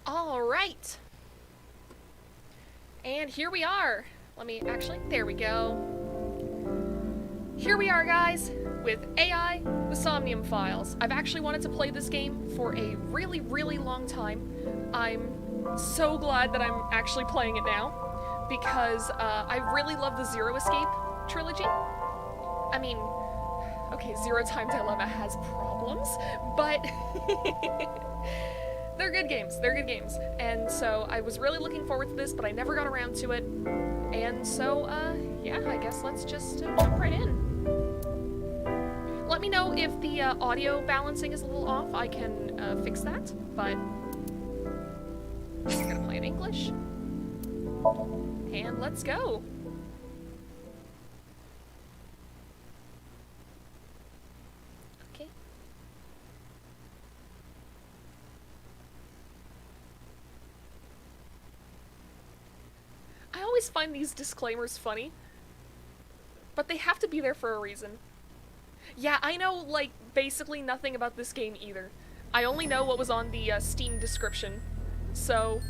All right. And here we are. There we go. Here we are, guys, with AI, the Somnium files. I've actually wanted to play this game for a really, really long time. I'm so glad that I'm actually playing it now, because I really love the Zero Escape trilogy. I mean, okay, Zero Time Dilemma has problems, but they're good games. They're good games. And so I was really looking forward to this, but I never got around to it. And so, yeah, I guess let's just jump right in. Let me know if the audio balancing is a little off. I can fix that, but I'm gonna play in English. And let's go. Okay. I always find these disclaimers funny, but they have to be there for a reason. Yeah, I know, like, basically nothing about this game either. I only know what was on the Steam description, so...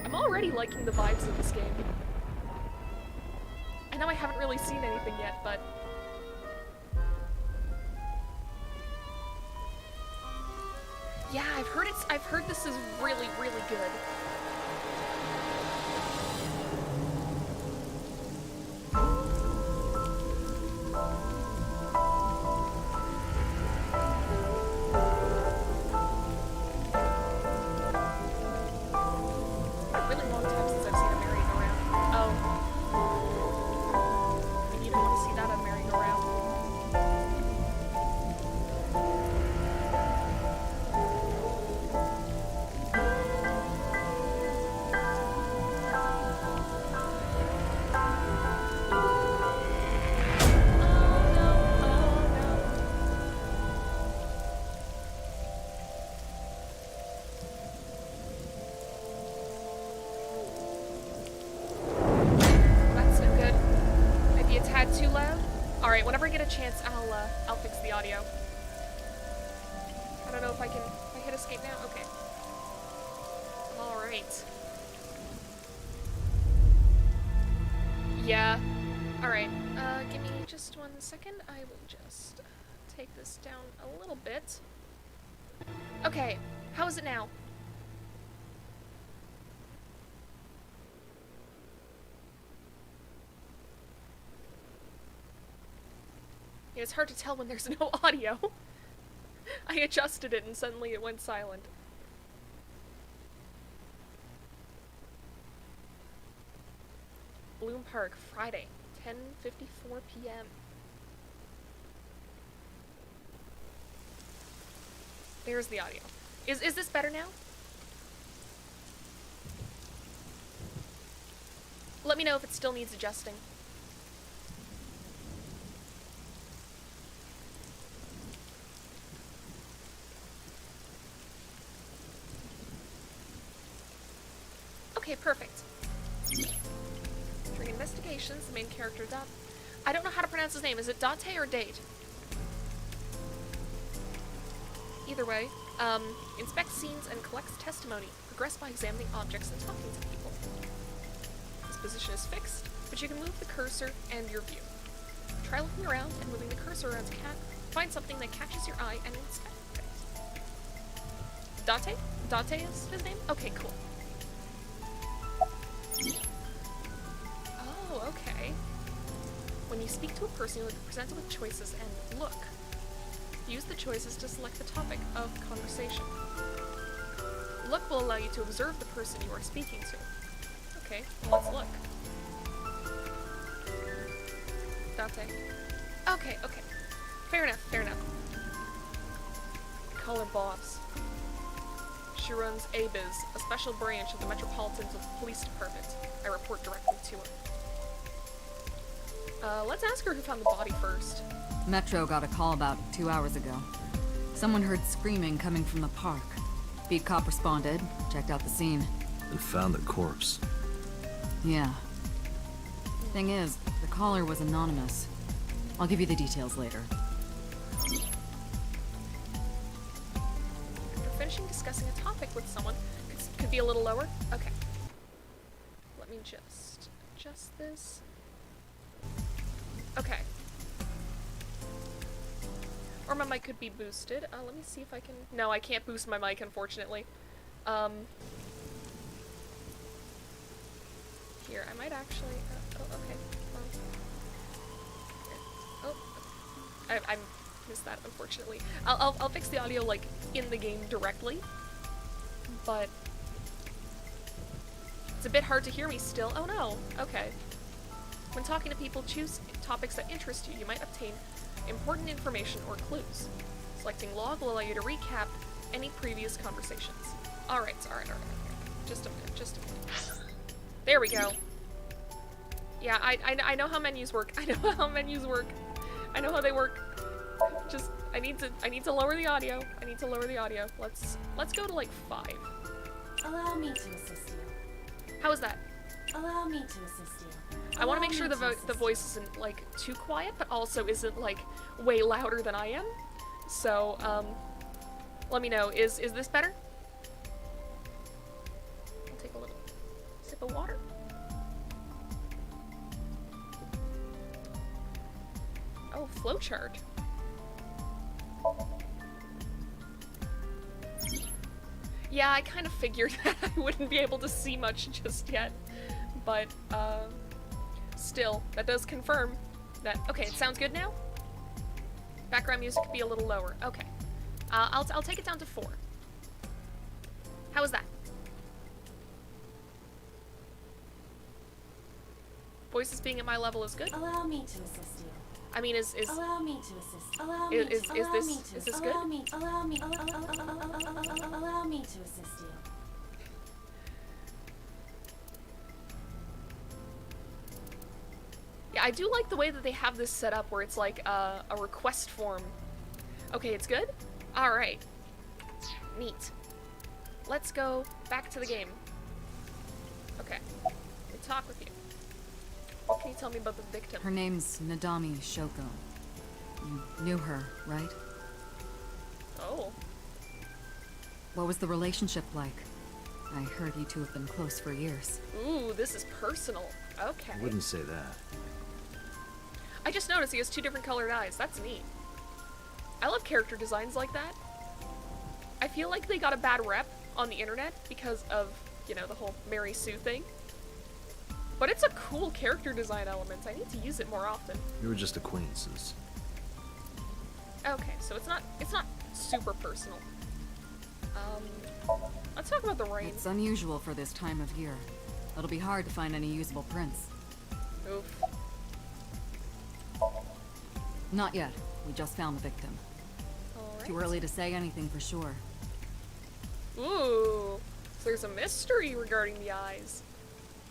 I'm already liking the vibes of this game. I know I haven't really seen anything yet, but... yeah, I've heard this is really, really good. A really long time since I've seen a merry-go-round. Oh. You don't want to see that on merry-go-round. Too loud? Alright, whenever I get a chance, I'll fix the audio. I don't know if I hit escape now? Okay. Alright. Yeah. Alright, give me just 1 second. I will just take this down a little bit. Okay, how is it now? It's hard to tell when there's no audio. I adjusted it and suddenly it went silent. Bloom Park, Friday, 10:54 p.m. There's the audio. Is this better now? Let me know if it still needs adjusting. Okay, perfect. During investigations, the main character, I don't know how to pronounce his name. Is it Date or Date? Either way, inspects scenes and collects testimony. Progress by examining objects and talking to people. His position is fixed, but you can move the cursor and your view. Try looking around and moving the cursor around the cat. Find something that catches your eye and inspect it. Date? Date is his name? Okay, cool. Oh, okay. When you speak to a person, you'll be presented with choices and look. Use the choices to select the topic of conversation. Look will allow you to observe the person you are speaking to. Okay, well, let's look. Date. Okay, okay. Fair enough, fair enough. Call her boss. She runs ABIZ, a special branch of the Metropolitan Police Department. I report directly to her. Let's ask her who found the body first. Metro got a call about 2 hours ago. Someone heard screaming coming from the park. Beat cop responded, checked out the scene. And found the corpse. Yeah. Thing is, the caller was anonymous. I'll give you the details later. After finishing discussing a topic with someone, could be a little lower. Okay. Let me just adjust this. Okay. Or my mic could be boosted. Let me see if I can... No, I can't boost my mic, unfortunately. Here, I might actually... oh, okay. Oh, I missed that, unfortunately. I'll fix the audio, like, in the game directly. But... it's a bit hard to hear me still. Oh no. Okay. When talking to people, choose topics that interest you. You might obtain important information or clues. Selecting log will allow you to recap any previous conversations. Alright. Just a minute. There we go. Yeah, I know how menus work. I know how menus work. I know how they work. Just, I need to lower the audio. Let's go to like 5. Allow me to assist you. How is that? Allow me to assist you. I want to make sure the voice isn't, like, too quiet, but also isn't, like, way louder than I am. So, let me know. Is this better? I'll take a little sip of water. Oh, flowchart. Yeah, I kind of figured that I wouldn't be able to see much just yet. But, still, that does confirm that... Okay, it sounds good now? Background music could be a little lower. Okay. I'll take it down to 4. How is that? Voices being at my level is good? Allow me to assist you. I mean, is Allow me to assist. Allow me. Is this good? Allow me to assist you. Yeah, I do like the way that they have this set up where it's like a request form. Okay, it's good? Alright. Neat. Let's go back to the game. Okay. Let me talk with you. What can you tell me about the victim? Her name's Nadami Shoko. You knew her, right? Oh. What was the relationship like? I heard you two have been close for years. Ooh, this is personal. Okay. I wouldn't say that. I just noticed he has 2 different colored eyes. That's neat. I love character designs like that. I feel like they got a bad rep on the internet because of, you know, the whole Mary Sue thing. But it's a cool character design element. I need to use it more often. We were just acquaintances. Okay, so it's not super personal. Let's talk about the rain. It's unusual for this time of year. It'll be hard to find any usable prints. Oof. Not yet. We just found the victim. Alright. Too early to say anything for sure. Ooh, so there's a mystery regarding the eyes.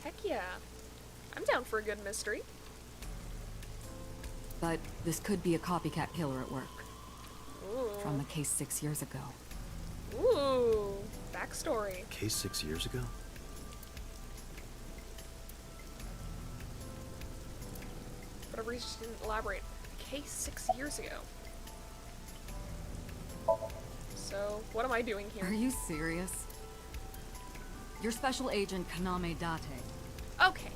Heck yeah. I'm down for a good mystery. But this could be a copycat killer at work. Ooh. From the case 6 years ago. Ooh, backstory. Case 6 years ago? For whatever reason, she didn't elaborate. A case 6 years ago. So, what am I doing here? Are you serious? You're Special Agent Kaname Date. Okay,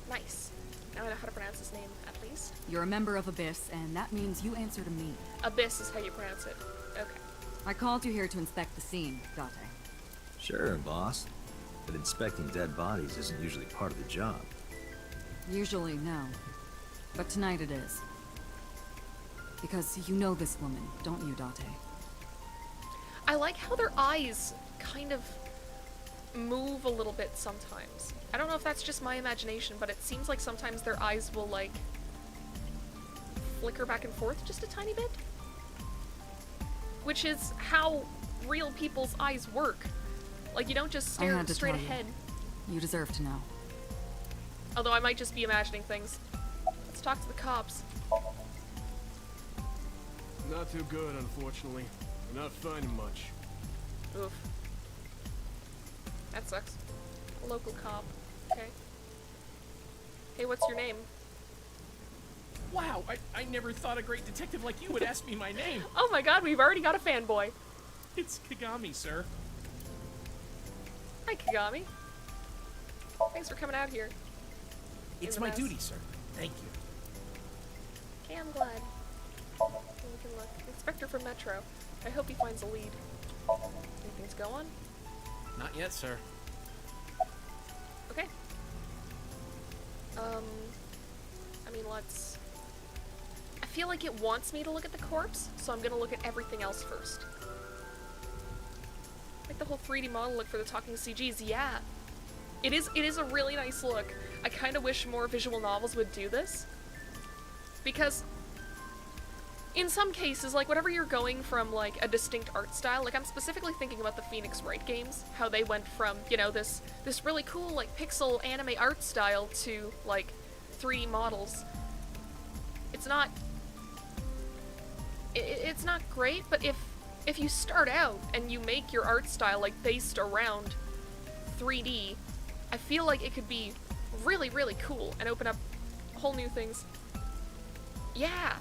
nice. Now I know how to pronounce his name, at least. You're a member of Abyss, and that means you answer to me. Abyss is how you pronounce it. Okay. I called you here to inspect the scene, Date. Sure, boss. But inspecting dead bodies isn't usually part of the job. Usually, no. But tonight it is. Because you know this woman, don't you, Date? I like how their eyes kind of move a little bit sometimes. I don't know if that's just my imagination, but it seems like sometimes their eyes will, like, flicker back and forth just a tiny bit. Which is how real people's eyes work. Like, you don't just stare straight ahead. You deserve to know. Although I might just be imagining things. Let's talk to the cops. Not too good, unfortunately. I'm not finding much. Oof. That sucks. A local cop. Okay. Hey, what's your name? Wow, I never thought a great detective like you would ask me my name. Oh my god, we've already got a fanboy. It's Kagami, sir. Hi, Kagami. Thanks for coming out here. It's the my mess. duty, sir. Thank you. Okay, I'm glad. We can look. Inspector from Metro. I hope he finds a lead. Anything's going? Not yet, sir. Okay. I mean, let's... I feel like it wants me to look at the corpse, so I'm gonna look at everything else first. Like the whole 3D model look for the talking CGs, yeah. It is a really nice look. I kind of wish more visual novels would do this. Because in some cases, like whenever you're going from like a distinct art style, like I'm specifically thinking about the Phoenix Wright games, how they went from, you know, this really cool like pixel anime art style to like 3D models. It's not it's not great, but if you start out and you make your art style like based around 3D, I feel like it could be really, really cool and open up whole new things. Yeah.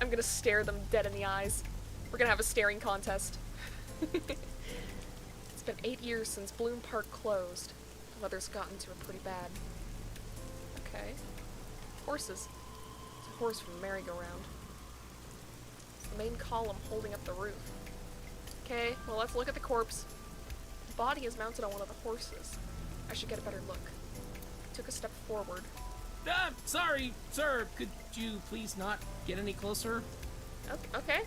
I'm gonna stare them dead in the eyes. We're gonna have a staring contest. It's been 8 years since Bloom Park closed. The weather's gotten to it pretty bad. Okay. Horses. It's a horse from a merry-go-round. It's the main column holding up the roof. Okay, well let's look at the corpse. The body is mounted on one of the horses. I should get a better look. Took a step forward. Sorry, sir. Could you please not get any closer? Oh, okay.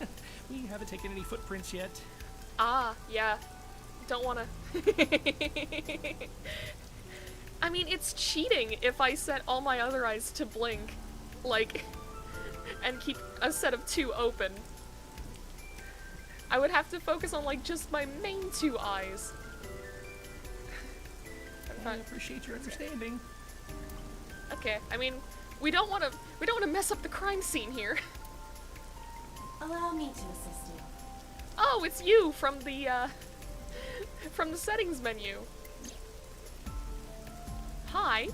We haven't taken any footprints yet. Ah, yeah. Don't wanna... I mean, it's cheating if I set all my other eyes to blink, like, and keep a set of 2 open. I would have to focus on, like, just my main 2 eyes. I appreciate your understanding. Okay, I mean, we don't want to mess up the crime scene here. Allow me to assist you. Oh, it's you from the settings menu. Hi.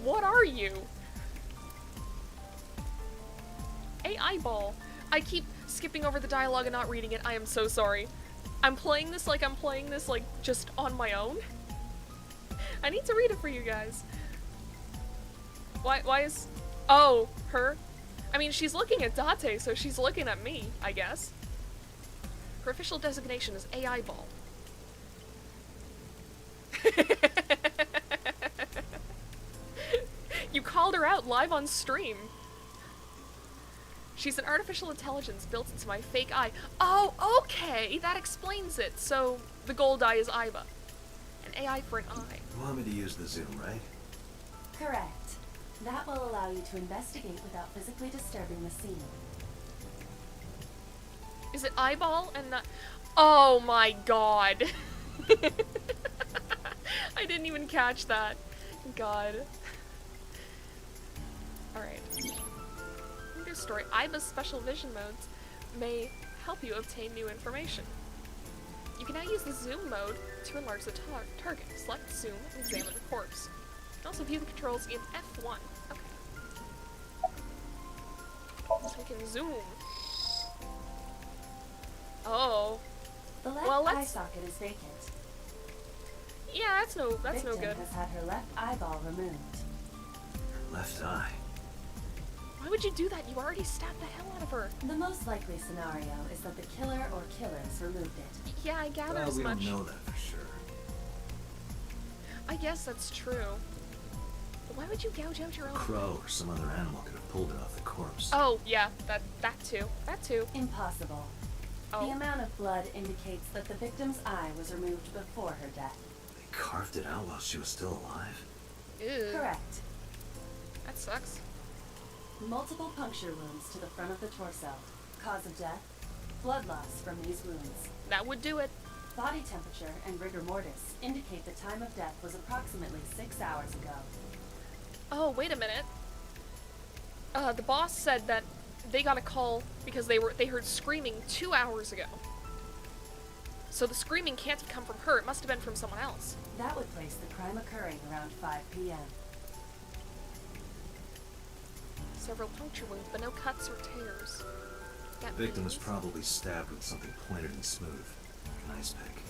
What are you? A eyeball. I keep skipping over the dialogue and not reading it. I am so sorry. I'm playing this like just on my own. I need to read it for you guys. Why is... Oh, her? I mean, she's looking at Date, so she's looking at me, I guess. Her official designation is A eyeball. You called her out live on stream. She's an artificial intelligence built into my fake eye. Oh, okay, that explains it. So, the gold eye is Aiba. An AI for an eye. You want me to use the zoom, right? Correct. That will allow you to investigate without physically disturbing the scene. Is it eyeball and not... Oh my god. I didn't even catch that. God. Alright. New story. Aiba's special vision modes may help you obtain new information. You can now use the zoom mode to enlarge the target. Select zoom and examine the corpse. You can also view the controls in F1. Okay. So we can zoom. Oh. The left Well, eye let's... socket is vacant. Yeah, that's no Victim good. has had her left eyeball removed. Left eye. Why would you do that? You already stabbed the hell out of her. The most likely scenario is that the killer or killers removed it. Yeah, I gathered Well, as we much. don't know that for sure. I guess that's true. But why would you gouge out your own? Crow or some other animal could have pulled it off the corpse. Oh, yeah, that too. That too. Impossible. The Oh. amount of blood indicates that the victim's eye was removed before her death. They carved it out while she was still alive? Ew. Correct. That sucks. Multiple puncture wounds to the front of the torso. Cause of death, blood loss from these wounds. That would do it. Body temperature and rigor mortis indicate the time of death was approximately 6 hours ago. Oh, wait a minute. The boss said that they got a call because they heard screaming 2 hours ago. So the screaming can't have come from her. It must have been from someone else. That would place the crime occurring around 5 p.m. Several puncture wounds, but no cuts or tears. That Victim was means- probably stabbed with something pointed and smooth, like an ice pick.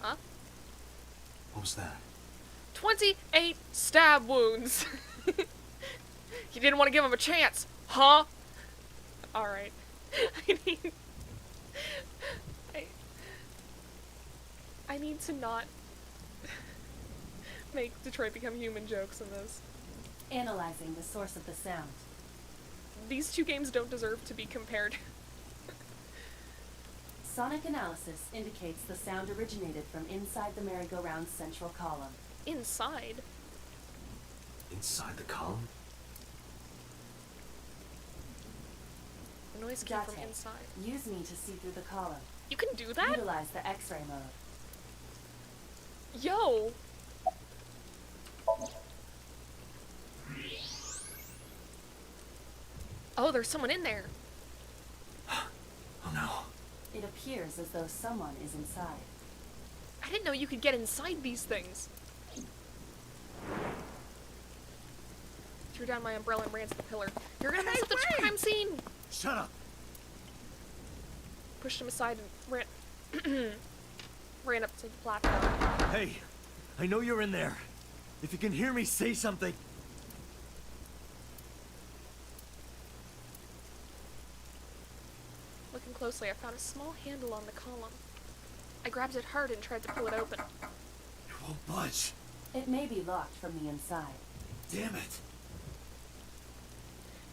Huh? What was that? 28 stab wounds. You didn't want to give him a chance, huh? Alright. I need to not make Detroit Become Human jokes in this. Analyzing the source of the sound. These two games don't deserve to be compared. Sonic analysis indicates the sound originated from inside the merry-go-round's central column. Inside? Inside the column? The noise came from Date. inside. Use me to see through the column. You can do that? Utilize the X-ray mode. Yo! Oh, there's someone in there. Oh no. It appears as though someone is inside. I didn't know you could get inside these things. Threw down my umbrella and ran to the pillar. You're gonna mess up the crime scene! Shut up! Pushed him aside and ran up to the platform. Hey, I know you're in there. If you can hear me, say something. Looking closely, I found a small handle on the column. I grabbed it hard and tried to pull it open. You won't budge. It may be locked from the inside. Damn it.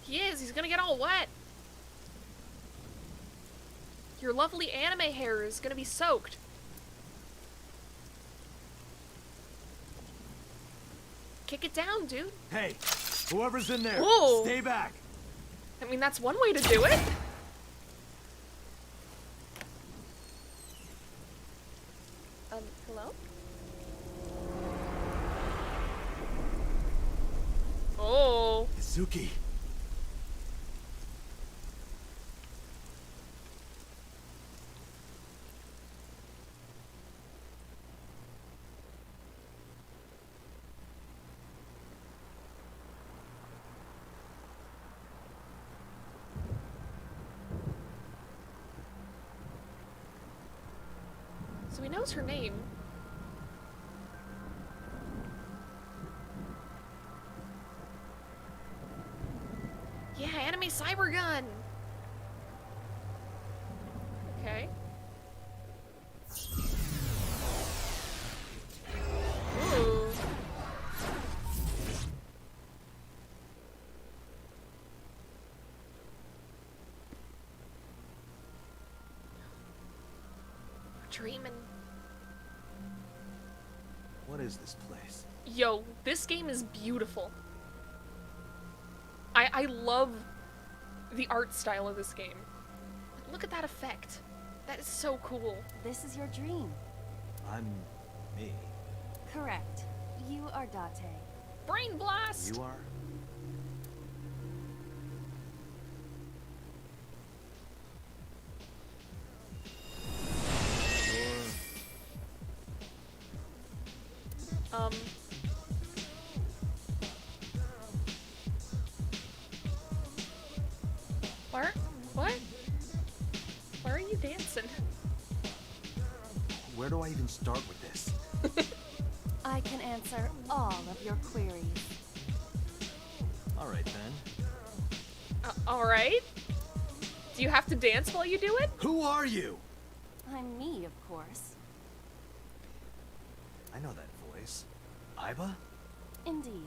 He is! He's gonna get all wet! Your lovely anime hair is gonna be soaked. Kick it down, dude. Hey, whoever's in there, Whoa. stay back. I mean, that's one way to do it. Hello? Oh. Izuki. So he knows her name. Yeah, anime cyber gun. Okay. Ooh. Dreaming. What is this place? Yo, this game is beautiful. I love the art style of this game. Look at that effect. That is so cool. This is your dream. I'm me. Correct. You are Date. Brain blast! You are? Um. What? Why are you dancing? Where do I even start with this? I can answer all of your queries. All right then. Alright. Do you have to dance while you do it? Who are you? I'm me, of course. I know that voice. Iba? Indeed.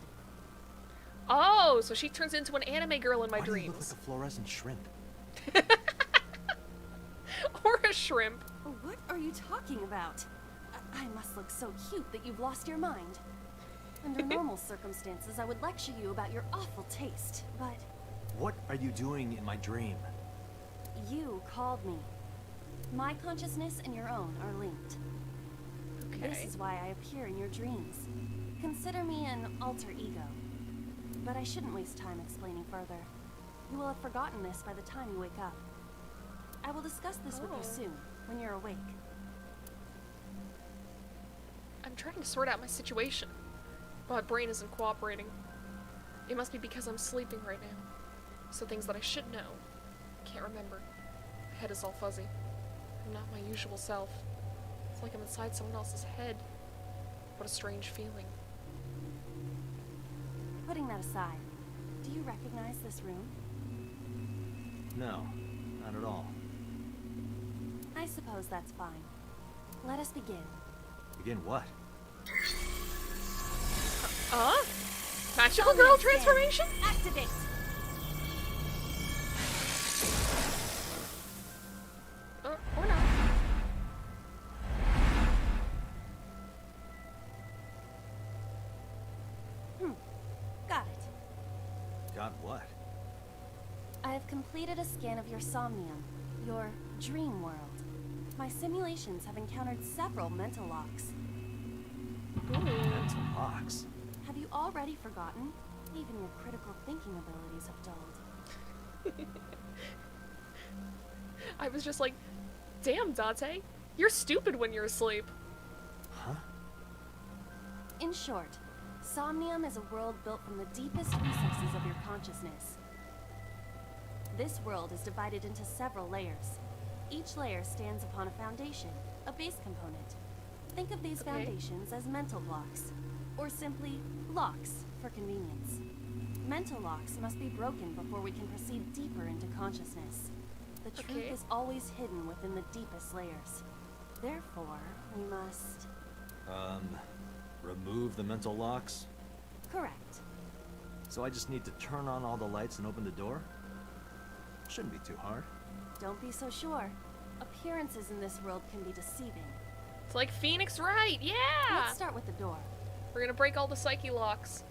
Oh, so she turns into an anime girl in my Why do you look dreams. like a fluorescent shrimp? Or a shrimp. What are you talking about? I must look so cute that you've lost your mind. Under normal circumstances, I would lecture you about your awful taste, but What are you doing in my dream? you called me. My consciousness and your own are linked. This Okay. is why I appear in your dreams. Consider me an alter ego. But I shouldn't waste time explaining further. You will have forgotten this by the time you wake up. I will discuss this with you soon, when you're awake. I'm trying to sort out my situation, but my brain isn't cooperating. It must be because I'm sleeping right now. So things that I should know, can't remember. My head is all fuzzy. I'm not my usual self. It's like I'm inside someone else's head. What a strange feeling. Putting that aside, do you recognize this room? No, not at all. I suppose that's fine. Let us begin. Begin what? Magical girl Somnium transformation? scan. Activate! Or not. Got it. Got what? I have completed a scan of your Somnium, your dream world. My simulations have encountered several mental locks. Mental locks. Have you already forgotten? Even your critical thinking abilities have dulled. I was just like, damn, Date. You're stupid when you're asleep. Huh? In short, Somnium is a world built from the deepest recesses of your consciousness. This world is divided into several layers. Each layer stands upon a foundation, a base component. Think of these foundations as mental blocks, or simply locks for convenience. Mental locks must be broken before we can proceed deeper into consciousness. The truth is always hidden within the deepest layers. Therefore, we must... Remove the mental locks? Correct. So I just need to turn on all the lights and open the door? Shouldn't be too hard. Don't be so sure. Appearances in this world can be deceiving. It's like Phoenix Wright, yeah! Let's start with the door. We're gonna break all the psyche locks.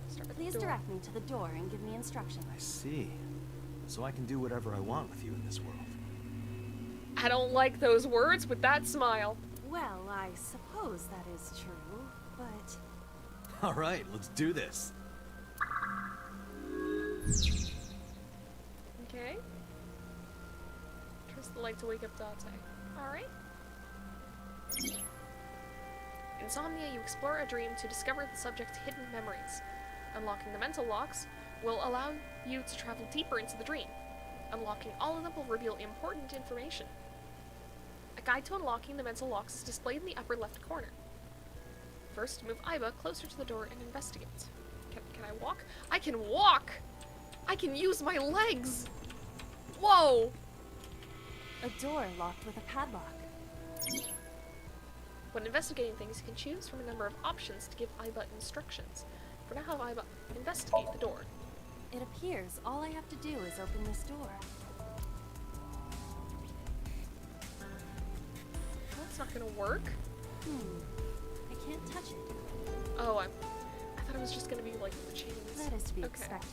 Start with the Please door. direct me to the door and give me instructions. I see. So I can do whatever I want with you in this world. I don't like those words with that smile. Well, I suppose that is true, but... Alright, let's do this. Okay. Trust the light to wake up Date. Alright. In Somnia, you explore a dream to discover the subject's hidden memories. Unlocking the mental locks will allow you to travel deeper into the dream. Unlocking all of them will reveal important information. A guide to unlocking the mental locks is displayed in the upper left corner. First, move Iba closer to the door and investigate. Can I walk? I can walk! I can use my legs! Whoa! A door locked with a padlock. When investigating things, you can choose from a number of options to give Iba instructions. For now, have Iba investigate the door. It appears all I have to do is open this door. That's not gonna work. I can't touch it. Oh, I thought it was just gonna be like the chains. That is to be Okay. expected.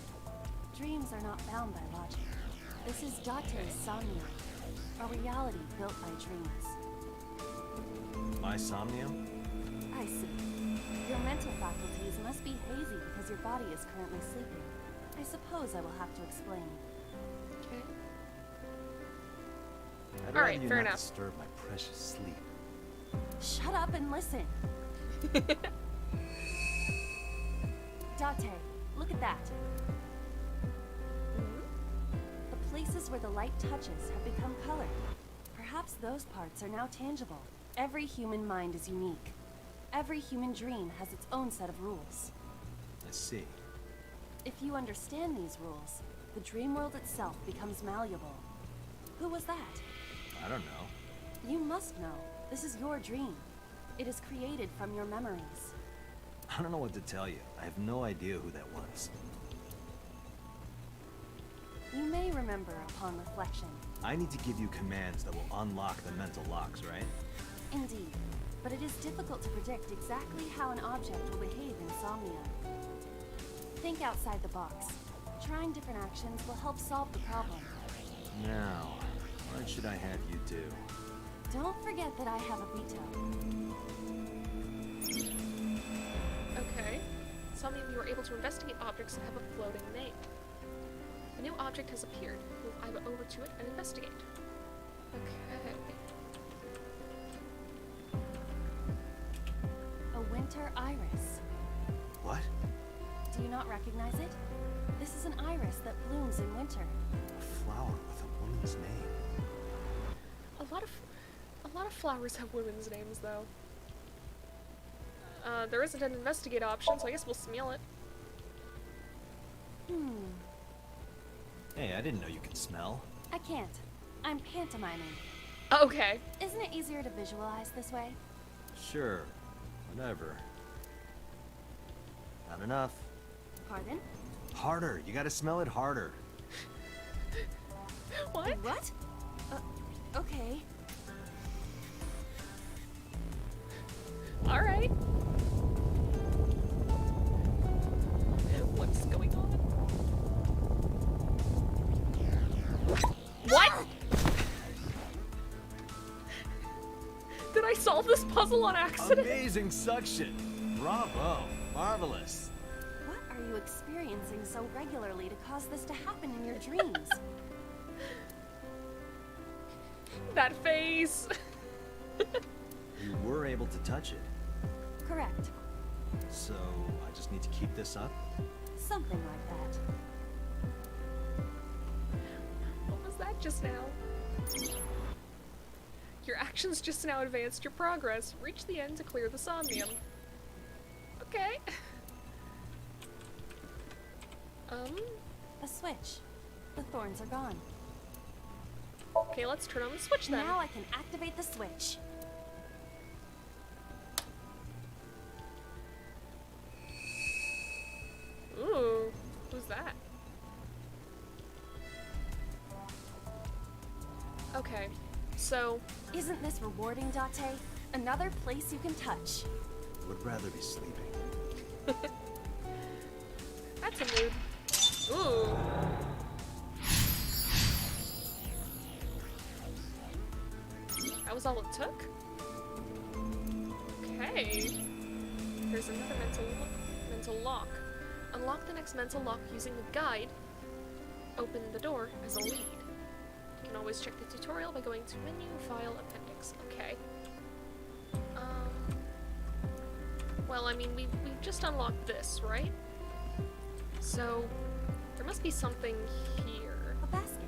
Dreams are not bound by logic. This is Date's Somnium, a reality built by dreams. My Somnium? I see. Your mental faculties must be hazy because your body is currently sleeping. I suppose I will have to explain. Okay. I'd Alright, rather you fair not enough. disturb my precious sleep. Shut up and listen. Date, look at that. The places where the light touches have become colored. Perhaps those parts are now tangible. Every human mind is unique. Every human dream has its own set of rules. I see. If you understand these rules, the dream world itself becomes malleable. Who was that? I don't know. You must know. This is your dream. It is created from your memories. I don't know what to tell you. I have no idea who that was. You may remember upon reflection. I need to give you commands that will unlock the mental locks, right? Indeed. But it is difficult to predict exactly how an object will behave in Somnia. Think outside the box. Trying different actions will help solve the problem. Now, what should I have you do? Don't forget that I have a veto. Somnium, you are able to investigate objects that have a floating name. A new object has appeared. Move over to it and investigate. Okay. A winter iris. What? Do you not recognize it? This is an iris that blooms in winter. A flower with a woman's name. A lot of flowers have women's names, though. There isn't an investigate option, so I guess we'll smell it. Hey, I didn't know you could smell. I can't. I'm pantomiming. Okay. Isn't it easier to visualize this way? Sure. Whatever. Not enough. Pardon? Harder. You gotta smell it harder. What? What? Okay. Alright. What's going on? What? Did I solve this puzzle on accident? Amazing suction. Bravo. Marvelous. What are you experiencing so regularly to cause this to happen in your dreams? That face. You were able to touch it. Correct. So, I just need to keep this up? Something like that. What was that just now? Your actions just now advanced your progress. Reach the end to clear the Somnium. Okay. A switch. The thorns are gone. Okay, let's turn on the switch then. Now I can activate the switch. Ooh, who's that? Okay, so Isn't this rewarding, Date? Another place you can touch. Would rather be sleeping. that's a mood. Ooh. That was all it took? Okay. There's another mental lock. Unlock the next mental lock using the guide. Open the door as a lead. You can always check the tutorial by going to menu, file, appendix. Okay. Well, I mean, we've just unlocked this, right? So, there must be something here. A basket.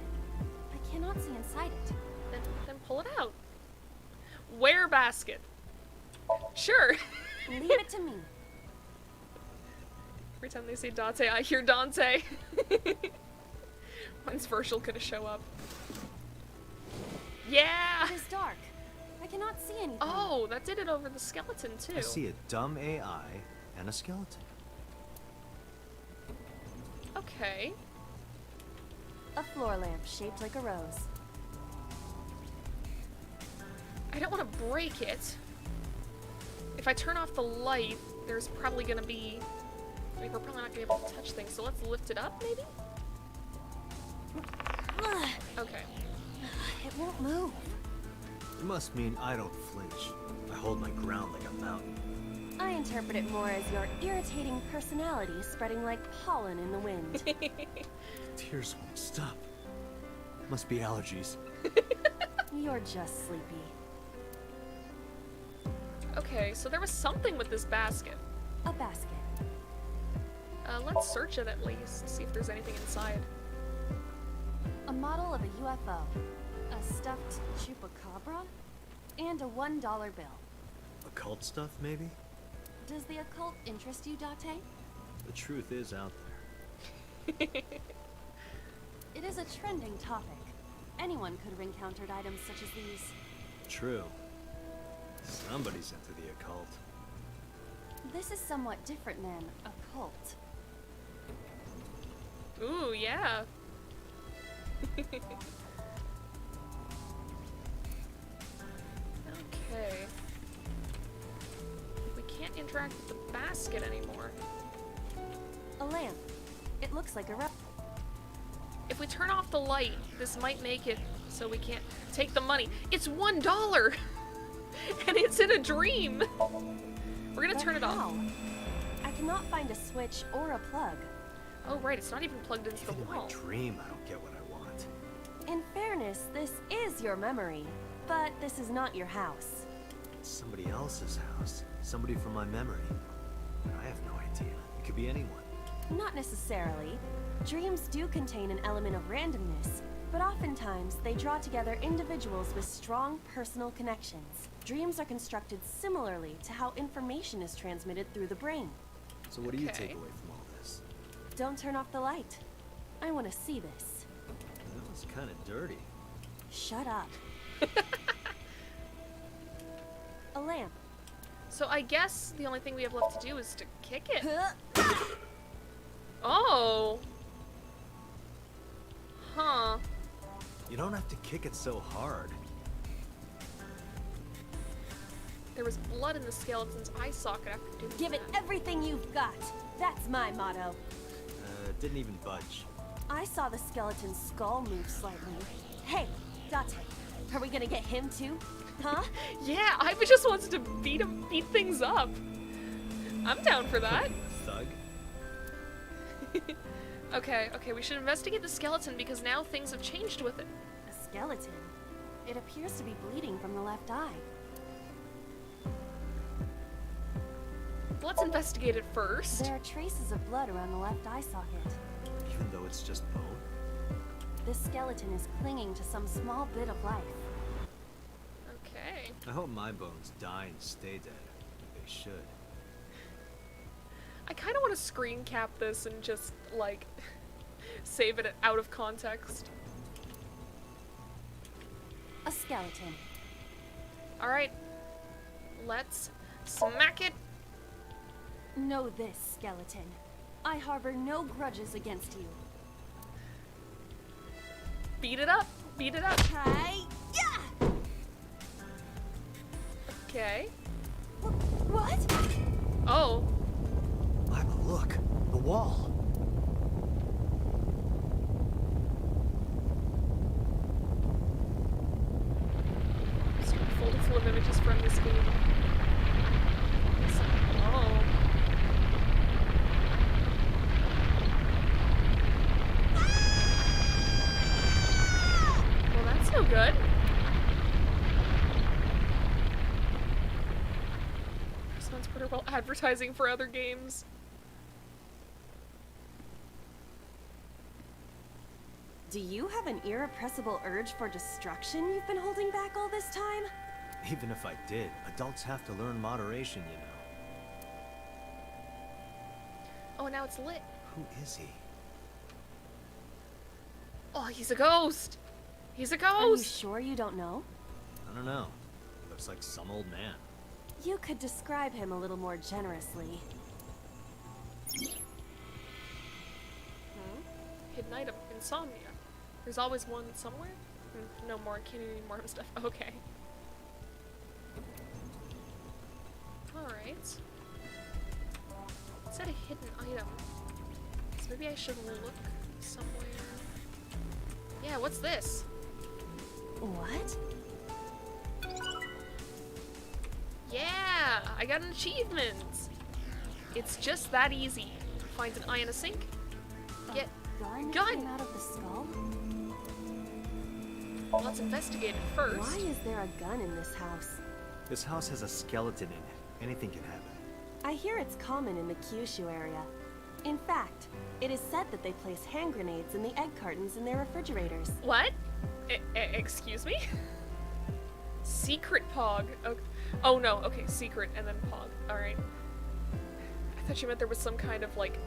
I cannot see inside it. Then pull it out. Where basket? Sure. Leave it to me. Every time they say Dante, I hear Dante. When's Virgil gonna show up? Yeah! It is dark. I cannot see anything. Oh, that did it over the skeleton, too. I see a dumb AI and a skeleton. Okay. A floor lamp shaped like a rose. I don't want to break it. If I turn off the light, there's probably gonna be... I mean, we're probably not gonna be able to touch things, so let's lift it up, maybe? Okay. It won't move. It must mean I don't flinch. I hold my ground like a mountain. I interpret it more as your irritating personality spreading like pollen in the wind. Tears won't stop. Must be allergies. You're just sleepy. Okay, so there was something with this basket. A basket. Let's search it at least, see if there's anything inside. A model of a UFO. A stuffed chupacabra. And a $1 bill. Occult stuff, maybe? Does the occult interest you, Date? The truth is out there. It is a trending topic. Anyone could have encountered items such as these. True. Somebody's into the occult. This is somewhat different than occult. Ooh, yeah. Okay. We can't interact with the basket anymore. A lamp. It looks like a If we turn off the light, this might make it so we can't take the money. It's $1! And it's in a dream! We're gonna turn it off. I cannot find a switch or a plug. Oh, right, it's not even plugged into the Even in my wall. dream, I don't get what I want. In fairness, this is your memory, but this is not your house. It's somebody else's house. Somebody from my memory. But I have no idea. It could be anyone. Not necessarily. Dreams do contain an element of randomness, but oftentimes they draw together individuals with strong personal connections. Dreams are constructed similarly to how information is transmitted through the brain. So what do you Okay. take away from all this? Don't turn off the light. I want to see this. That was kind of dirty. Shut up. A lamp. So I guess the only thing we have left to do is to kick it. Huh? Oh. Huh. You don't have to kick it so hard. There was blood in the skeleton's eye socket after doing Give it that. everything you've got. That's my motto. It didn't even budge. I saw the skeleton's skull move slightly. Hey, Date, are we gonna get him too? Huh? Yeah, I just wanted to beat things up. I'm down for that. Thug? Okay, we should investigate the skeleton because now things have changed with it. A skeleton. It appears to be bleeding from the left eye. Let's investigate it first. There are traces of blood around the left eye socket. Even though it's just bone? This skeleton is clinging to some small bit of life. Okay. I hope my bones die and stay dead. They should. I kind of want to screen cap this and just, like, save it out of context. A skeleton. Alright. Let's smack it. Know this, skeleton. I harbor no grudges against you. Beat it up. Beat it up. Hi! Yeah! Okay. What? Oh. Lima, look! The wall! Just folded full of images from this game. Oh. Well, that's no good. Sounds pretty well advertising for other games. Do you have an irrepressible urge for destruction you've been holding back all this time? Even if I did, adults have to learn moderation, you know. Oh, now it's lit. Who is he? Oh, he's a ghost. He's a Are you ghost. sure you don't know? I don't know. Looks like some old man. You could describe him a little more generously. Hidden item. Insomnia. There's always one somewhere? No more. Can't eat any more stuff. Okay. Alright. It said a hidden item. So maybe I should look somewhere. Yeah, what's this? What? Yeah! I got an achievement! It's just that easy. Find an eye in a sink. Get. Gun Gun! came out of the skull? Let's investigate it first. Why is there a gun in this house? This house has a skeleton in it. Anything can happen. I hear it's common in the Kyushu area. In fact, it is said that they place hand grenades in the egg cartons in their refrigerators. What? Excuse me? Secret Pog. Oh no, okay, secret and then Pog. Alright. I thought you meant there was some kind of, like,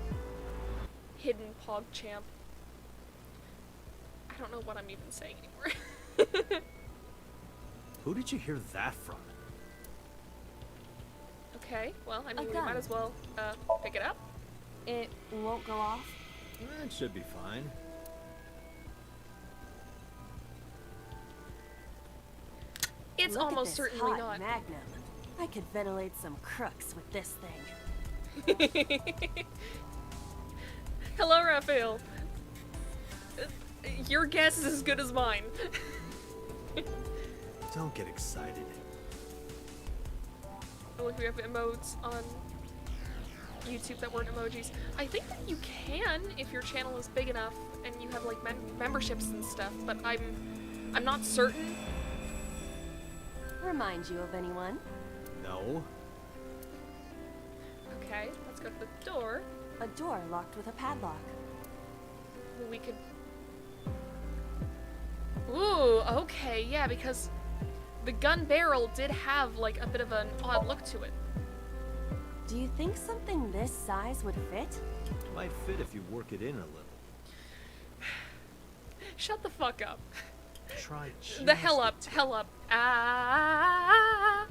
hidden Pog champ. I don't know what I'm even saying anymore. Who did you hear that from? Okay, well, I A mean, we gun. might as well, pick it up. It won't go off? That should be fine. It's Look almost at this certainly hot not. Magnum. I could ventilate some crooks with this thing. Hello, Raphael. Your guess is as good as mine. Don't get excited. Oh, look, we have emotes on YouTube that weren't emojis. I think that you can if your channel is big enough and you have like memberships and stuff, but I'm not certain. Remind you of anyone? No. Okay, let's go to the door. A door locked with a padlock. We could... Ooh, okay, yeah, because the gun barrel did have like a bit of an odd look to it. Do you think something this size would fit? It might fit if you work it in a little. Shut the fuck up. Try The hell up, hell up. Ah!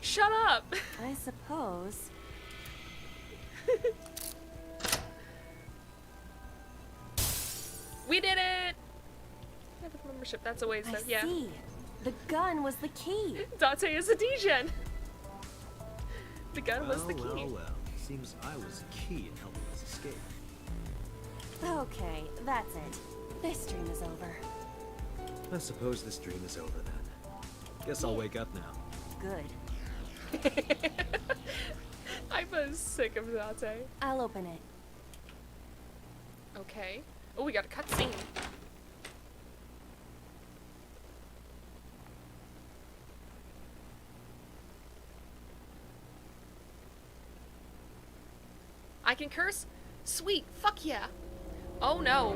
Shut up! I suppose. We did it! Yeah, the membership, that's a ways though, yeah. See. The gun was the key. Date is a degen! The gun was the key. Well. Seems I was key in helping us escape. Okay, that's it. This dream is over. I suppose this dream is over then. Guess I'll wake up now. Good. I'm sick of Date. I'll open it. Okay. Oh, we got a cutscene. I can curse? Sweet, fuck yeah. Oh no.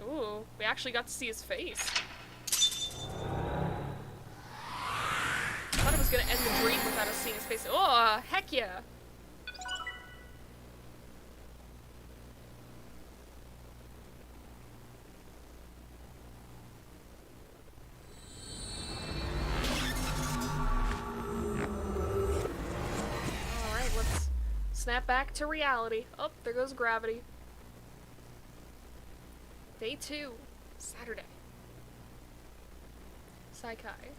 Ooh, we actually got to see his face. I thought it was gonna end the dream without us seeing his face. Oh, heck yeah. Alright, let's snap back to reality. Oh, there goes gravity. Day 2, Saturday. Saikai.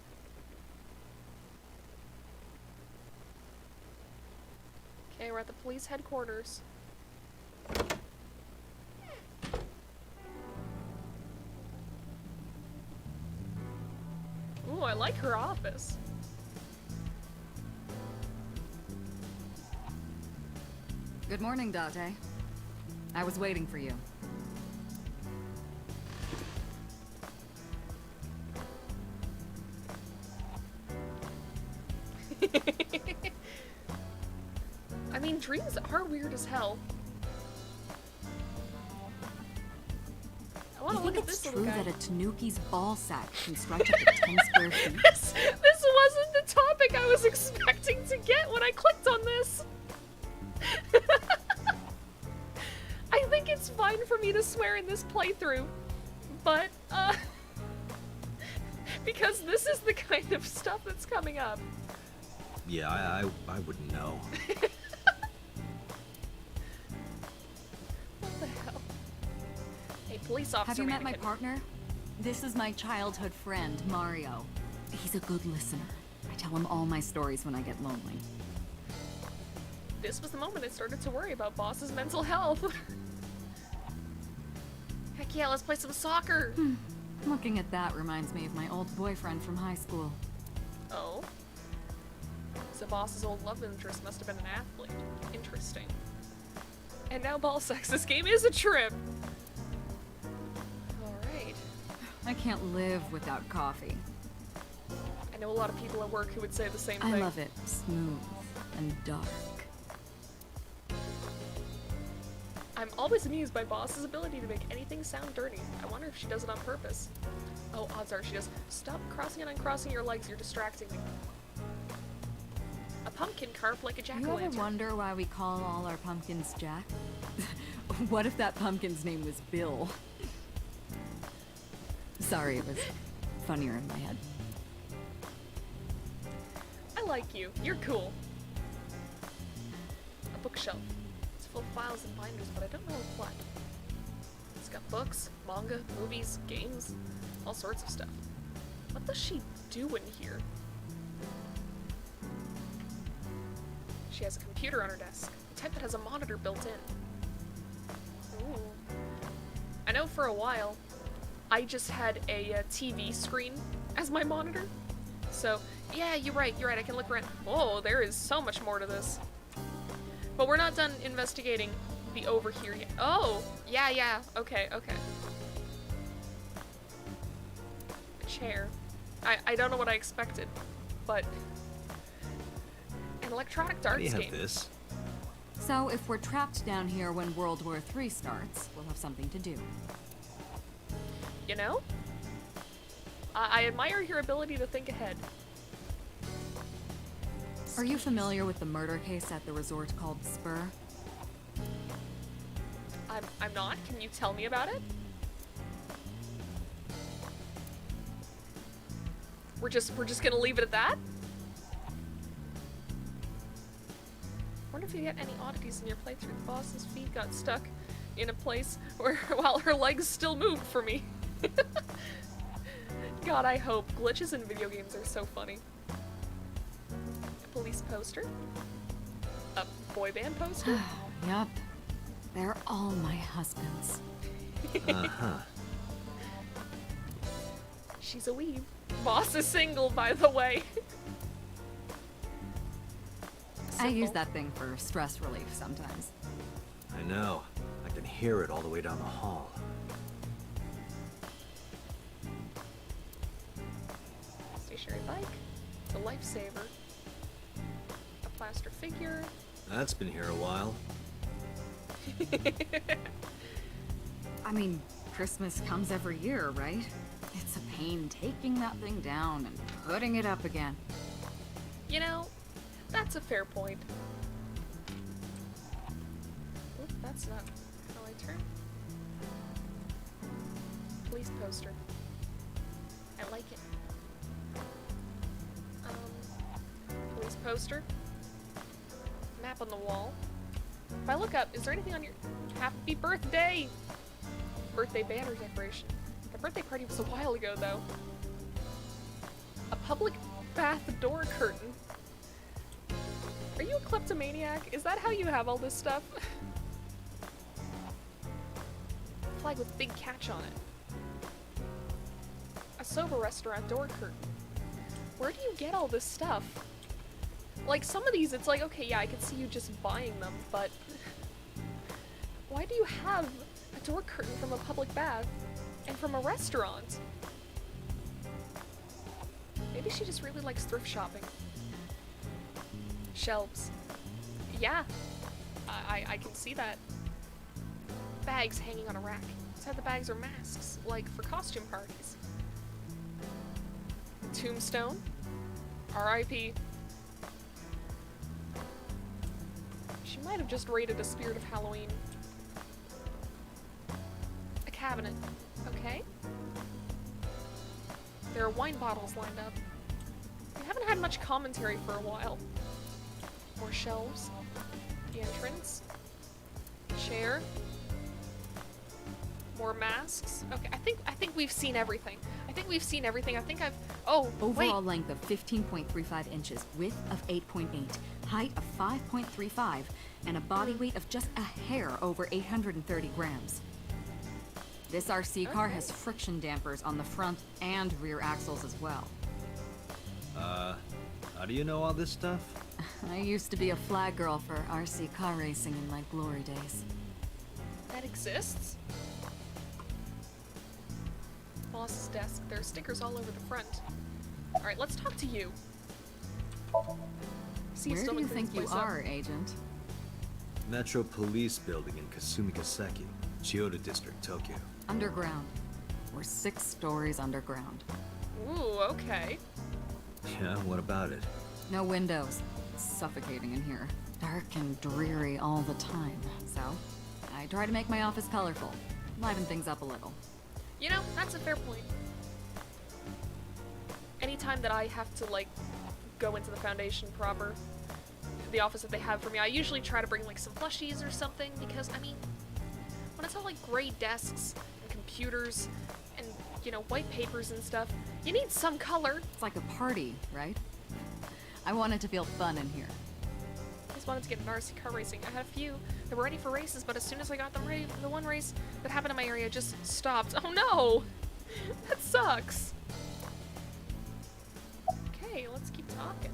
Okay, we're at the police headquarters. Ooh, I like her office. Good morning, Date. I was waiting for you. I mean, dreams are weird as hell. I want You to look think at it's this true little guy. that a Tanuki's ball sack can stretch up to 10 square feet? This wasn't the topic I was expecting to get when I clicked on this. I think it's fine for me to swear in this playthrough, but, because this is the kind of stuff that's coming up. Yeah, I wouldn't know. What the hell? Hey, police officer. Have you met my mannequin. partner? This is my childhood friend, Mario. He's a good listener. I tell him all my stories when I get lonely. This was the moment I started to worry about Boss's mental health. Heck yeah, let's play some soccer. Looking at that reminds me of my old boyfriend from high school. Oh. So Boss's old love interest must have been an athlete. Interesting. And now ball sex. This game is a trip. Alright. I can't live without coffee. I know a lot of people at work who would say the same thing. I love it smooth and dark. I'm always amused by Boss's ability to make anything sound dirty. I wonder if she does it on purpose. Oh, odds are she does. Stop crossing and uncrossing your legs, you're distracting me. A pumpkin carved like a You ever jack-o'-lantern. wonder why we call all our pumpkins Jack? What if that pumpkin's name was Bill? Sorry, it was funnier in my head. I like you. You're cool. A bookshelf. It's full of files and binders, but I don't know what. It's got books, manga, movies, games, all sorts of stuff. What does she do in here? She has a computer on her desk. type that has a monitor built in. Ooh. I know for a while, I just had a TV screen as my monitor. So, yeah, you're right, I can look around. Oh, there is so much more to this. But we're not done investigating the over here yet. Oh, yeah, okay. A chair. I don't know what I expected, but an electronic darts You game. have this. So if we're trapped down here when World War III starts, we'll have something to do. You know? I admire your ability to think ahead. Are you familiar with the murder case at the resort called Spur? I'm not. Can you tell me about it? We're just gonna leave it at that? Wonder if you get any oddities in your playthrough. The boss's feet got stuck in a place where while her legs still moved for me. God, I hope. Glitches in video games are so funny. A police poster. A boy band poster. Yup. They're all my husbands. Uh-huh. She's a weeb. Boss is single, by the way. I use Simple. that thing for stress relief sometimes. I know. I can hear it all the way down the hall. Stationary bike. It's a lifesaver. A plaster figure. That's been here a while. I mean, Christmas comes every year, right? It's a pain taking that thing down and putting it up again. You know, that's a fair point. Oop, that's not how I turn. Police poster. I like it. Police poster. Map on the wall. If I look up, is there anything on your happy birthday? Birthday banner decoration. The birthday party was a while ago, though. A public bath door curtain. Are you a kleptomaniac? Is that how you have all this stuff? Flag with big catch on it. A soba restaurant door curtain. Where do you get all this stuff? Like, some of these, it's like, okay, yeah, I could see you just buying them, but why do you have a door curtain from a public bath and from a restaurant? Maybe she just really likes thrift shopping. Shelves. Yeah, I can see that. Bags hanging on a rack. Inside the bags are masks, like for costume parties. Tombstone. R.I.P. She might have just raided a Spirit of Halloween. A cabinet. Okay. There are wine bottles lined up. We haven't had much commentary for a while. More shelves. The entrance. Chair. More masks. Okay, I think we've seen everything. I think I've... Oh, Overall wait. length of 15.35 inches, width of 8.8, height of 5.35, and a body weight of just a hair over 830 grams. This RC car has friction dampers on the front and rear axles as well. How do you know all this stuff? I used to be a flag girl for RC car racing in my glory days. That exists? Boss's desk. There are stickers all over the front. Alright, let's talk to you. See Where still do you cleans think you place up. are, Agent? Metro Police Building in Kasumigaseki, Chiyoda District, Tokyo. Underground. We're 6 stories underground. Ooh, okay. Yeah, what about it? No windows. It's suffocating in here. Dark and dreary all the time. So, I try to make my office colorful. Liven things up a little. You know, that's a fair point. Anytime that I have to, like, go into the Foundation proper, the office that they have for me, I usually try to bring, like, some plushies or something, because, I mean, when it's all, like, gray desks and computers and, you know, white papers and stuff, you need some color. It's like a party, right? I want it to feel fun in here. Is always wanted to get into RC car racing. I had a few that were ready for races, but as soon as I got them ready, the one race that happened in my area just stopped. Oh no! That sucks. Okay, let's keep talking.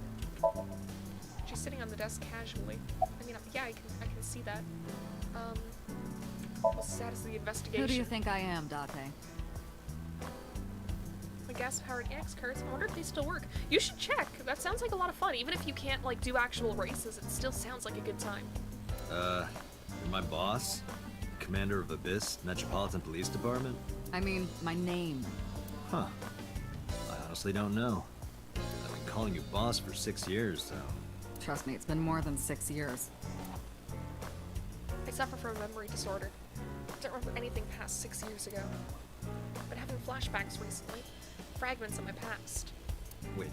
She's sitting on the desk casually. I mean, yeah, I can see that. What's the status of the investigation? Who do you think I am, Date? The gas-powered X carts. I wonder if they still work. You should check. That sounds like a lot of fun. Even if you can't, like, do actual races, it still sounds like a good time. You're my boss? Commander of Abyss Metropolitan Police Department? I mean, my name. Huh. I honestly don't know. I've been calling you boss for 6 years, so... Trust me, it's been more than 6 years. I suffer from a memory disorder. I don't remember anything past 6 years ago. I've been having flashbacks recently. Fragments of my past. Wait,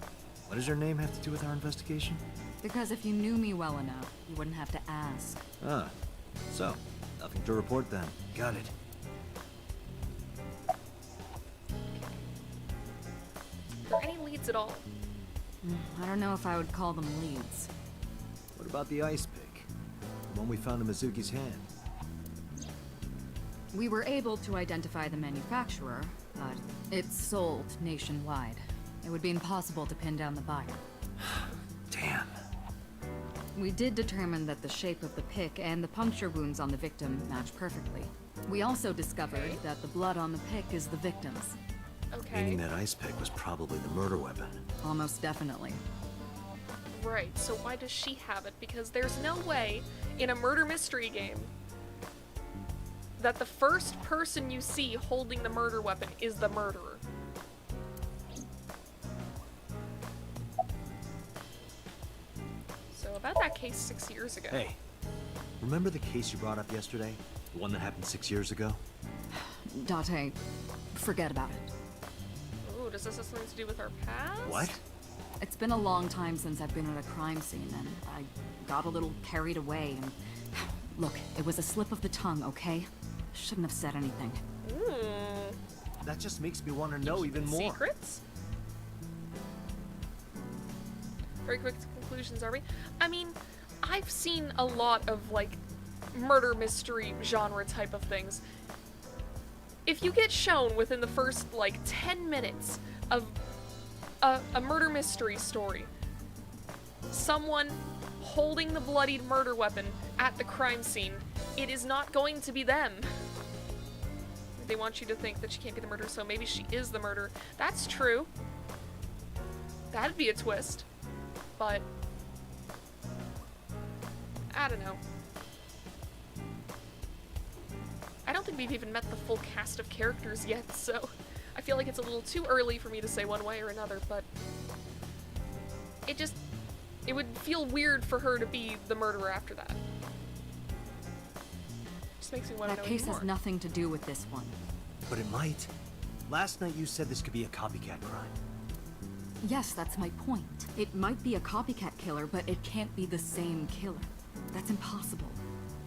what does your name have to do with our investigation? Because if you knew me well enough, you wouldn't have to ask. Ah, so, nothing to report then. Got it. Are there any leads at all? I don't know if I would call them leads. What about the ice pick? The one we found in Mizuki's hand? We were able to identify the manufacturer, but it's sold nationwide. It would be impossible to pin down the buyer. Damn. We did determine that the shape of the pick and the puncture wounds on the victim match perfectly. We also discovered that the blood on the pick is the victim's. Okay. Meaning that ice pick was probably the murder weapon. Almost definitely. Right, so why does she have it? Because there's no way in a murder mystery game that the first person you see holding the murder weapon is the murderer. So about that case 6 years ago. Hey, remember the case you brought up yesterday? The one that happened 6 years ago? Date, forget about it. Ooh, does this have something to do with our past? What? It's been a long time since I've been at a crime scene, and I got a little carried away, and... Look, it was a slip of the tongue, okay? Shouldn't have said anything. That just makes me want to know even more. Secrets? Very quick conclusions, are we? I mean, I've seen a lot of, like, murder mystery genre type of things. If you get shown within the first, like, 10 minutes of a murder mystery story, someone holding the bloodied murder weapon at the crime scene, it is not going to be them. They want you to think that she can't be the murderer, so maybe she is the murderer. That's true. That'd be a twist. But I don't know. I don't think we've even met the full cast of characters yet, so I feel like it's a little too early for me to say one way or another, but it would feel weird for her to be the murderer after that. Just makes me want to know That case more. has nothing to do with this one. But it might. Last night you said this could be a copycat crime. Yes, that's my point. It might be a copycat killer, but it can't be the same killer. That's impossible.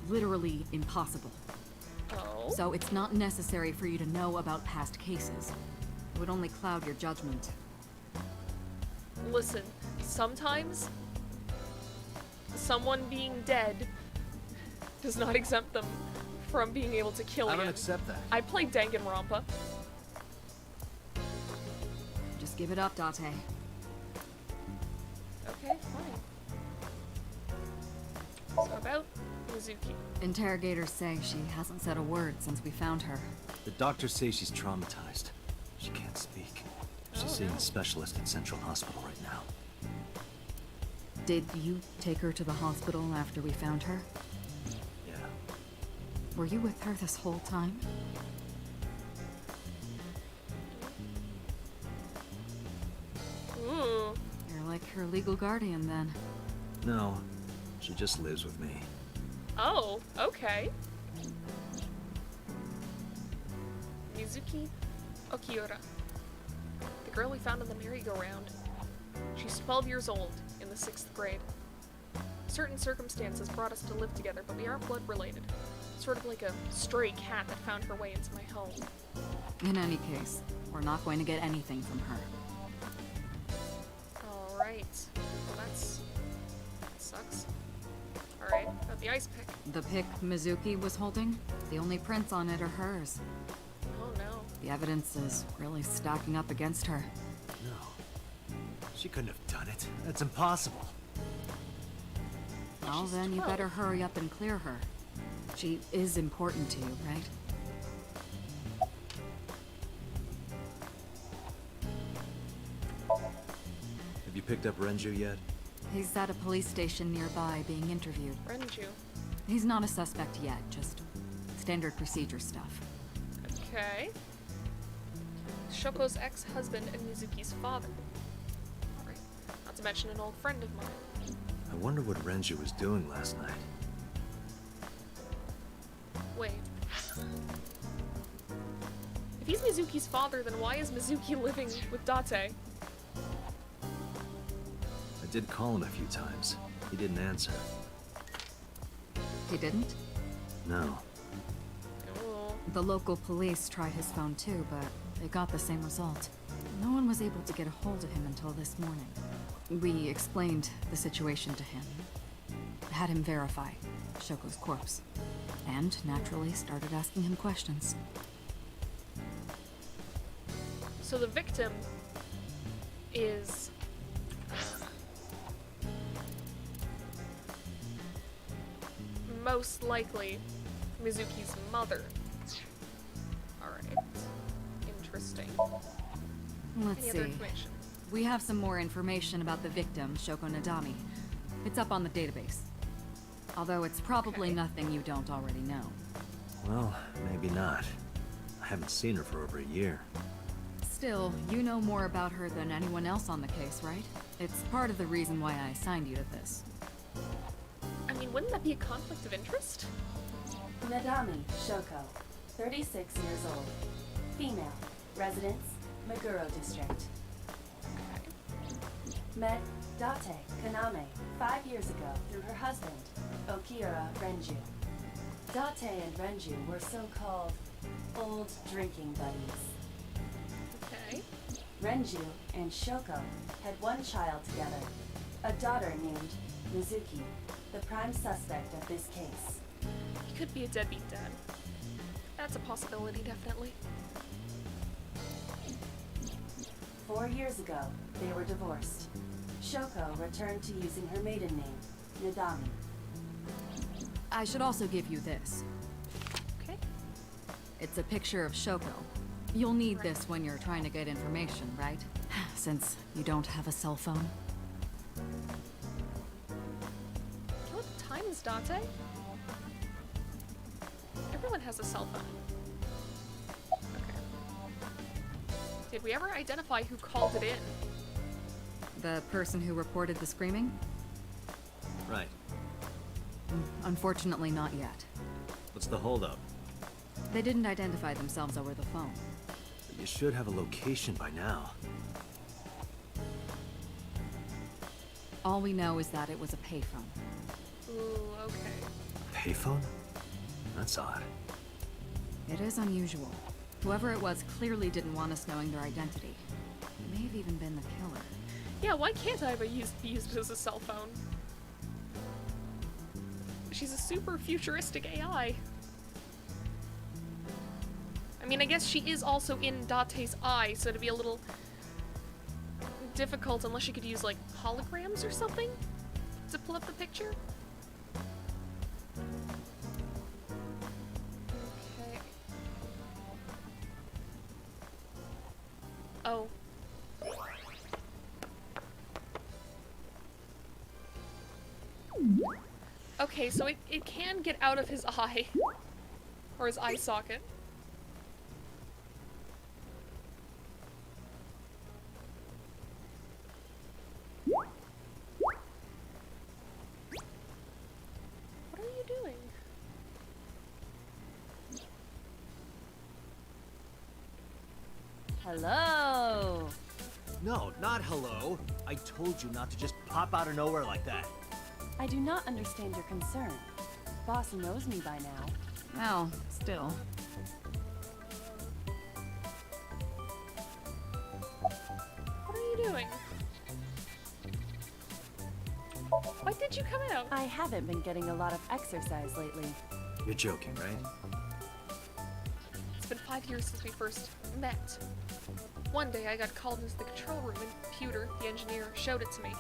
Literally impossible. Oh? So it's not necessary for you to know about past cases. It would only cloud your judgment. Listen, sometimes someone being dead does not exempt them from being able to kill I don't again. accept that. I played Danganronpa. Just give it up, Date. Okay, fine. So about Mizuki. Interrogators say she hasn't said a word since we found her. The doctors say she's traumatized. She can't speak. She's seeing a specialist at Central Hospital right now. Did you take her to the hospital after we found her? Yeah. Were you with her this whole time? Ooh. You're like her legal guardian, then. No, she just lives with me. Oh, okay. Mizuki Okiura. The girl we found on the merry-go-round. She's 12 years old, in the 6th grade. Certain circumstances brought us to live together, but we aren't blood-related. Sort of like a stray cat that found her way into my home. In any case, we're not going to get anything from her. Alright. Well, that sucks. Alright, got the ice pick. The pick Mizuki was holding, the only prints on it are hers. Oh no. The evidence is really stacking up against her. No. She couldn't have done it. That's impossible. Well, she's then you 12. better hurry up and clear her. She is important to you, right? Have you picked up Renju yet? He's at a police station nearby being interviewed. Renju. He's not a suspect yet, just standard procedure stuff. Okay. Shoko's ex-husband and Mizuki's father. Alright. Not to mention an old friend of mine. I wonder what Renju was doing last night. Wait. If he's Mizuki's father, then why is Mizuki living with Date? I did call him a few times. He didn't answer. He didn't? No. Oh. The local police tried his phone too, but they got the same result. No one was able to get a hold of him until this morning. We explained the situation to him, had him verify Shoko's corpse, and naturally started asking him questions. So the victim is most likely Mizuki's mother. Alright. Interesting. Let's Any other see. information? We have some more information about the victim, Shoko Nadami. It's up on the database. Although it's probably Okay. nothing you don't already know. Well, maybe not. I haven't seen her for over a year. Still, you know more about her than anyone else on the case, right? It's part of the reason why I assigned you to this. I mean, wouldn't that be a conflict of interest? Nadami Shoko, 36 years old. Female. Residence, Meguro District. Met Date Kaname 5 years ago through her husband, Okira Renju. Date and Renju were so-called old drinking buddies. Okay. Renju and Shoko had one child together, a daughter named Mizuki, the prime suspect of this case. He could be a deadbeat dad. That's a possibility, definitely. 4 years ago, they were divorced. Shoko returned to using her maiden name, Nadami. I should also give you this. Okay. It's a picture of Shoko. You'll need this when you're trying to get information, right? Since you don't have a cell phone. What time is Date? Everyone has a cell phone. Okay. Did we ever identify who called it in? The person who reported the screaming? Right. Unfortunately, not yet. What's the holdup? They didn't identify themselves over the phone. You should have a location by now. All we know is that it was a payphone. Ooh, okay. Payphone? That's odd. It is unusual. Whoever it was clearly didn't want us knowing their identity. It may have even been the killer. Yeah, why can't I be used as a cell phone? She's a super futuristic AI. I mean, I guess she is also in Date's eye, so it'd be a little difficult unless she could use, like, holograms or something to pull up the picture. Okay. Oh. Okay, so it can get out of his eye. Or his eye socket. What are you doing? Hello! No, not hello. I told you not to just pop out of nowhere like that. I do not understand your concern. Boss knows me by now. Well, still. What are you doing? Why did you come out? I haven't been getting a lot of exercise lately. You're joking, right? It's been 5 years since we first met. One day I got called into the control room and Pewter, the engineer, showed it to me.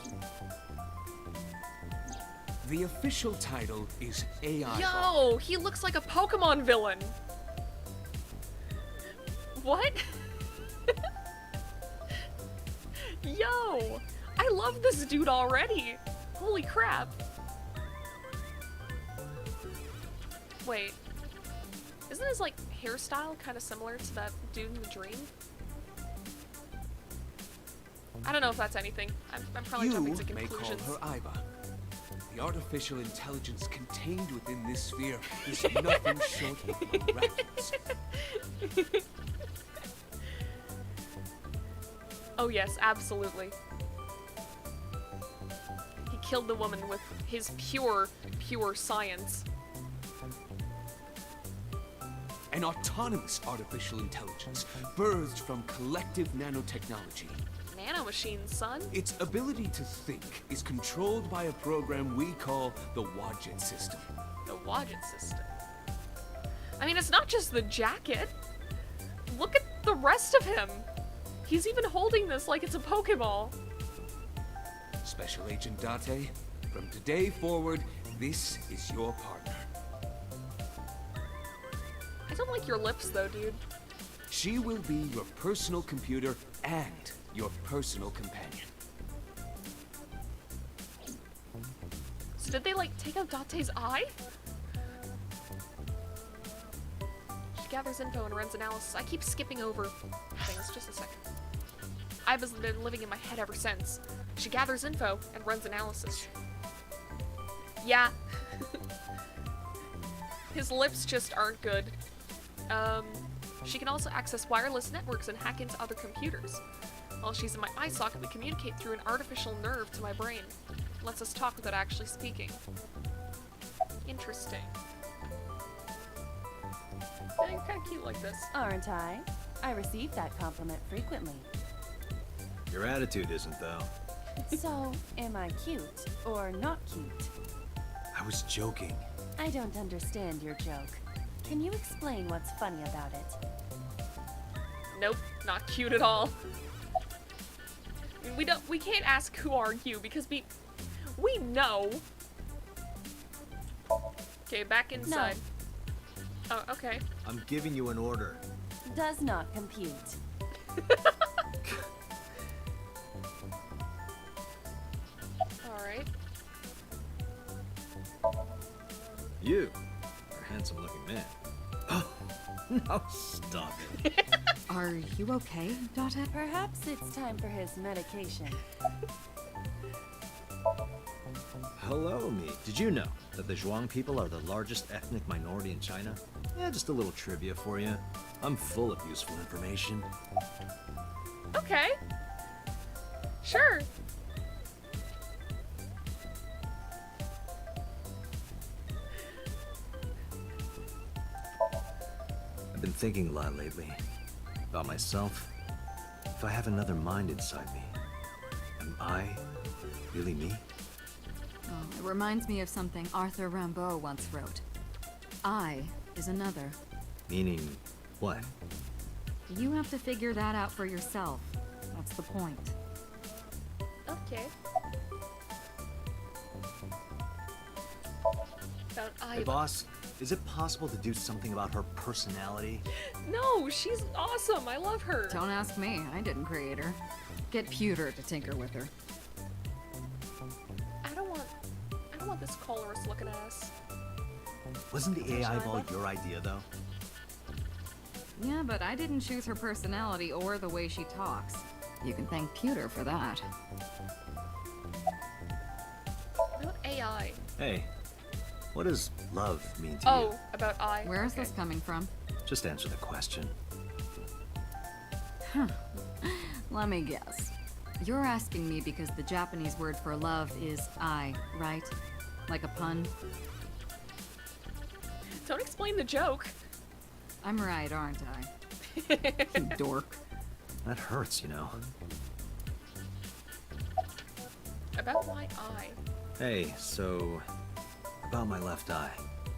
The official title is AI. Yo, he looks like a Pokemon villain. What? Yo, I love this dude already. Holy crap. Wait, isn't his like hairstyle kind of similar to that dude in the dream? I don't know if that's anything. I'm probably jumping to You may conclusions. call her Iba. The artificial intelligence contained within this sphere is nothing short of miraculous. Oh yes, absolutely. He killed the woman with his pure science. An autonomous artificial intelligence birthed from collective nanotechnology. Nanomachines, son. Its ability to think is controlled by a program we call the Wadjet system. The Wadjet system. I mean, it's not just the jacket. Look at the rest of him. He's even holding this like it's a Pokeball. Special Agent Date, from today forward, this is your partner. I don't like your lips though, dude. She will be your personal computer and your personal companion. So did they like take out Date's eye? She gathers info and runs analysis. I keep skipping over things. Just a second. I've been living in my head ever since. She gathers info and runs analysis. Yeah. His lips just aren't good. She can also access wireless networks and hack into other computers. While she's in my eye socket, we communicate through an artificial nerve to my brain. It lets us talk without actually speaking. Interesting. Kind of cute like this. Aren't I? I receive that compliment frequently. Your attitude isn't, though. So, am I cute or not cute? I was joking. I don't understand your joke. Can you explain what's funny about it? Nope, not cute at all. I mean, we can't ask who are you because we know. Okay, back inside. Oh, okay. I'm giving you an order. Does not compute. Alright. You are a handsome-looking man. Oh, no, stop it. Are you okay, Date? Perhaps it's time for his medication. Hello, me. Did you know that the Zhuang people are the largest ethnic minority in China? Yeah, just a little trivia for you. I'm full of useful information. Okay. Sure. I've been thinking a lot lately about myself. If I have another mind inside me, am I really me? Oh, it reminds me of something Arthur Rimbaud once wrote. I is another. Meaning what? You have to figure that out for yourself. That's the point. Okay. Found Hey, Iva. boss, is it possible to do something about her personality? No, she's awesome. I love her. Don't ask me. I didn't create her. Get Pewter to tinker with her. I don't want this colorist looking at us. Wasn't the AI ball your idea, though? Yeah, but I didn't choose her personality or the way she talks. You can thank Pewter for that. About AI. Hey, what does love mean to Oh, about I. Where's okay. this coming from? you? Just answer the question. Let me guess. You're asking me because the Japanese word for love is I, right? Like a pun? Don't explain the joke. I'm right, aren't I? You dork. That hurts, you know. About why I. Hey, so about my left eye.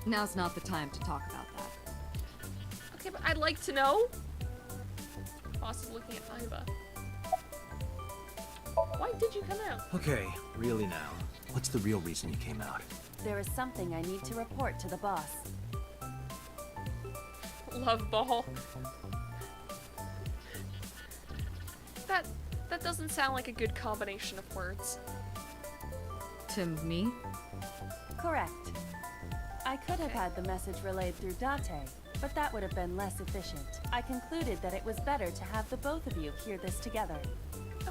Now's not the time to talk about that. Okay, but I'd like to know. Boss is looking at Iva. Why did you come out? Okay, really now. What's the real reason you came out? There is something I need to report to the boss. Love ball. That doesn't sound like a good combination of words. To me? Correct. I could have had the message relayed through Date, but that would have been less efficient. I concluded that it was better to have the both of you hear this together.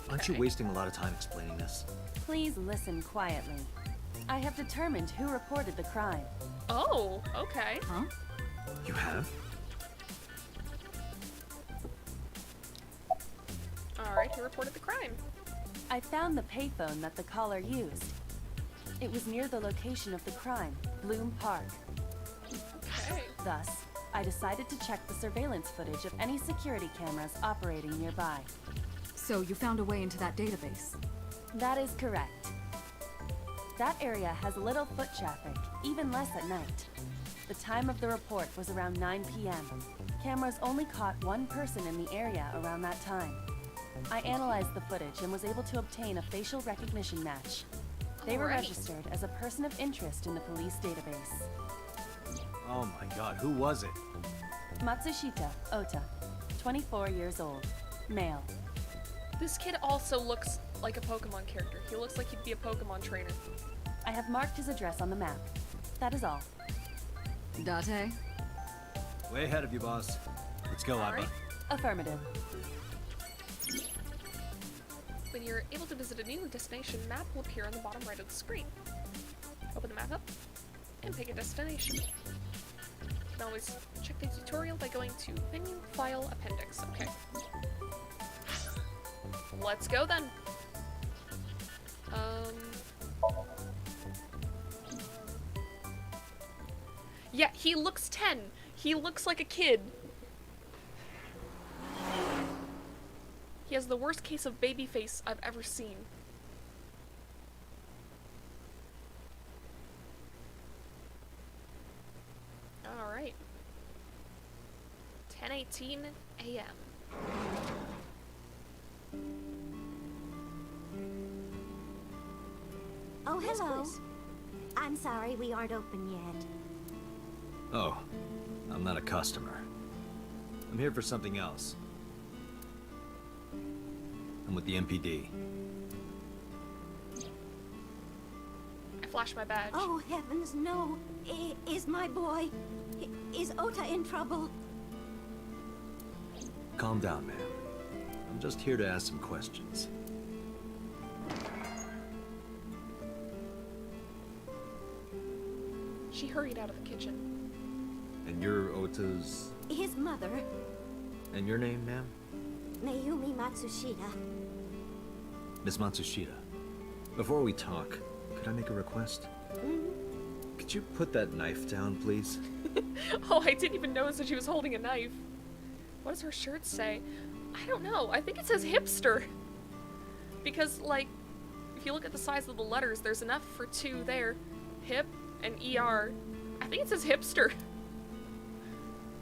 Aren't you Okay. wasting a lot of time explaining this? Please listen quietly. I have determined who reported the crime. Oh, okay. Huh? You have? Alright, who reported the crime? I found the payphone that the caller used. It was near the location of the crime, Bloom Park. Okay. Thus, I decided to check the surveillance footage of any security cameras operating nearby. So you found a way into that database. That is correct. That area has little foot traffic, even less at night. The time of the report was around 9 p.m. Cameras only caught one person in the area around that time. I analyzed the footage and was able to obtain a facial recognition match. They were Alright. registered as a person of interest in the police database. Oh my god, who was it? Matsushita Ota, 24 years old, male. This kid also looks like a Pokemon character. He looks like he'd be a Pokemon trainer. I have marked his address on the map. That is all. Date? Way ahead of you, boss. Let's go, Alright. Iva. Affirmative. When you're able to visit a new destination, map will appear on the bottom right of the screen. Open the map up and pick a destination. You can always check the tutorial by going to Menu, File, Appendix. Okay. Let's go then. Yeah, he looks 10. He looks like a kid. He has the worst case of baby face I've ever seen. Alright. 10:18 a.m. Oh, Yes, hello. please. I'm sorry we aren't open yet. Oh, I'm not a customer. I'm here for something else. I'm with the MPD. I flashed my badge. Oh, heavens, no. Is my boy... Is Ota in trouble? Calm down, ma'am. I'm just here to ask some questions. She hurried out of the kitchen. And you're Ota's... His mother, And your name, ma'am? Mayumi Matsushita. Miss Matsushita. Before we talk, could I make a request? Could you put that knife down, please? Oh, I didn't even notice that she was holding a knife. What does her shirt say? I don't know. I think it says hipster. Because, like, if you look at the size of the letters, there's enough for two there. Hip and ER. I think it says hipster.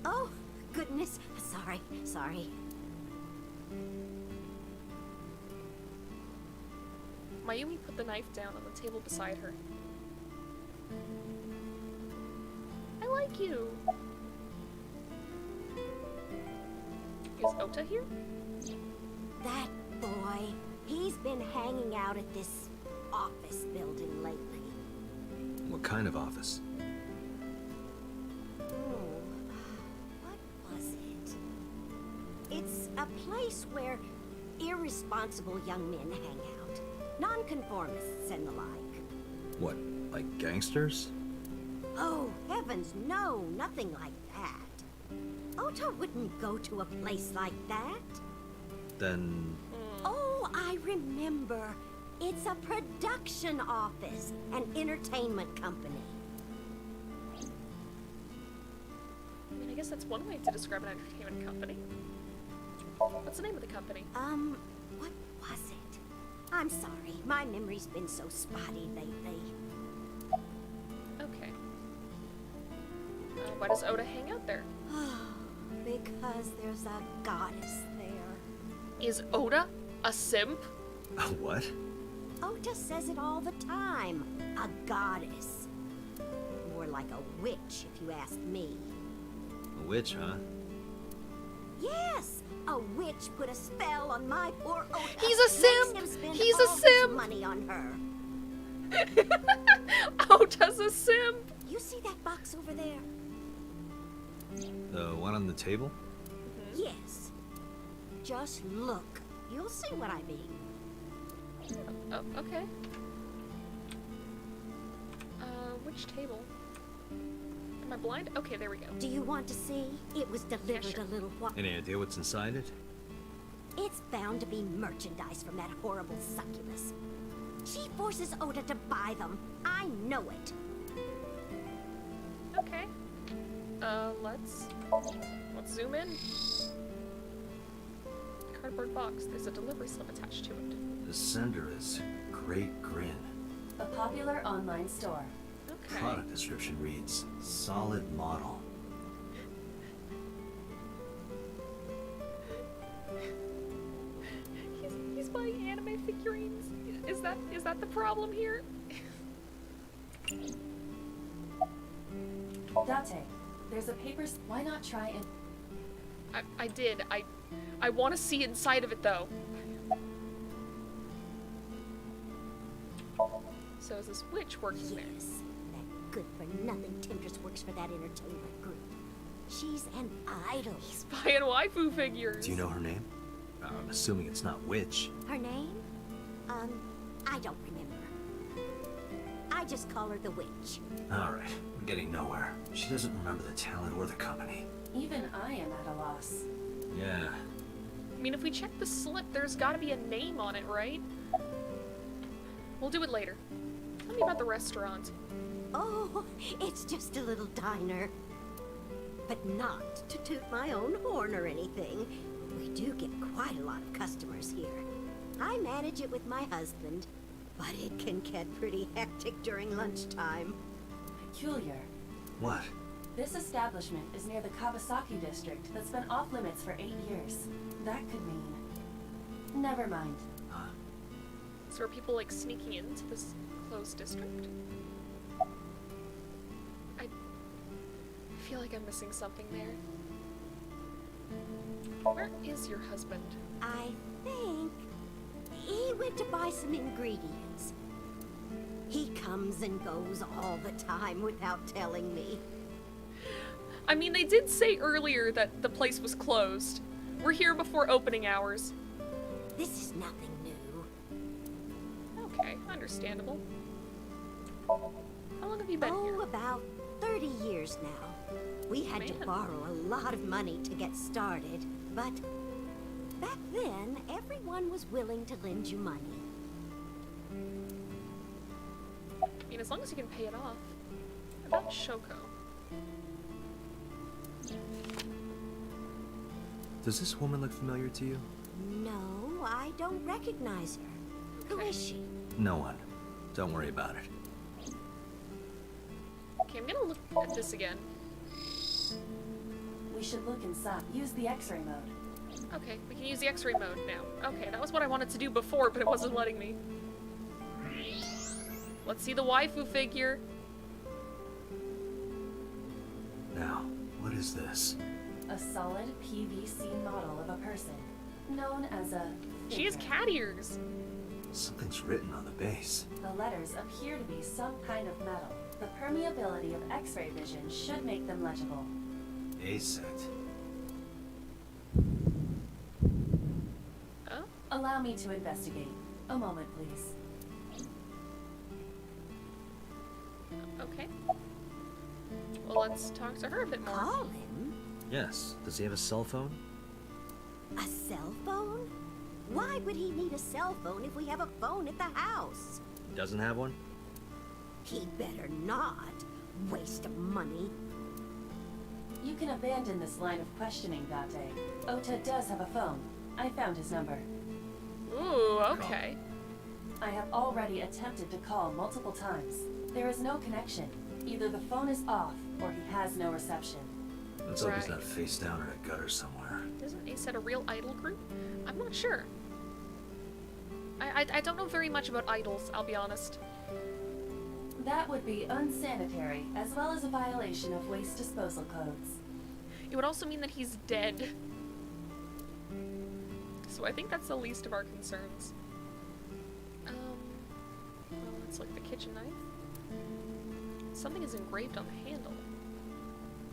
Oh, goodness. Sorry. Mayumi put the knife down on the table beside her. I like you. Is Ota here? That boy, he's been hanging out at this office building lately. What kind of office? Oh, what was it? It's a place where irresponsible young men hang out. Nonconformists and the like. What, like gangsters? Oh, heavens, no, nothing like that. Ota wouldn't go to a place like that. Then... Oh, I remember. It's a production office, an entertainment company. I mean, I guess that's one way to describe an entertainment company. What's the name of the company? What was it? I'm sorry. My memory's been so spotty lately. Okay. Why does Oda hang out there? Because there's a goddess there. Is Oda a simp? A what? Ota says it all the time. A goddess. More like a witch, if you ask me. A witch, huh? Yes! A witch put a spell on my poor Ota. He's a simp! Makes him spend He's a all his simp! money on her. Oda's a simp! You see that box over there? The one on the table? Yes. Just look. You'll see what I mean. Oh, okay. Which table? Am I blind? Okay, there we go. Do you want to see? It was delivered sure. a little while. Any idea what's inside it? It's bound to be merchandise from that horrible succubus. She forces Oda to buy them. I know it. Okay. Let's zoom in. Cardboard box. There's a delivery slip attached to it. The sender is Great Grin. A popular online store. Okay. Product description reads, solid model. He's buying anime figurines. Is that the problem here? Date, there's a paper. Why not try and... I did. I want to see inside of it though. So is this witch working there? Yes. That good-for-nothing temptress works for that entertainment group. She's an idol. He's buying waifu figures. Do you know her name? I'm assuming it's not witch. Her name? I don't remember. I just call her the witch. Alright, we're getting nowhere. She doesn't remember the talent or the company. Even I am at a loss. Yeah. I mean, if we check the slip, there's got to be a name on it, right? We'll do it later. Tell me about the restaurant. Oh, it's just a little diner. But not to toot my own horn or anything. We do get quite a lot of customers here. I manage it with my husband, but it can get pretty hectic during lunchtime. Peculiar. What? This establishment is near the Kawasaki district that's been off limits for 8 years. That could mean... Never mind. So are people like sneaking into this closed district? I feel like I'm missing something there. Where is your husband? I think he went to buy some ingredients. He comes and goes all the time without telling me. I mean, they did say earlier that the place was closed. We're here before opening hours. This is nothing new. Okay, understandable. How long have you been Oh, here? about 30 years now. We had to Man. borrow a lot of money to get started, but back then, everyone was willing to lend you money. I mean, as long as you can pay it off. About Shoko. Does this woman look familiar to you? No, I don't recognize her. Who Okay. is she? No one. Don't worry about it. Okay, I'm gonna look at this again. We should look inside. Use the X-ray mode. Okay, we can use the X-ray mode now. Okay, that was what I wanted to do before, but it wasn't letting me. Let's see the waifu figure. Now, what is this? A solid PVC model of a person, known as a... She has figure. cat ears. Something's written on the base. The letters appear to be some kind of metal. The permeability of X-ray vision should make them legible. A-set. Oh, Allow me to investigate. A moment, please. okay. Well, let's talk to her a bit more. Call him? Yes. Does he have a cell phone? A cell phone? Why would he need a cell phone if we have a phone at the house? He doesn't have one? He better not. Waste of money. You can abandon this line of questioning, Date. Ota does have a phone. I found his number. Ooh, okay. I have already attempted to call multiple times. There is no connection. Either the phone is off, or he has no reception. Let's hope he's Right. not face down in a gutter somewhere. Isn't ACET a real idol group? I'm not sure. I don't know very much about idols, I'll be honest. That would be unsanitary, as well as a violation of waste disposal codes. It would also mean that he's dead. So I think that's the least of our concerns. Well, it's like the kitchen knife. Something is engraved on the handle.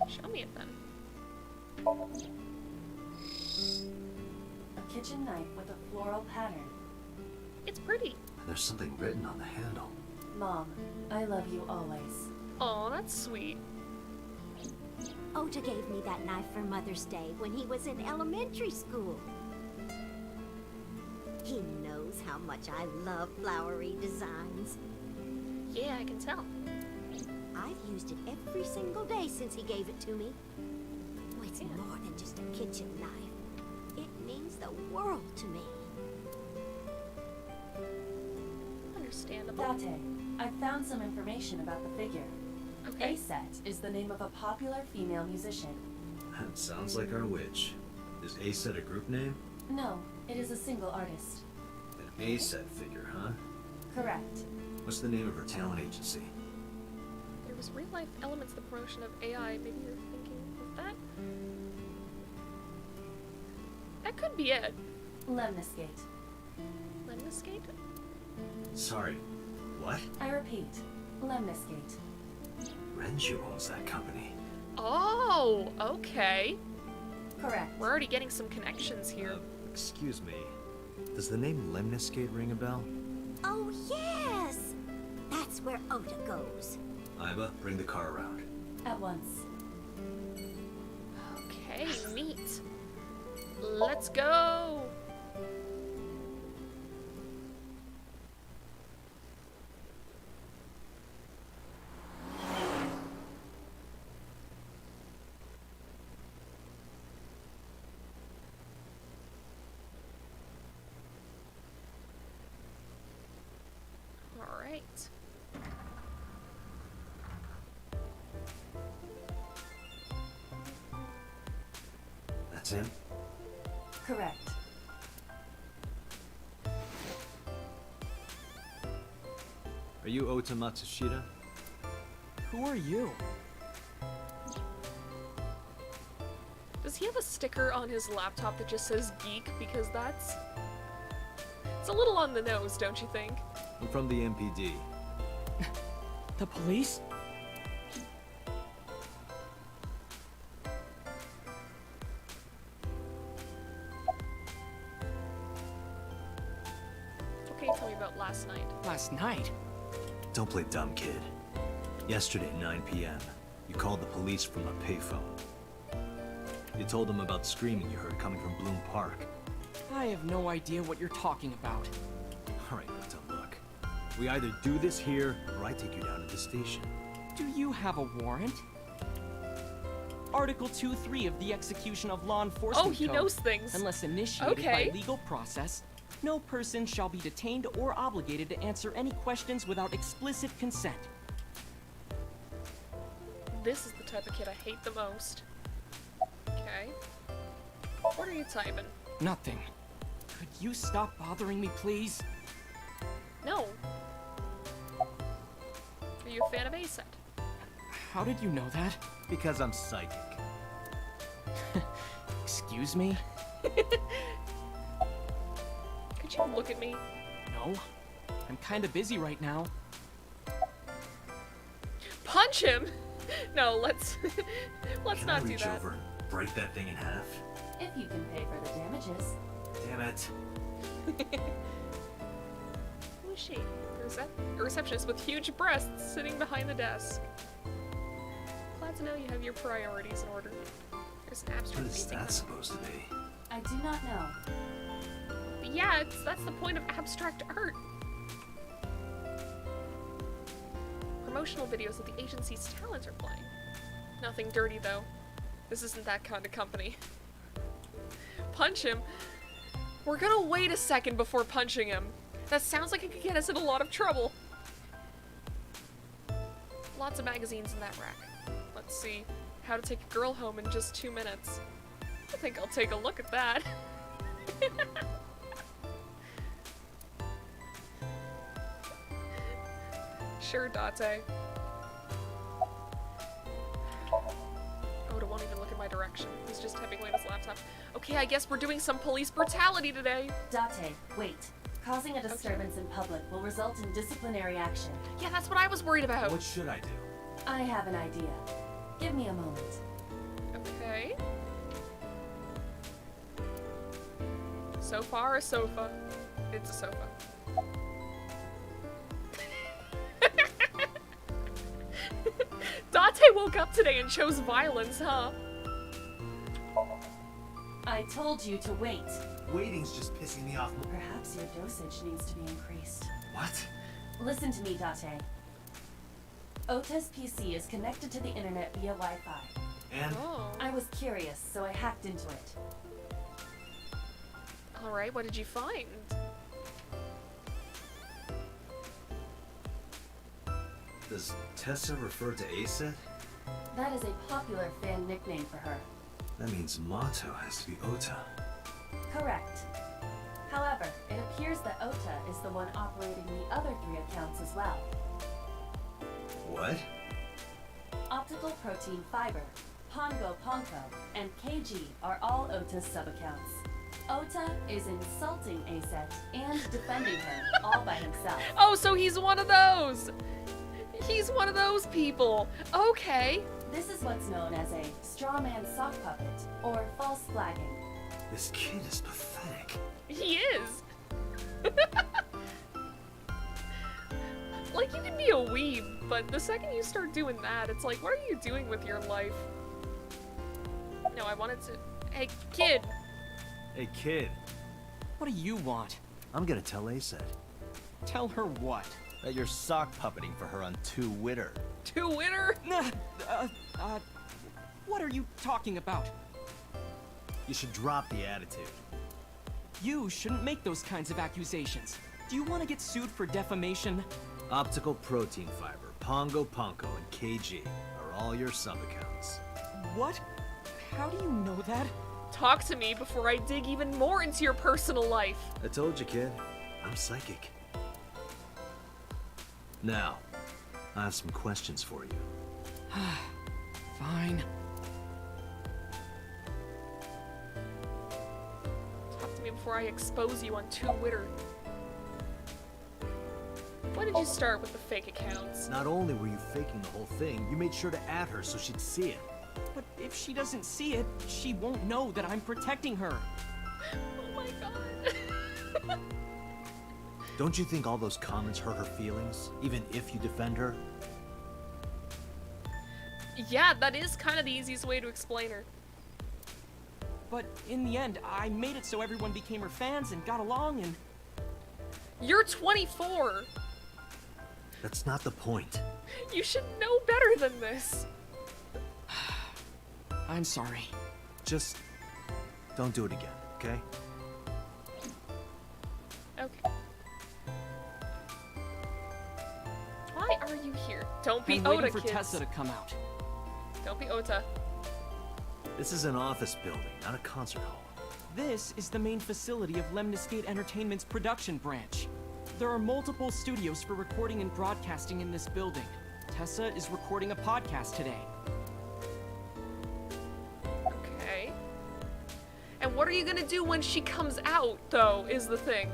Show me it then. A kitchen knife with a floral pattern. It's pretty. There's something written on the handle. Mom, I love you always. Oh, that's sweet. Ota gave me that knife for Mother's Day when he was in elementary school. He knows how much I love flowery designs. Yeah, I can tell. I've used it every single day since he gave it to me. Oh, it's more than just a kitchen knife. It means the world to me. Understandable. Date, I've found some information about the figure. Okay. ACET is the name of a popular female musician. That sounds like our witch. Is ACET a group name? No, it is a single artist. An ACET figure, huh? Correct. What's the name of her talent agency? There was real-life elements to the promotion of AI. Maybe you're thinking of that? That could be it. Lemniscate. Lemniscate? Sorry, what? I repeat, Lemniscate. Renju owns that company. Oh, okay. Correct. We're already getting some connections here. Excuse me. Does the name Lemniscate ring a bell? Oh, yes! That's where Ota goes. Iba, bring the car around. At once. Okay, neat. Let's go. All right. That's him? Correct. Are you Ota Matsushita? Who are you? Does he have a sticker on his laptop that just says geek? Because that's... It's a little on the nose, don't you think? I'm from the MPD. The police? What can you tell me about last night? Last night? Don't play dumb, kid. Yesterday, 9 p.m., you called the police from a payphone. You told them about screaming you heard coming from Bloom Park. I have no idea what you're talking about. All right, Ota, look. We either do this here, or I take you down to the station. Do you have a warrant? Article 2.3 of the Execution of Law Enforcement Oh, he Code. knows things. Unless initiated Okay. by legal process, no person shall be detained or obligated to answer any questions without explicit consent. This is the type of kid I hate the most. Okay. What are you typing? Nothing. Could you stop bothering me, please? No. Are you a fan of ACET? How did you know that? Because I'm psychic. Excuse me? Could you look at me? No. I'm kinda busy right now. Punch him! No, let's let's Can I not do reach that. over and break that thing in half? If you can pay for the damages. Damn it. Who is she? A receptionist with huge breasts sitting behind the desk. Glad to know you have your priorities in order. There's an What abstract is painting. that supposed to be? I do not know. But yeah, that's the point of abstract art. Promotional videos of the agency's talents are playing. Nothing dirty though. This isn't that kind of company. Punch him. We're gonna wait a second before punching him. That sounds like it could get us in a lot of trouble. Lots of magazines in that rack. Let's see. How to take a girl home in just 2 minutes. I think I'll take a look at that. Sure, Date. Oda won't even look in my direction. He's just typing away on his laptop. Okay, I guess we're doing some police brutality today. Date, wait. Causing a disturbance in public will result in disciplinary action. Yeah, that's what I was worried about. What should I do? I have an idea. Give me a moment. Okay. So far, a sofa. It's a sofa. Date woke up today and chose violence, huh? I told you to wait. Waiting's just pissing me off. Perhaps your dosage needs to be increased. What? Listen to me, Date. Ota's PC is connected to the internet via Wi-Fi. And Oh. I was curious, so I hacked into it. Alright, what did you find? Does Tessa refer to Aset? That is a popular fan nickname for her. That means Mato has to be Ota. Correct. However, it appears that Ota is the one operating the other 3 accounts as well. What? Optical Protein Fiber, Pongo Ponko, and KG are all Ota's sub-accounts. Ota is insulting Aset and defending her all by himself. Oh, so he's one of those! He's one of those people! Okay. This is what's known as a straw man sock puppet, or false flagging. This kid is pathetic. He is! Like, you can be a weeb, but the second you start doing that, it's like, what are you doing with your life? No, I wanted to... Hey, kid! Hey, kid. What do you want? I'm gonna tell Aset Tell her what? that you're sock puppeting for her on Twitter. To winner? What are you talking about? You should drop the attitude. You shouldn't make those kinds of accusations. Do you want to get sued for defamation? Optical Protein Fiber, Pongo Ponko, and KG are all your sub-accounts. What? How do you know that? Talk to me before I dig even more into your personal life. I told you, kid. I'm psychic. Now, I have some questions for you. Fine. Talk to me before I expose you on Twitter. Why did you start with the fake accounts? Not only were you faking the whole thing, you made sure to add her so she'd see it. But if she doesn't see it, she won't know that I'm protecting her. Oh my god. Don't you think all those comments hurt her feelings, even if you defend her? Yeah, that is kind of the easiest way to explain her. But in the end, I made it so everyone became her fans and got along and... You're 24! That's not the point. You should know better than this. I'm sorry. Just don't do it again, okay? Okay. Why are you here? Don't be I'm Oda, waiting for kids. Tessa to come out. Don't be Ota. This is an office building, not a concert hall. This is the main facility of Lemniscate Entertainment's production branch. There are multiple studios for recording and broadcasting in this building. Tessa is recording a podcast today. Okay. And what are you gonna do when she comes out, though, is the thing.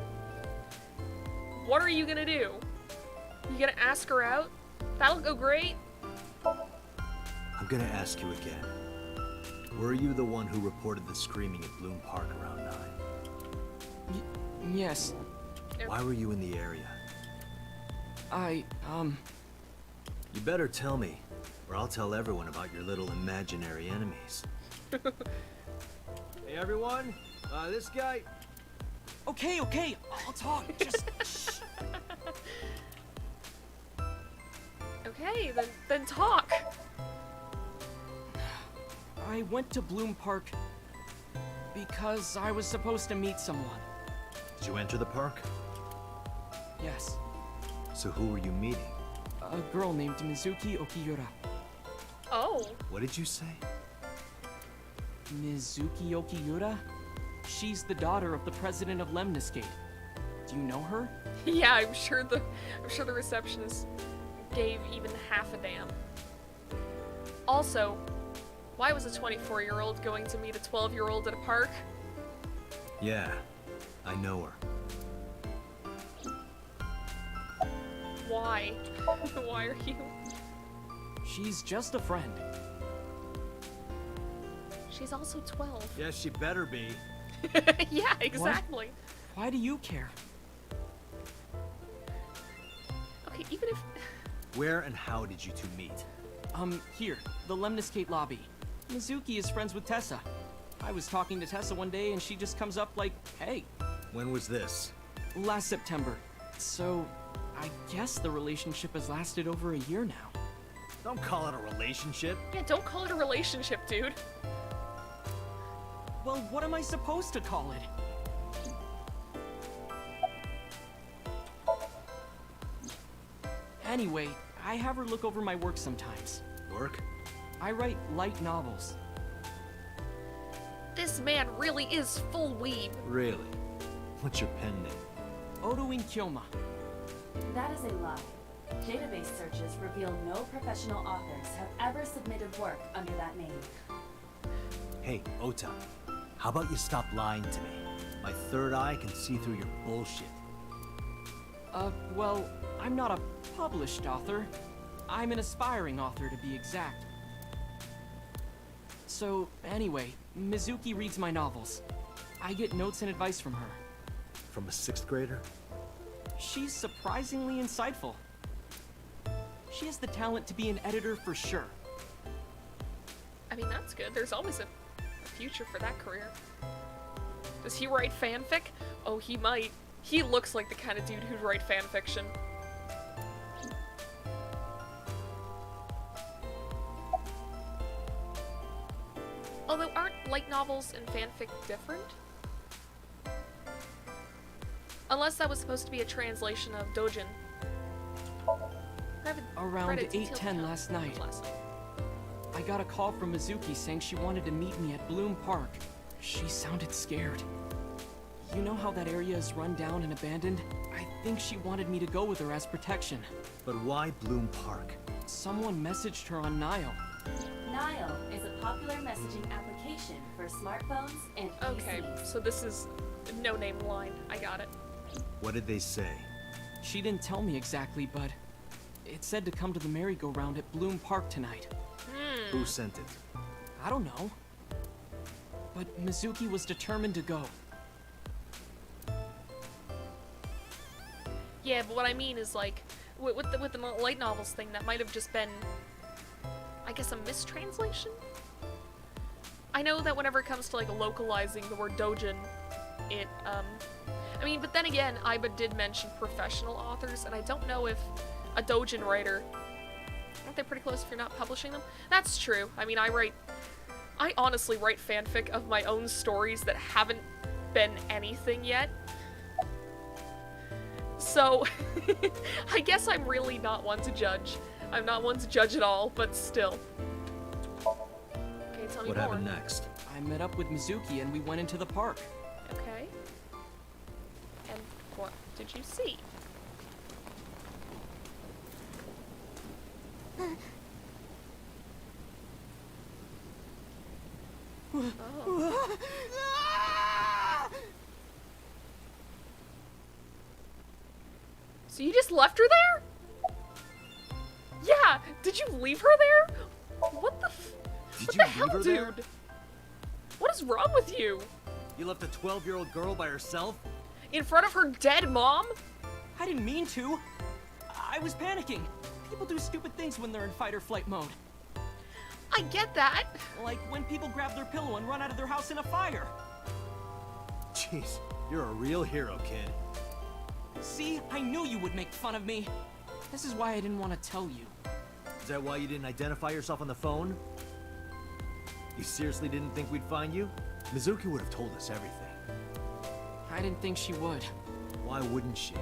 What are you gonna do? You gonna ask her out? That'll go great. I'm gonna ask you again. Were you the one who reported the screaming at Bloom Park around 9? Yes, Why were you in the area? You You better tell me, or I'll tell everyone about your little imaginary enemies. Hey everyone, this guy... Okay, I'll talk. Just shh. Okay, then talk. I went to Bloom Park because I was supposed to meet someone. Did you enter the park? Yes. So who were you meeting? A girl named Mizuki Okiura. Oh. What did you say? Mizuki Okiura? She's the daughter of the president of Lemniscate. Do you know her? Yeah, I'm sure the receptionist gave even half a damn. Also, why was a 24-year-old going to meet a 12-year-old at a park? Yeah, I know her. Why? Why are you? She's just a friend. She's also 12. Yeah, she better be. Yeah, exactly. Why do you care? Okay, even if... Where and how did you two meet? Here, the Lemniscate lobby. Mizuki is friends with Tessa. I was talking to Tessa one day and she just comes up like, hey. When was this? Last September. So, I guess the relationship has lasted over a year now. Don't call it a relationship. Yeah, don't call it a relationship, dude. Well, what am I supposed to call it? Anyway, I have her look over my work sometimes. Work? I write light novels. This man really is full weeb. Really? What's your pen name? Odoin Kyoma. That is a lie. Database searches reveal no professional authors have ever submitted work under that name. Hey, Ota. How about you stop lying to me? My third eye can see through your bullshit. Well, I'm not a published author. I'm an aspiring author, to be exact. So, anyway, Mizuki reads my novels. I get notes and advice from her. From a 6th grader? She's surprisingly insightful. She has the talent to be an editor for sure. I mean, that's good. There's always a future for that career. Does he write fanfic? Oh, he might. He looks like the kind of dude who'd write fanfiction. Although, aren't light novels and fanfic different? Unless that was supposed to be a translation of Dojin. I haven't Around read a detailed 8:10 account last night. last night. I got a call from Mizuki saying she wanted to meet me at Bloom Park. She sounded scared. You know how that area is run down and abandoned? I think she wanted me to go with her as protection. But why Bloom Park? Someone messaged her on Nile. Nile is a popular messaging application for smartphones and PCs. Okay, so this is no-name line. I got it. What did they say? She didn't tell me exactly, but it said to come to the merry-go-round at Bloom Park tonight. Who sent it? I don't know. But Mizuki was determined to go. Yeah, but what I mean is, like, with the light novels thing, that might have just been, I guess, a mistranslation? I know that whenever it comes to, like, localizing the word Dojin, it, I mean, but then again, Aiba did mention professional authors, and I don't know if a Dojin writer, aren't they pretty close if you're not publishing them? That's true. I mean, I honestly write fanfic of my own stories that haven't been anything yet. So, I guess I'm really not one to judge. I'm not one to judge at all, but still. Okay, tell me What more. happened next? I met up with Mizuki and we went into the park. Okay. And what did you see? Oh. So you just left her there? Yeah, did you leave her there? What the Did what you the leave hell, her dude? there? What is wrong with you? You left a 12-year-old girl by herself? In front of her dead mom? I didn't mean to. I was panicking. People do stupid things when they're in fight or flight mode. I get that. Like when people grab their pillow and run out of their house in a fire. Jeez, you're a real hero, kid. See, I knew you would make fun of me. This is why I didn't want to tell you. Is that why you didn't identify yourself on the phone? You seriously didn't think we'd find you? Mizuki would have told us everything. I didn't think she would. Why wouldn't she?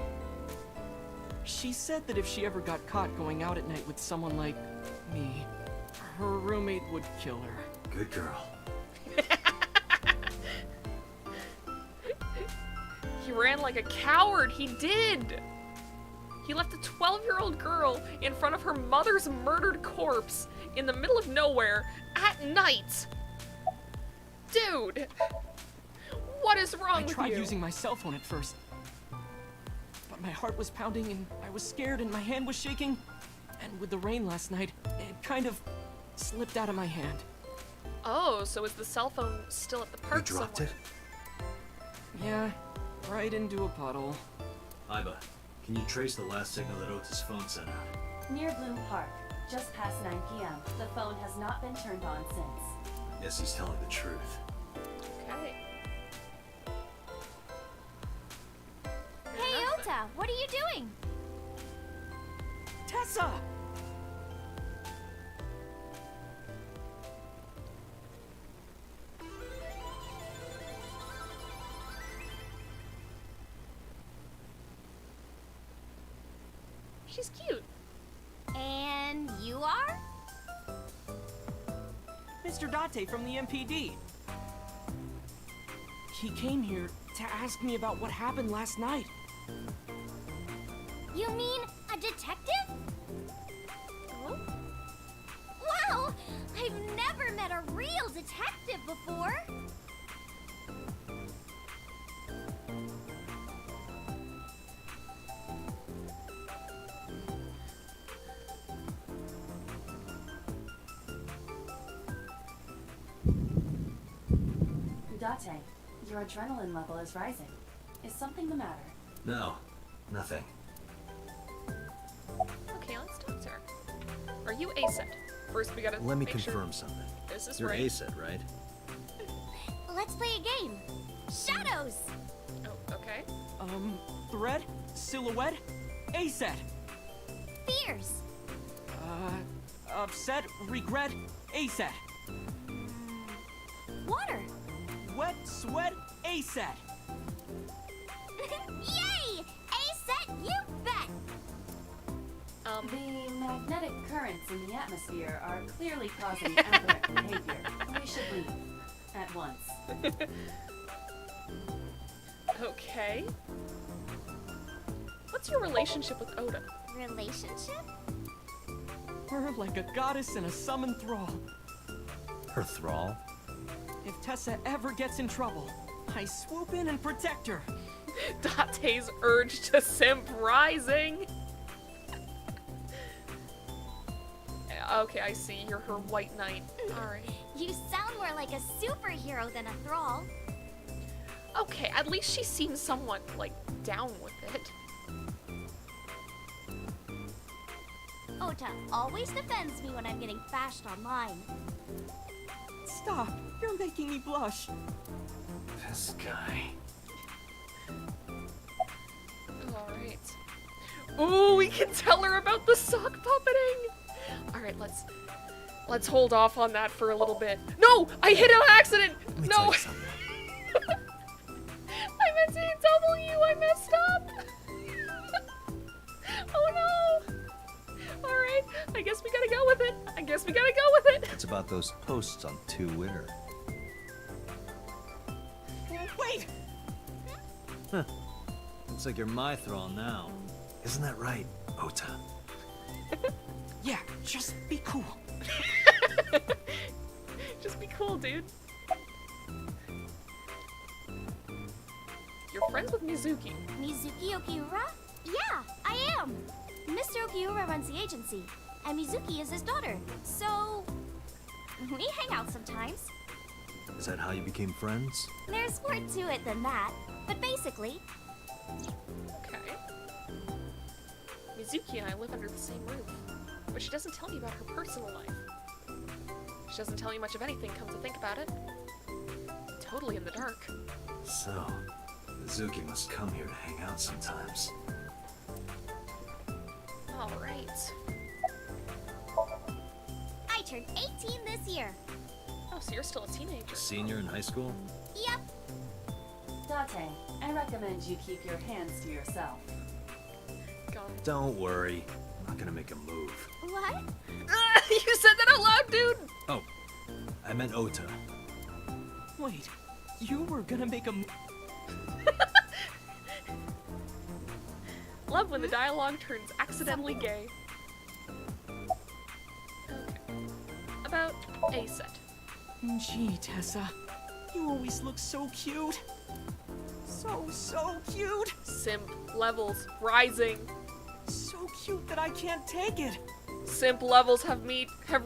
She said that if she ever got caught going out at night with someone like me, her roommate would kill her. Good girl. He ran like a coward, he did! He left a 12-year-old girl in front of her mother's murdered corpse in the middle of nowhere at night! Dude! What is wrong with you? I tried using my cell phone at first, but my heart was pounding and I was scared and my hand was shaking. And with the rain last night, it kind of slipped out of my hand. Oh, so is the cell phone still at the park You dropped somewhere? it? Yeah, right into a puddle. Iba, can you trace the last signal that Ota's phone sent out? Near Bloom Park, just past 9 p.m. The phone has not been turned on since. Guess he's telling the truth. Okay. Hey, Ota, what are you doing? Tessa! She's cute. And you are? Mr. Date from the MPD. He came here to ask me about what happened last night. You mean a detective? Oh? Wow! I've never met a real detective before. Date, your adrenaline level is rising. Is something the matter? No, nothing. Okay, let's talk to her. Are you ASET? First, we gotta Let me make sure confirm something. this is You're right. ASET, right? Let's play a game. Shadows! Oh, okay. Thread? Silhouette? ASET! Fears! Upset? Regret? ASET! Water! Wet? Sweat? ASET! Yay! A-set, you bet! The magnetic currents in the atmosphere are clearly causing aberrant behavior. We should leave. At once. Okay. What's your relationship with Ota? Relationship? We're like a goddess and a summoned thrall. Her thrall? If Tessa ever gets in trouble, I swoop in and protect her. Date's urge to simp rising. Okay, I see. You're her white knight. Alright. You sound more like a superhero than a thrall. Okay, at least she seems somewhat, like, down with it. Ota always defends me when I'm getting bashed online. Stop! You're making me blush. This guy. Alright. Ooh, we can tell her about the sock puppeting! Alright, let's hold off on that for a little bit. No! I hit it on accident! Let me No! tell you something. I meant to hit W! I messed up! Oh no! Alright, I guess we gotta go with it. I guess we gotta go with it. It's about those posts on Twitter. Wait! Looks like you're my thrall now. Isn't that right, Ota? Yeah, just be cool. Just be cool, dude. You're friends with Mizuki. Mizuki Okiura? Yeah, I am. Mr. Okiura runs the agency, and Mizuki is his daughter. So, we hang out sometimes. Is that how you became friends? There's more to it than that, but basically, Okay. Mizuki and I live under the same roof, but she doesn't tell me about her personal life. She doesn't tell me much of anything, come to think about it. Totally in the dark. So, Mizuki must come here to hang out sometimes. Alright. I turned 18 this year. Oh, so you're still a teenager. A senior in high school? Yep. Date, I recommend you keep your hands to yourself. Gum. Don't worry. I'm not gonna make a move. What? You said that out loud, dude! Oh, I meant Ota. Wait, you were gonna make a... Love when the dialogue turns accidentally gay. Okay. About a set. Gee, Tessa. You always look so cute. So cute. Simp levels rising. So cute that I can't take it. Simp levels have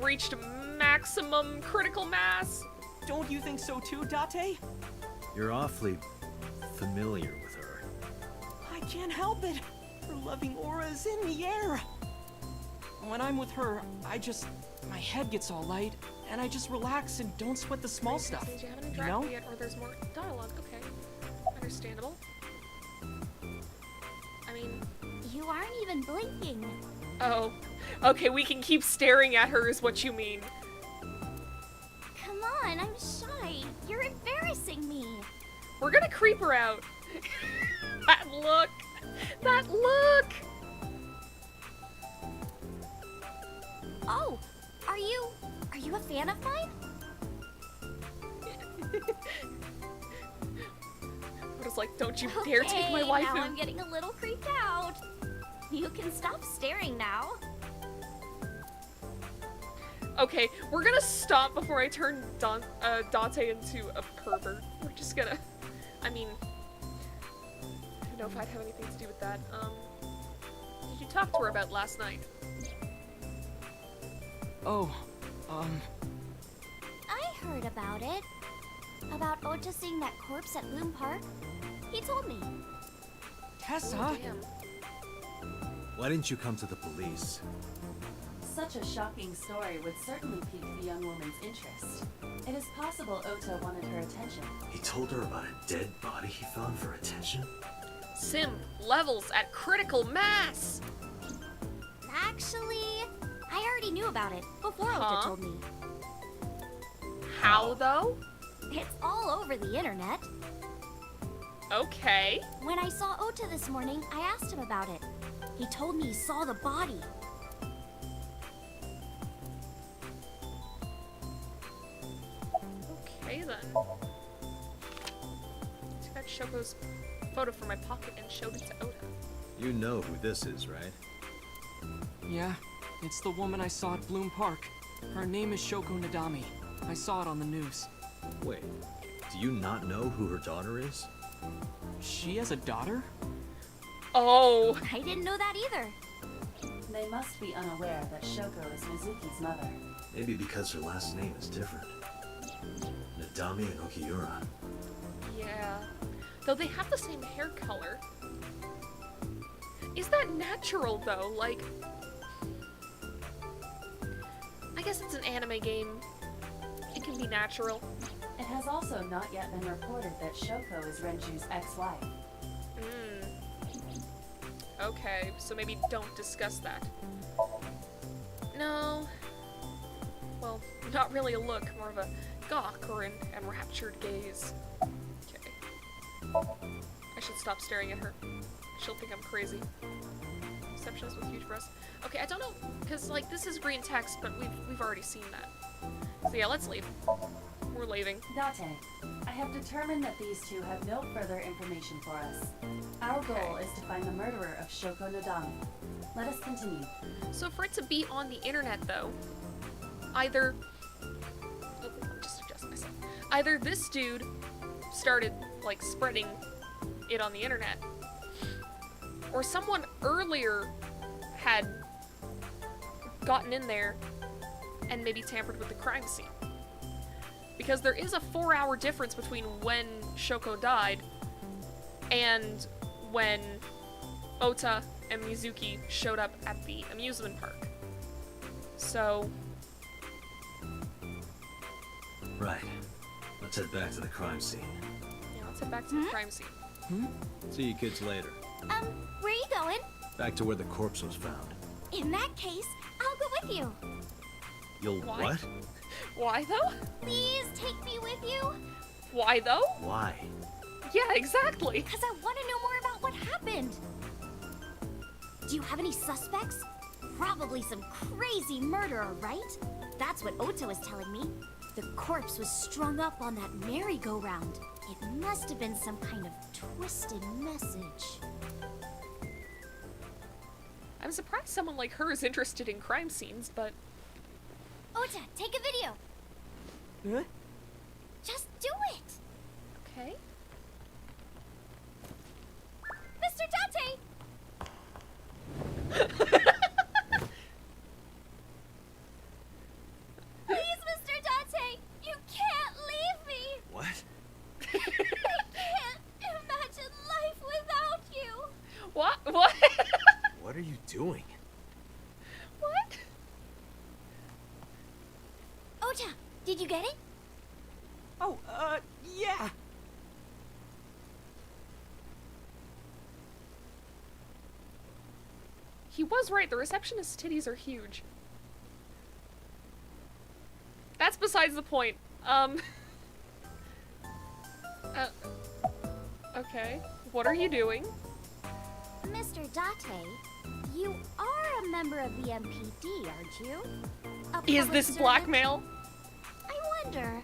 reached maximum critical mass. Don't you think so too, Date? You're awfully familiar with her. I can't help it. Her loving aura is in the air. When I'm with her, my head gets all light, and I just relax and don't sweat the small stuff. You haven't You interacted know? yet, or there's more dialogue. Okay, understandable. I mean, You aren't even blinking. oh, okay. We can keep staring at her, is what you mean. Come on, I'm shy. You're embarrassing me. We're gonna creep her out. That look. That look. Oh, are you a fan of mine? What is like? Don't you dare take my Okay, waifu. now I'm getting a little creeped out. You can stop staring now. Okay, we're gonna stop before I turn Date into a pervert. We're just gonna... I mean... I don't know if I'd have anything to do with that. Did you talk to her about last night? Oh, I heard about it. About Ota seeing that corpse at Bloom Park. He told me. Tessa? Oh, damn. Why didn't you come to the police? Such a shocking story would certainly pique the young woman's interest. It is possible Ota wanted her attention. He told her about a dead body he found for attention? Simp levels at critical mass! Actually, I already knew about it before Huh? Ota told me. How, though? It's all over the internet. Okay. When I saw Ota this morning, I asked him about it. He told me he saw the body. Okay, then. Took out Shoko's photo from my pocket and showed it to Ota. You know who this is, right? Yeah, it's the woman I saw at Bloom Park. Her name is Shoko Nadami. I saw it on the news. Wait, do you not know who her daughter is? She has a daughter? Oh! I didn't know that either. They must be unaware that Shoko is Mizuki's mother. Maybe because her last name is different. Nadami and Okiura. Yeah. Though they have the same hair color. Is that natural, though? Like... I guess it's an anime game. It can be natural. It has also not yet been reported that Shoko is Renju's ex-wife. Okay, so maybe don't discuss that. No. Well, not really a look, more of a gawk or an enraptured gaze. Okay. I should stop staring at her. She'll think I'm crazy. Receptionist with huge breasts. Okay, I don't know, because, like, this is green text, but we've already seen that. So yeah, let's leave. We're leaving. Date, I have determined that these two have no further information for us. Our goal is to find the murderer of Shoko Nadami. Let us continue. So for it to be on the internet, though, either... Oh, I'm just adjusting myself. Either this dude started, like, spreading it on the internet, or someone earlier had gotten in there and maybe tampered with the crime scene. Because there is a 4-hour difference between when Shoko died and when Ota and Mizuki showed up at the amusement park. So... Right. Let's head back to the crime scene. yeah, let's head back to the crime scene. See you kids later. Where are you going? Back to where the corpse was found. In that case, I'll go with you. You'll Why? what? Why, though? Please take me with you. Why, though? Why? Yeah, exactly. Because I want to know more about what happened. Do you have any suspects? Probably some crazy murderer, right? That's what Ota was telling me. The corpse was strung up on that merry-go-round. It must have been some kind of twisted message. I'm surprised someone like her is interested in crime scenes, but... Ota, take a video. Huh? Just do it. Okay. Mr. Date! Please, Mr. Date! You can't leave me! What? I can't imagine life without you! What? What? What are you doing? What? Ota, did you get it? Oh, yeah. He was right, the receptionist's titties are huge. That's besides the point. Okay. What are you doing? Mr. Date, you are a member of the MPD, aren't you? A Is public this servant? blackmail? I wonder,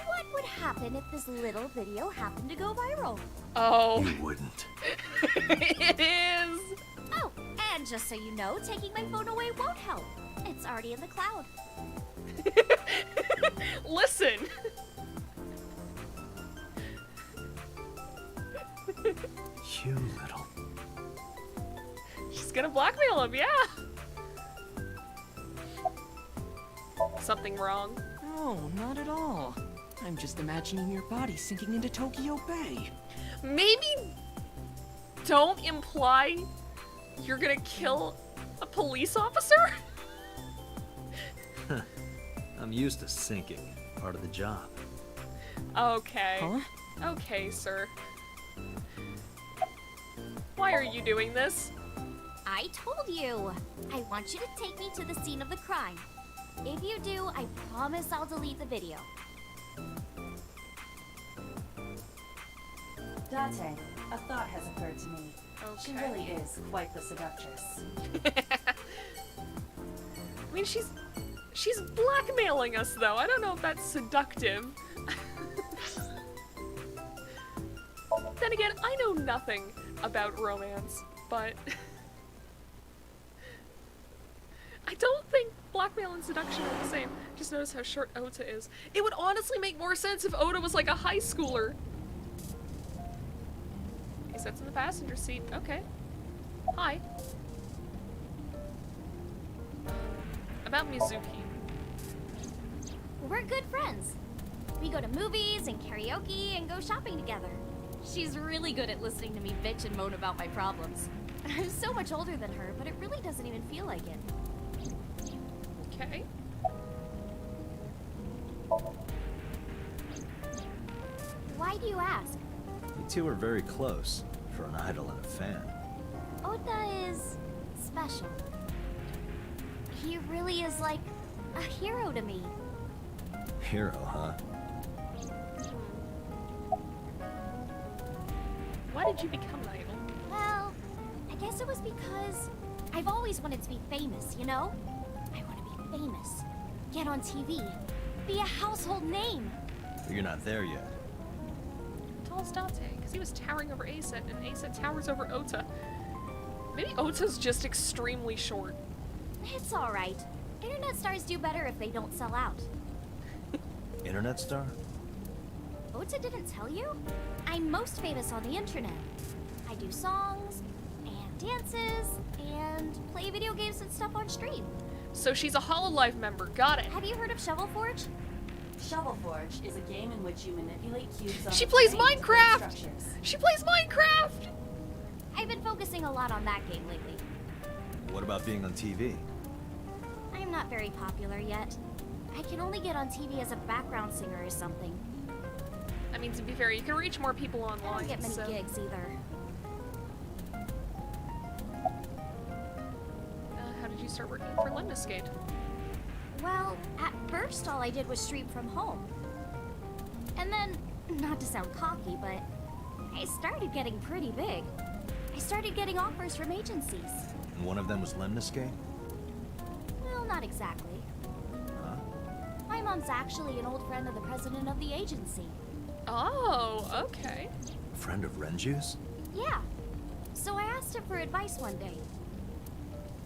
what would happen if this little video happened to go viral? Oh. You wouldn't. It is! Oh, and just so you know, taking my phone away won't help. It's already in the cloud. Listen! You little... She's gonna blackmail him, yeah! Something wrong. No, not at all. I'm just imagining your body sinking into Tokyo Bay. Maybe don't imply you're gonna kill a police officer? I'm used to sinking. Part of the job. Okay. Huh? Okay, sir. Why are you doing this? I told you. I want you to take me to the scene of the crime. If you do, I promise I'll delete the video. Date, a thought has occurred to me. She Okay. really is quite the seductress. I mean, she's blackmailing us, though. I don't know if that's seductive. Then again, I know nothing about romance, but I don't think blackmail and seduction are the same. Just notice how short Ota is. It would honestly make more sense if Ota was like a high schooler. He sits in the passenger seat. Okay. Hi. About Mizuki. We're good friends. We go to movies and karaoke and go shopping together. She's really good at listening to me bitch and moan about my problems. I'm so much older than her, but it really doesn't even feel like it. Okay. Why do you ask? You two are very close, for an idol and a fan. Ota is special. He really is like a hero to me. Hero, huh? Why did you become an idol? Well, I guess it was because I've always wanted to be famous, you know? I want to be famous. Get on TV. Be a household name. But you're not there yet. Tall's Date, because he was towering over Aset, and Aset towers over Ota. Maybe Ota's just extremely short. It's alright. Internet stars do better if they don't sell out. Internet star? Ota didn't tell you? I'm most famous on the internet. I do songs, and dances, and play video games and stuff on stream. So she's a Hololive member. Got it. Have you heard of Shovel Forge? Shovel Forge is a game in which you manipulate cubes on She a plays plane to build Minecraft! structures. She plays Minecraft! I've been focusing a lot on that game lately. What about being on TV? I'm not very popular yet. I can only get on TV as a background singer or something. I mean, to be fair, you can reach more people I online, don't get many so... gigs either. How did you start working for Lemniscate? Well, at first all I did was stream from home. And then, not to sound cocky, but I started getting pretty big. I started getting offers from agencies. And one of them was Lemniscate? Well, not exactly. Huh? My mom's actually an old friend of the president of the agency. Oh, okay. A friend of Renju's? Yeah. So I asked him for advice one day.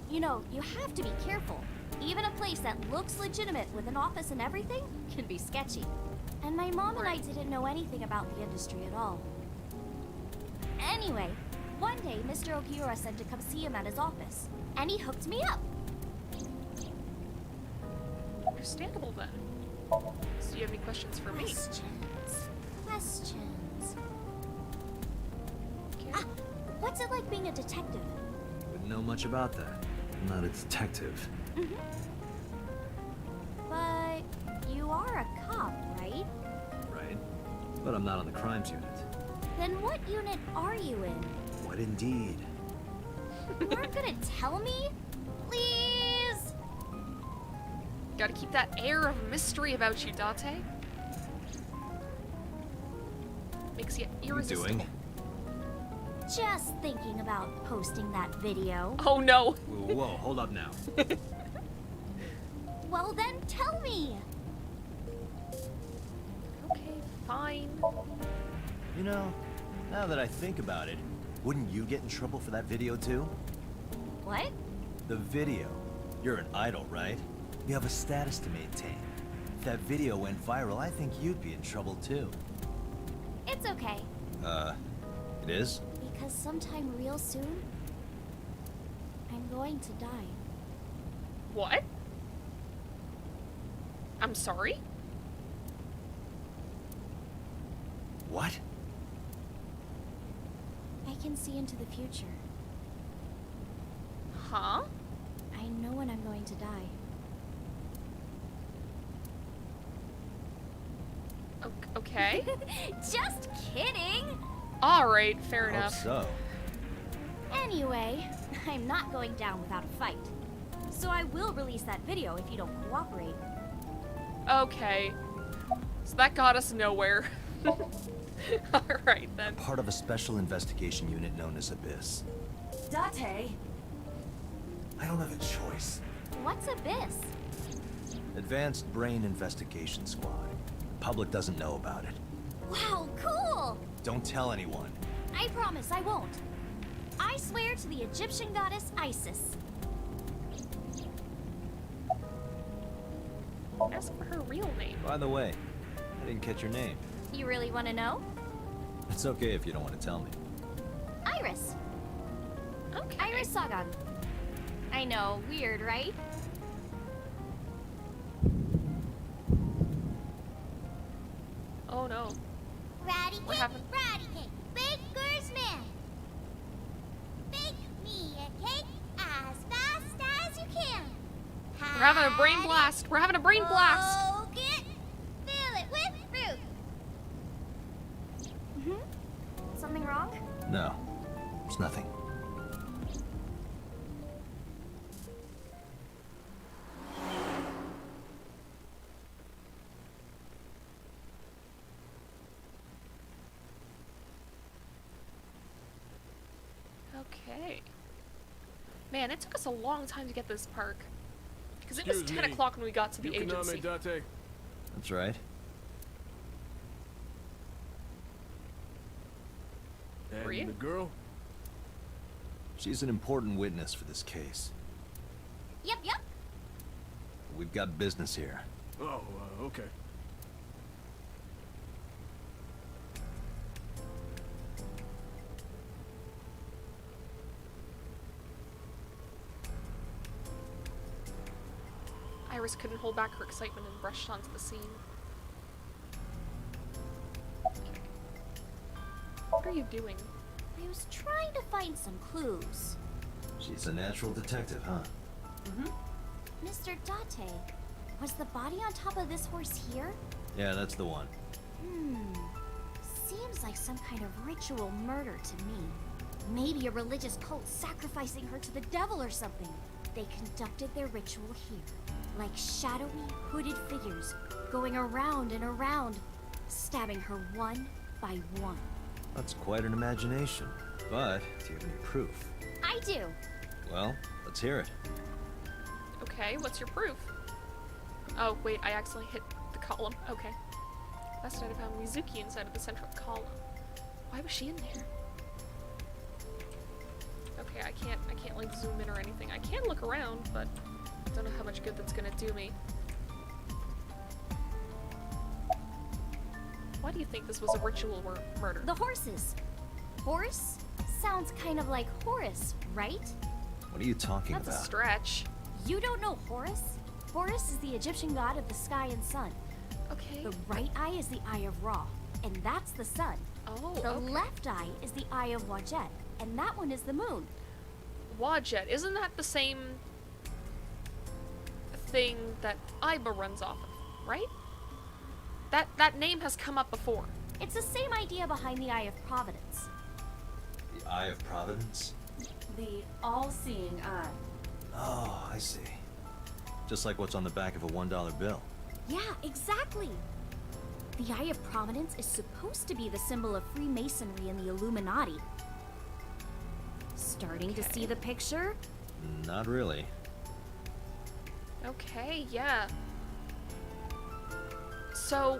You know, you have to be careful. Even a place that looks legitimate with an office and everything can be sketchy. And my mom and I didn't know anything about the industry at all. Anyway, one day Mr. Okiura said to come see him at his office, and he hooked me up. Understandable then. So do you have any questions for me? Questions. Okay. Ah, what's it like being a detective? Wouldn't know much about that. I'm not a detective. But you are a cop, right? Right? But I'm not on the crimes unit. Then what unit are you in? What indeed? You aren't gonna tell me? Please? Gotta keep that air of mystery about you, Date. Makes you What are you irresistible. doing? Just thinking about posting that video. Oh no. Whoa, whoa, hold up now. Well then, tell me! Okay, fine. You know, now that I think about it, wouldn't you get in trouble for that video too? What? The video. You're an idol, right? You have a status to maintain. If that video went viral, I think you'd be in trouble too. It's okay. It is? Because sometime real soon, I'm going to die. What? I'm sorry? What? I can see into the future. Huh? I know when I'm going to die. Okay. Just kidding! Alright, fair I hope enough. so. Anyway, I'm not going down without a fight. So I will release that video if you don't cooperate. Okay. So that got us nowhere. Alright then. Part of a special investigation unit known as Abyss. Date! I don't have a choice. What's Abyss? Advanced Brain Investigation Squad. The public doesn't know about it. Wow, cool! Don't tell anyone. I promise I won't. I swear to the Egyptian goddess Isis. Ask for her real name. By the way, I didn't catch your name. You really want to know? It's okay if you don't want to tell me. Iris. Okay. Iris Sagan. I know, weird, right? Oh no. Ratty What happened? ratty cake, baker's man. Bake me a cake as fast as you can. We're having a brain blast. We're having a brain blast. Poke it, fill it with fruit. Something wrong? No, it's nothing. Okay. Man, it took us a long time to get this park. Because it was Excuse 10 me. o'clock when we got to the agency. Kaname Date. That's right. And Were you? the girl? She's an important witness for this case. Yep. We've got business here. Oh, okay. Iris couldn't hold back her excitement and rushed onto the scene. What are you doing? I was trying to find some clues. She's a natural detective, huh? Mr. Date, was the body on top of this horse here? Yeah, that's the one. Seems like some kind of ritual murder to me. Maybe a religious cult sacrificing her to the devil or something. They conducted their ritual here, like shadowy, hooded figures, going around and around, stabbing her one by one. That's quite an imagination. But, do you have any proof? I do. Well, let's hear it. Okay, what's your proof? Oh, wait, I accidentally hit the column. Okay. Last night I found Mizuki inside of the central column. Why was she in there? Okay, I can't like zoom in or anything. I can look around, but I don't know how much good that's gonna do me. Why do you think this was a ritual murder? The horses. Horse sounds kind of like Horus, right? What are you talking That's about? a stretch. You don't know Horus? Horus is the Egyptian god of the sky and sun. Okay. The right eye is the eye of Ra, and that's the sun. Oh, The okay. left eye is the eye of Wajet, and that one is the moon. Wajet, isn't that the same thing that Aiba runs off of, right? That name has come up before. It's the same idea behind the eye of Providence. The Eye of Providence? The all-seeing eye. Oh, I see. Just like what's on the back of a $1 bill. Yeah, exactly. The Eye of Providence is supposed to be the symbol of Freemasonry and the Illuminati. Starting to see the picture? Not really. Okay, yeah. So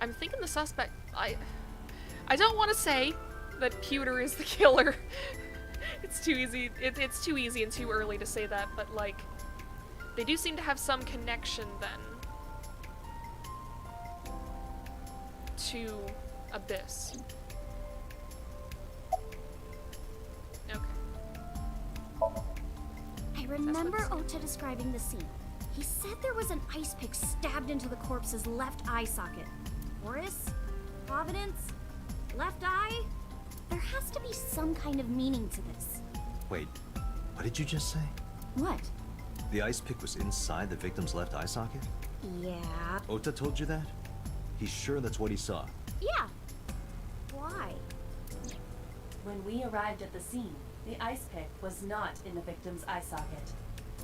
I'm thinking the suspect. I don't want to say that Pewter is the killer. It's too easy. It's too easy and too early to say that, but like, they do seem to have some connection then to Abyss. Okay. I remember Ota describing the scene. He said there was an ice pick stabbed into the corpse's left eye socket. Horus? Providence? Left eye? There has to be some kind of meaning to this. Wait, what did you just say? What? The ice pick was inside the victim's left eye socket? Yeah. Ota told you that? He's sure that's what he saw. Yeah. Why? When we arrived at the scene, the ice pick was not in the victim's eye socket.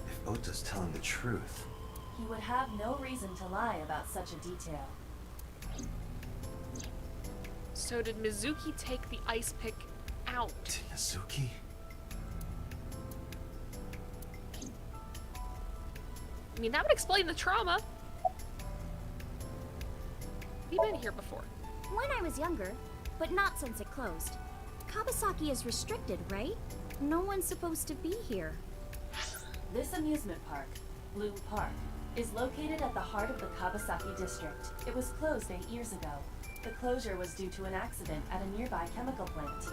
If Ota's telling the truth... He would have no reason to lie about such a detail. So did Mizuki take the ice pick out? Mizuki? I mean, that would explain the trauma. We've been here before. When I was younger, but not since it closed. Kawasaki is restricted, right? No one's supposed to be here. This amusement park, Bloom Park, is located at the heart of the Kawasaki district. It was closed 8 years ago. The closure was due to an accident at a nearby chemical plant.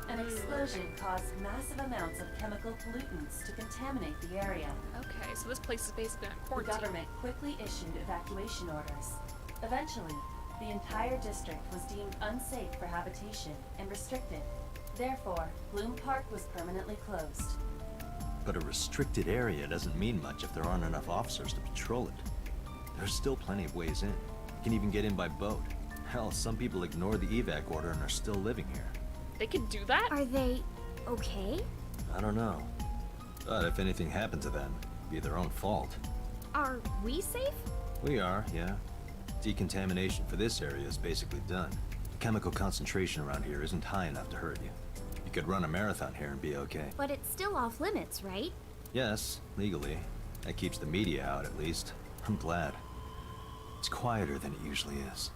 An explosion caused massive amounts of chemical pollutants to contaminate the area. Okay, so this place is basically on The quarantine. government quickly issued evacuation orders. Eventually, the entire district was deemed unsafe for habitation and restricted. Therefore, Bloom Park was permanently closed. But a restricted area doesn't mean much if there aren't enough officers to patrol it. There's still plenty of ways in. You can even get in by boat. Hell, some people ignore the evac order and are still living here. They could do that? Are they okay? I don't know. But if anything happened to them, it'd be their own fault. Are we safe? We are, yeah. Decontamination for this area is basically done. The chemical concentration around here isn't high enough to hurt you. You could run a marathon here and be okay. But it's still off limits, right? Yes, legally. That keeps the media out, at least. I'm glad. It's quieter than it usually is.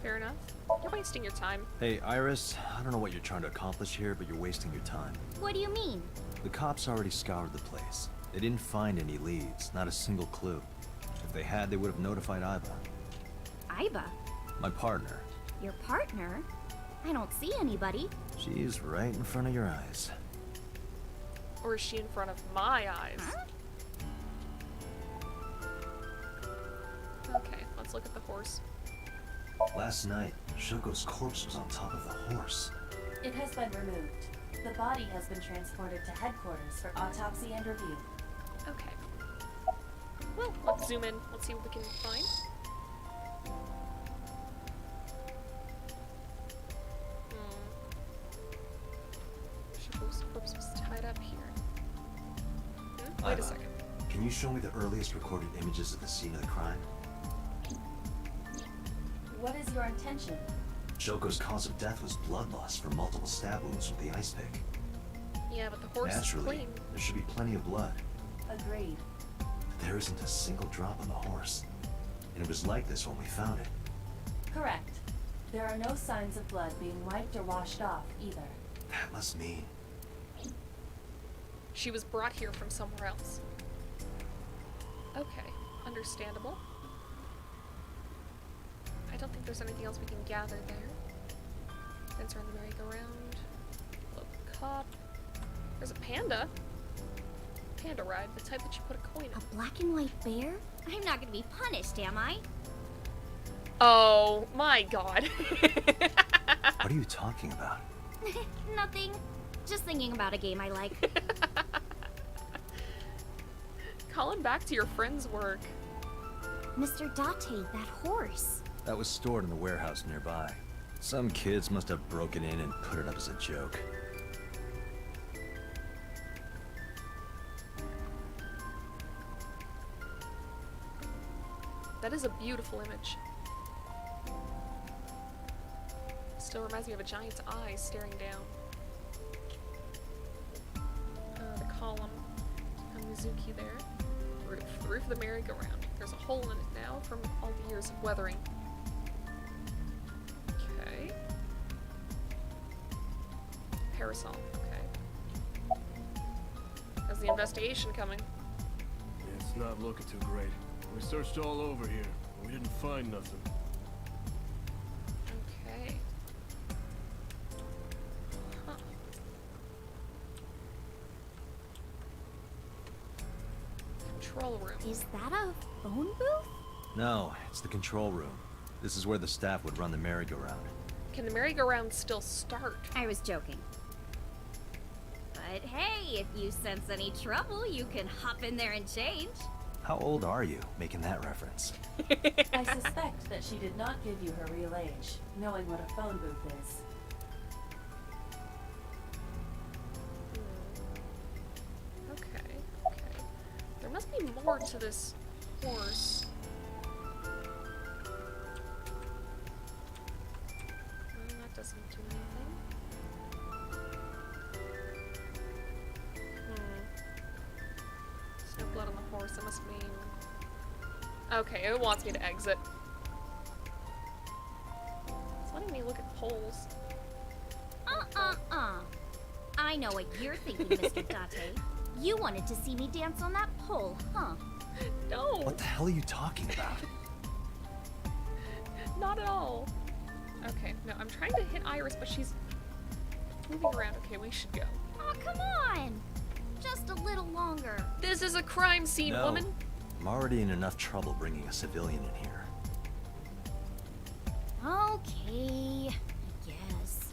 Fair enough. You're wasting your time. Hey, Iris, I don't know what you're trying to accomplish here, but you're wasting your time. What do you mean? The cops already scoured the place. They didn't find any leads, not a single clue. If they had, they would have notified Aiba. Aiba? My partner. Your partner? I don't see anybody. She's right in front of your eyes. Or is she in front of my eyes? Huh? Okay, let's look at the horse. Last night, Shoko's corpse was on top of the horse. It has been removed. The body has been transported to headquarters for autopsy and review. Okay. Well, let's zoom in. Let's see what we can find. Shoko's corpse was tied up here. Wait a Aiba, second. Can you show me the earliest recorded images of the scene of the crime? What is your intention? Shoko's cause of death was blood loss from multiple stab wounds with the ice pick. Yeah, but the horse Naturally, is clean. there should be plenty of blood. Agreed. But there isn't a single drop on the horse. And it was like this when we found it. Correct. There are no signs of blood being wiped or washed off, either. That must mean... She was brought here from somewhere else. Okay, understandable. I don't think there's anything else we can gather there. Fence around the merry-go-round. Local cop. There's a panda. Panda ride, the type that you put a coin in. A black and white bear? I'm not gonna be punished, am I? Oh my god. What are you talking about? Nothing. Just thinking about a game I like. Calling back to your friend's work. Mr. Date, that horse. That was stored in the warehouse nearby. Some kids must have broken in and put it up as a joke. That is a beautiful image. Still reminds me of a giant's eyes staring down. The column. A Mizuki there. Roof. The roof of the merry-go-round. There's a hole in it now from all the years of weathering. Okay. Parasol. Okay. How's the investigation coming? It's not looking too great. We searched all over here, but we didn't find nothing. Okay. Huh. Control room. Is that a phone booth? No, it's the control room. This is where the staff would run the merry-go-round. Can the merry-go-round still start? I was joking. But hey, if you sense any trouble, you can hop in there and change. How old are you, making that reference? I suspect that she did not give you her real age, knowing what a phone booth is. Okay, okay. There must be more to this horse. Well, that doesn't do anything. There's no blood on the horse, that must mean... Okay, it wants me to exit. It's letting me look at poles. I know what you're thinking, Mr. Date. You wanted to see me dance on that pole, huh? No! What the hell are you talking about? Not at all. Okay, no, I'm trying to hit Iris, but she's moving around. Okay, we should go. Oh, come on! Just a little longer. This is a crime scene, No. woman! I'm already in enough trouble bringing a civilian in here. Okay, I guess.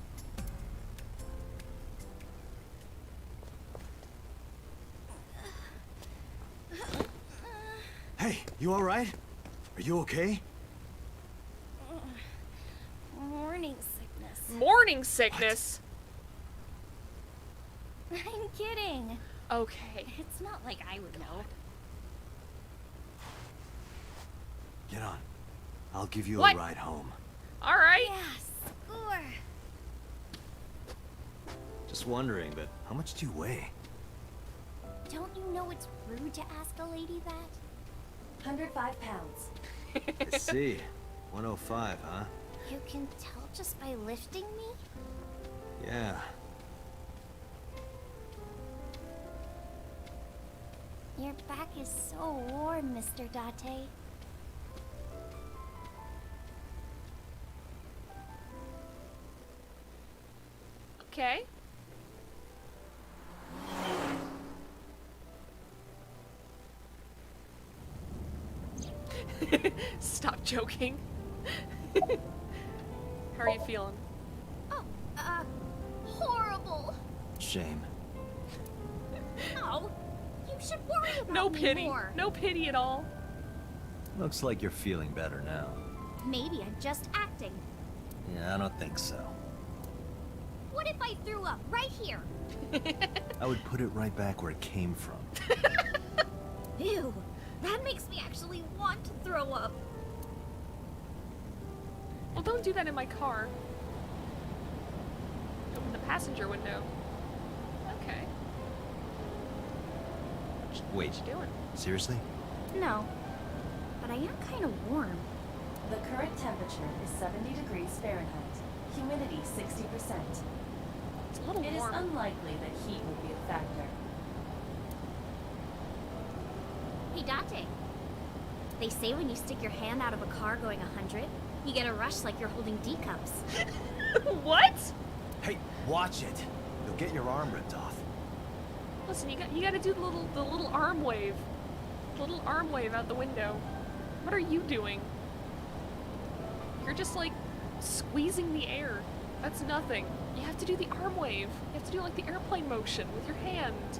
Hey, you alright? Are you okay? Morning sickness. Morning sickness! I'm kidding. Okay. It's not like I would know. Get on. I'll give you What? a ride home. Alright. Yes, score. Just wondering, but how much do you weigh? Don't you know it's rude to ask a lady that? 105 pounds. I see. 105, huh? You can tell just by lifting me? Yeah. Your back is so warm, Mr. Date. Okay. Stop joking. How are you feeling? Oh, horrible. Shame. No, you should worry about No me pity. more. No pity at all. Looks like you're feeling better now. Maybe I'm just acting. Yeah, I don't think so. What if I threw up right here? I would put it right back where it came from. Ew, that makes me actually want to throw up. Well, don't do that in my car. passenger window. Okay. Wait, What you doing? seriously? No, but I am kind of warm. The current temperature is 70 degrees Fahrenheit. Humidity 60%. It's a little It is warm. unlikely that heat will be a factor. Hey, Date. They say when you stick your hand out of a car going 100, you get a rush like you're holding D cups. What? Hey, watch it. You'll get your arm ripped off. Listen, you gotta do the little arm wave. Little arm wave out the window. What are you doing? You're just like squeezing the air. That's nothing. You have to do the arm wave. You have to do like the airplane motion with your hand.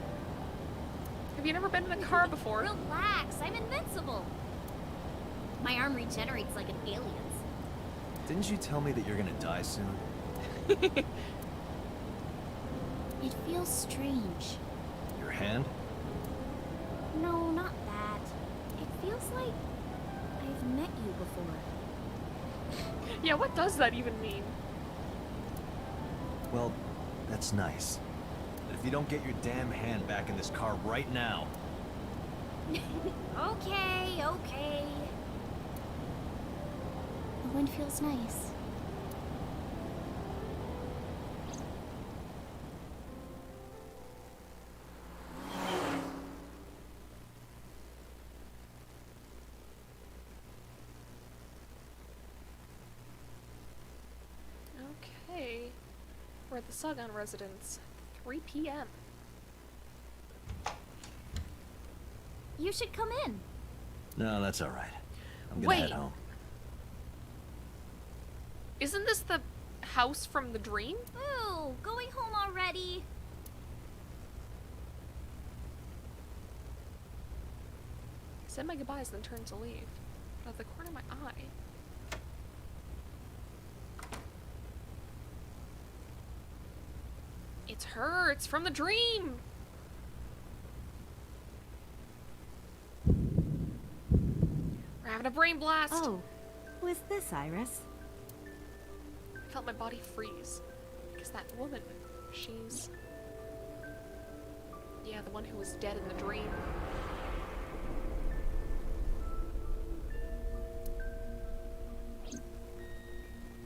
Have you never been in a car before? Relax, I'm invincible. My arm regenerates like an alien's. Didn't you tell me that you're gonna die soon? It feels strange. Your hand? No, not that. It feels like I've met you before. Yeah, what does that even mean? Well, that's nice. But if you don't get your damn hand back in this car right now... Okay, okay. The wind feels nice. Okay. We're at the Sagan residence. 3 p.m. You should come in. No, that's alright. I'm gonna Wait. head home. Isn't this the house from the dream? Ooh, going home already. I said my goodbyes, then turned to leave. Out of the corner of my eye. It's her! It's from the dream! We're having a brain blast! Oh, who is this, Iris? I felt my body freeze. Because that woman, she's... yeah, the one who was dead in the dream.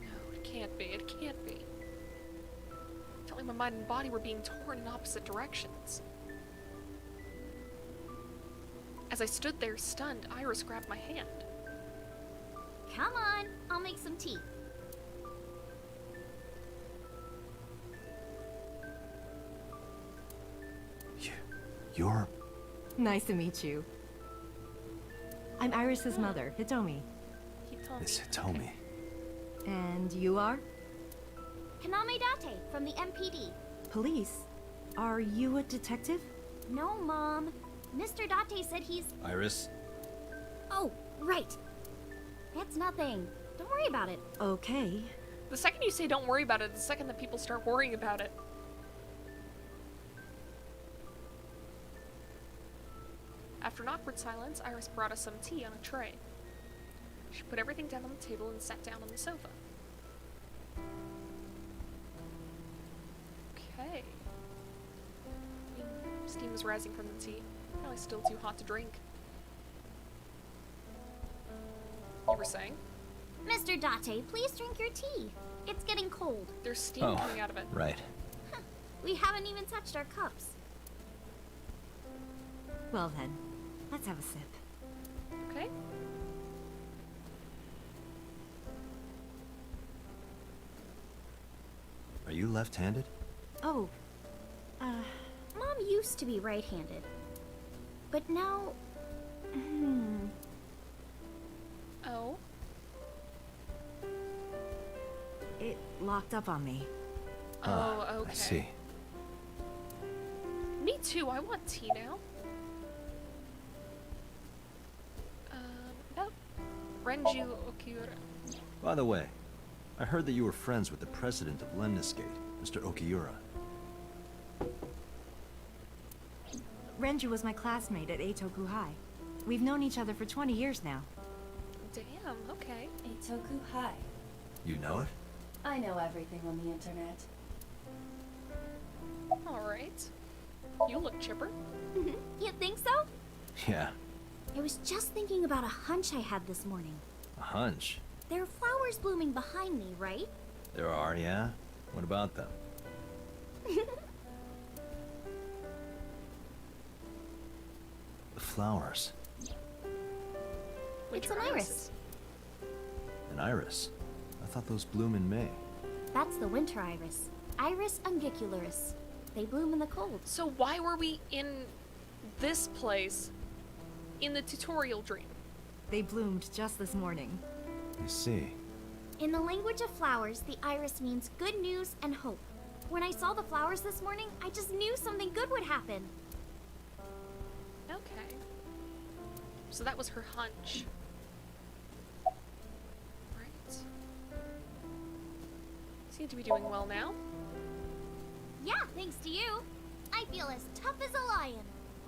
No, it can't be. It can't be. I felt like my mind and body were being torn in opposite directions. As I stood there stunned, Iris grabbed my hand. Come on, I'll make some tea. You're... Nice to meet you. I'm Iris's mother, Hitomi. Hitomi. It's Hitomi. And you are? Kaname Date from the MPD. Police? Are you a detective? No, Mom. Mr. Date said he's... Iris? Oh, right. It's nothing. Don't worry about it. Okay. The second you say don't worry about it, the second that people start worrying about it. After an awkward silence, Iris brought us some tea on a tray. She put everything down on the table and sat down on the sofa. Okay. Steam was rising from the tea. Probably still too hot to drink. You were saying? Mr. Date, please drink your tea. It's getting cold. There's steam Oh, coming out of it. right. We haven't even touched our cups. Well then, let's have a sip. Okay. Are you left-handed? Oh, Mom used to be right-handed. But now... Oh. it locked up on me. Oh, okay. I see. Me too, I want tea now. No. Renju Okiura. By the way, I heard that you were friends with the president of Lemniscate, Mr. Okiura. Renju was my classmate at Eitoku High. We've known each other for 20 years now. Damn, okay. Eitoku High. You know it? I know everything on the internet. Alright. You look chipper. You think so? Yeah, I was just thinking about a hunch I had this morning. a hunch. There are flowers blooming behind me, right? There are, yeah? What about them? The flowers. It's an iris. An iris? I thought those bloom in May. That's the winter iris. Iris ungicularis. They bloom in the cold. So why were we in this place in the tutorial dream? They bloomed just this morning. I see. In the language of flowers, the iris means good news and hope. When I saw the flowers this morning, I just knew something good would happen. Okay. So that was her hunch. Right. Seem to be doing well now. Yeah, thanks to you. I feel as tough as a lion.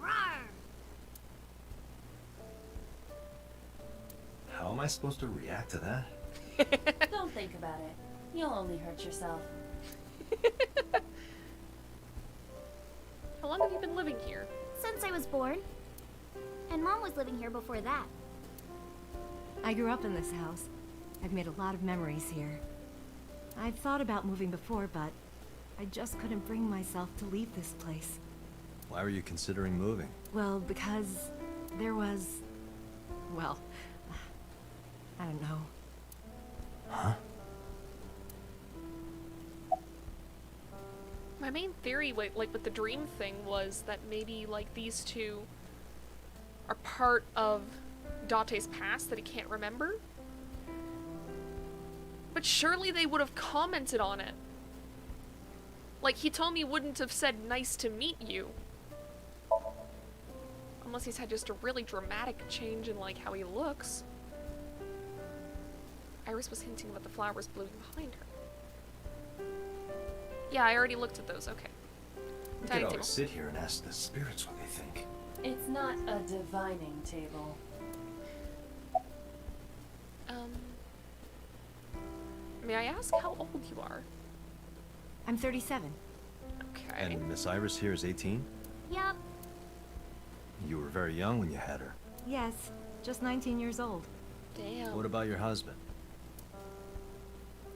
Rawr! How am I supposed to react to that? Don't think about it. You'll only hurt yourself. How long have you been living here? Since I was born. And Mom was living here before that. I grew up in this house. I've made a lot of memories here. I've thought about moving before, but I just couldn't bring myself to leave this place. Why were you considering moving? Well, because there was... well, I don't know. Huh? My main theory, like with the dream thing, was that maybe like these two are part of Date's past that he can't remember. But surely they would have commented on it. Like, he told me he wouldn't have said nice to meet you. Unless he's had just a really dramatic change in like how he looks. Iris was hinting about the flowers blooming behind her. Yeah, I already looked at those, okay. We Dining could table. always sit here and ask the spirits what they think. It's not a divining table. May I ask how old you are? I'm 37. Okay. And Miss Iris here is 18? Yup. You were very young when you had her. Yes, just 19 years old. Damn. What about your husband?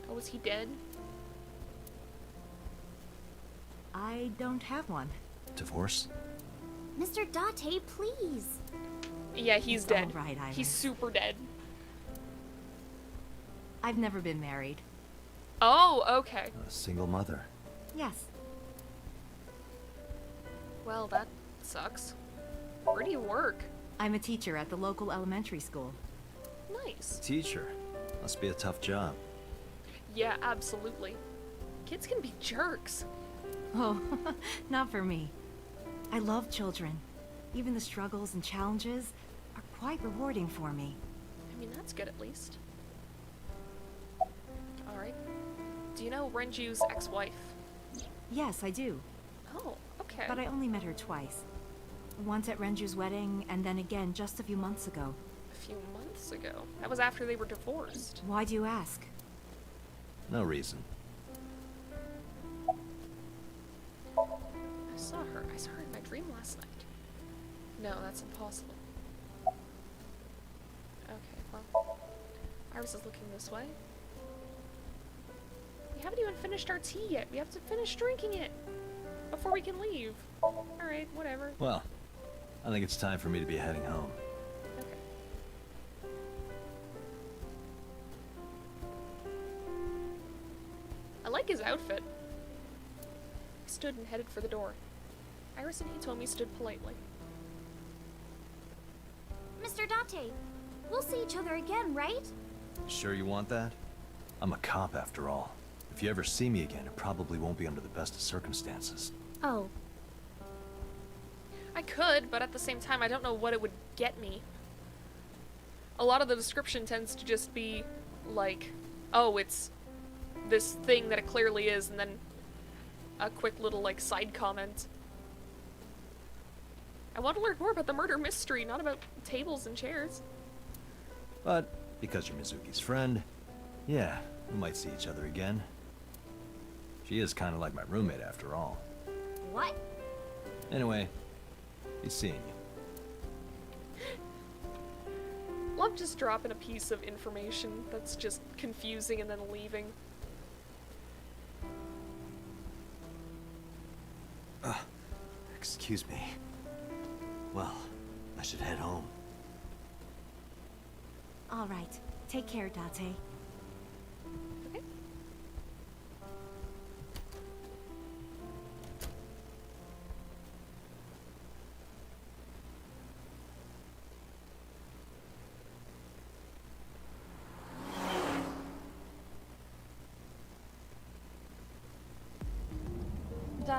Oh, was he dead? I don't have one. Divorce? Mr. Date, please. Yeah, he's It's all dead. right, Iris. He's super dead. I've never been married. Oh, okay. A single mother. Yes. Well, that sucks. Where do you work? I'm a teacher at the local elementary school. Nice. Teacher. Must be a tough job. Yeah, absolutely. Kids can be jerks. Oh, not for me. I love children. Even the struggles and challenges are quite rewarding for me. I mean, that's good at least. Alright. Do you know Renju's ex-wife? Yes, I do. Oh, okay. But I only met her twice. Once at Renju's wedding, and then again just a few months ago. A few months ago. That was after they were divorced. Why do you ask? No reason. I saw her. I saw her in my dream last night. No, that's impossible. Okay, well. Iris is looking this way. We haven't even finished our tea yet. We have to finish drinking it before we can leave. Alright, whatever. Well, I think it's time for me to be heading home. Okay. I like his outfit. He stood and headed for the door. Iris and Hitomi stood politely. Mr. Date, we'll see each other again, right? Sure you want that? I'm a cop after all. If you ever see me again, it probably won't be under the best of circumstances. Oh, I could, but at the same time, I don't know what it would get me. A lot of the description tends to just be like, oh, it's this thing that it clearly is, and then a quick little, like, side comment. I want to learn more about the murder mystery, not about tables and chairs. But, because you're Mizuki's friend, yeah, we might see each other again. She is kind of like my roommate after all. What? Anyway, be seeing you. Love just dropping a piece of information that's just confusing and then leaving. Excuse me. Well, I should head home. All right. Take care, Date. Okay.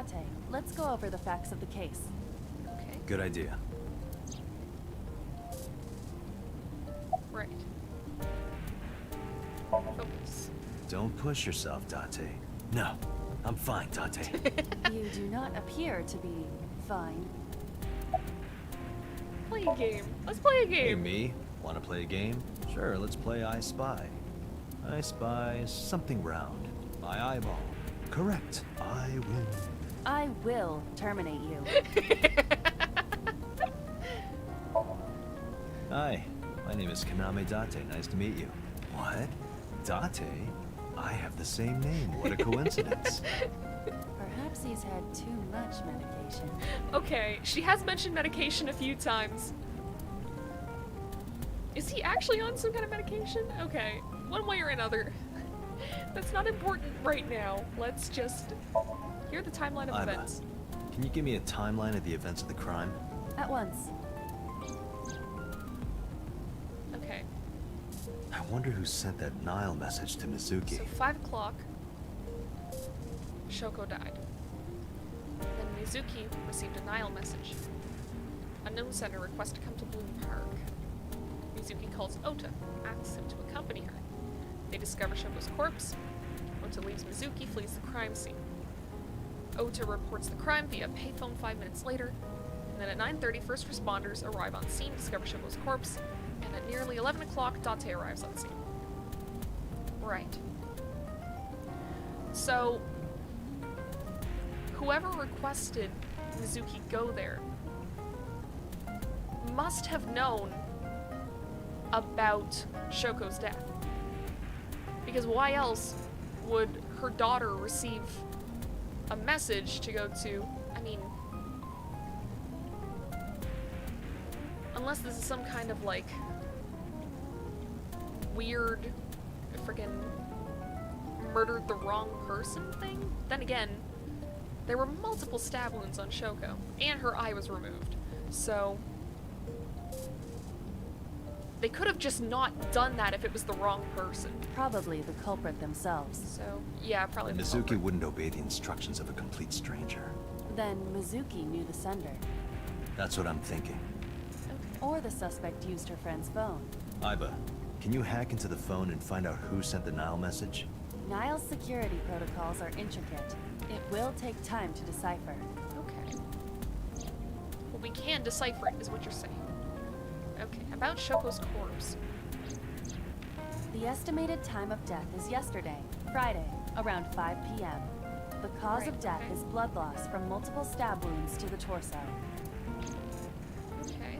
Date, let's go over the facts of the case. Okay. Good idea. Right. Focus. Don't push yourself, Date. No, I'm fine, Date. You do not appear to be fine. Play a game. Let's play a Hey, game. me? Want to play a game? Sure, let's play I Spy. I spy something round. My eyeball. Correct. I win. I will terminate you. Hi, my name is Kaname Date. Nice to meet you. What? Date? I have the same name. What a coincidence. Perhaps he's had too much medication. Okay, she has mentioned medication a few times. Is he actually on some kind of medication? Okay, one way or another. That's not important right now. Let's just hear the timeline of Iva, events. can you give me a timeline of the events of the crime? At once. Okay, I wonder who sent that Nile message to Mizuki. so 5 o'clock, Shoko died. Then Mizuki received a Nile message. Unknown sender requests to come to Bloom Park. Mizuki calls Ota, asks him to accompany her. They discover Shoko's corpse. Ota leaves Mizuki, flees the crime scene. Ota reports the crime via payphone 5 minutes later, and then at 9:30, first responders arrive on scene, discover Shoko's corpse, and at nearly 11 o'clock, Date arrives on scene. Right. So, whoever requested Mizuki go there must have known about Shoko's death. Because why else would her daughter receive a message to go to, I mean, unless this is some kind of like weird friggin' murdered the wrong person thing? Then again, there were multiple stab wounds on Shoko, and her eye was removed. So they could have just not done that if it was the wrong person. Probably the culprit themselves. So, yeah, probably the Mizuki culprit. wouldn't obey the instructions of a complete stranger. Then Mizuki knew the sender. That's what I'm thinking. Or the suspect used her friend's phone. Iba, can you hack into the phone and find out who sent the Nile message? Nile's security protocols are intricate. It will take time to decipher. Okay. Well, we can decipher it, is what you're saying. Okay, about Shoko's corpse. The estimated time of death is yesterday, Friday, around 5 p.m. The cause of death is blood loss from multiple stab wounds to the torso. Okay.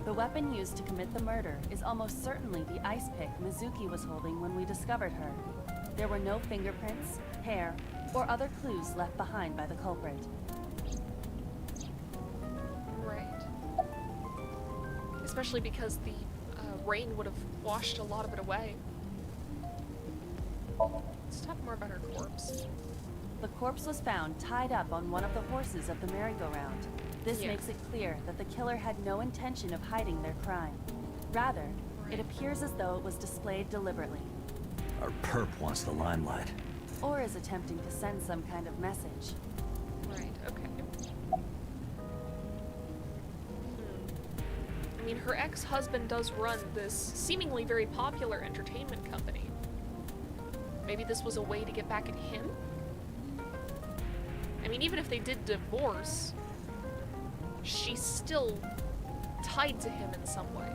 The weapon used to commit the murder is almost certainly the ice pick Mizuki was holding when we discovered her. There were no fingerprints, hair, or other clues left behind by the culprit. Right. Especially because the rain would have washed a lot of it away. Let's talk more about her corpse. The corpse was found tied up on one of the horses of the merry-go-round. This makes it clear that the killer had no intention of hiding their crime. Rather, it appears as though it was displayed deliberately. Our perp wants the limelight. Or is attempting to send some kind of message. Right, okay. I mean, her ex-husband does run this seemingly very popular entertainment company. Maybe this was a way to get back at him? I mean, even if they did divorce, she's still tied to him in some way.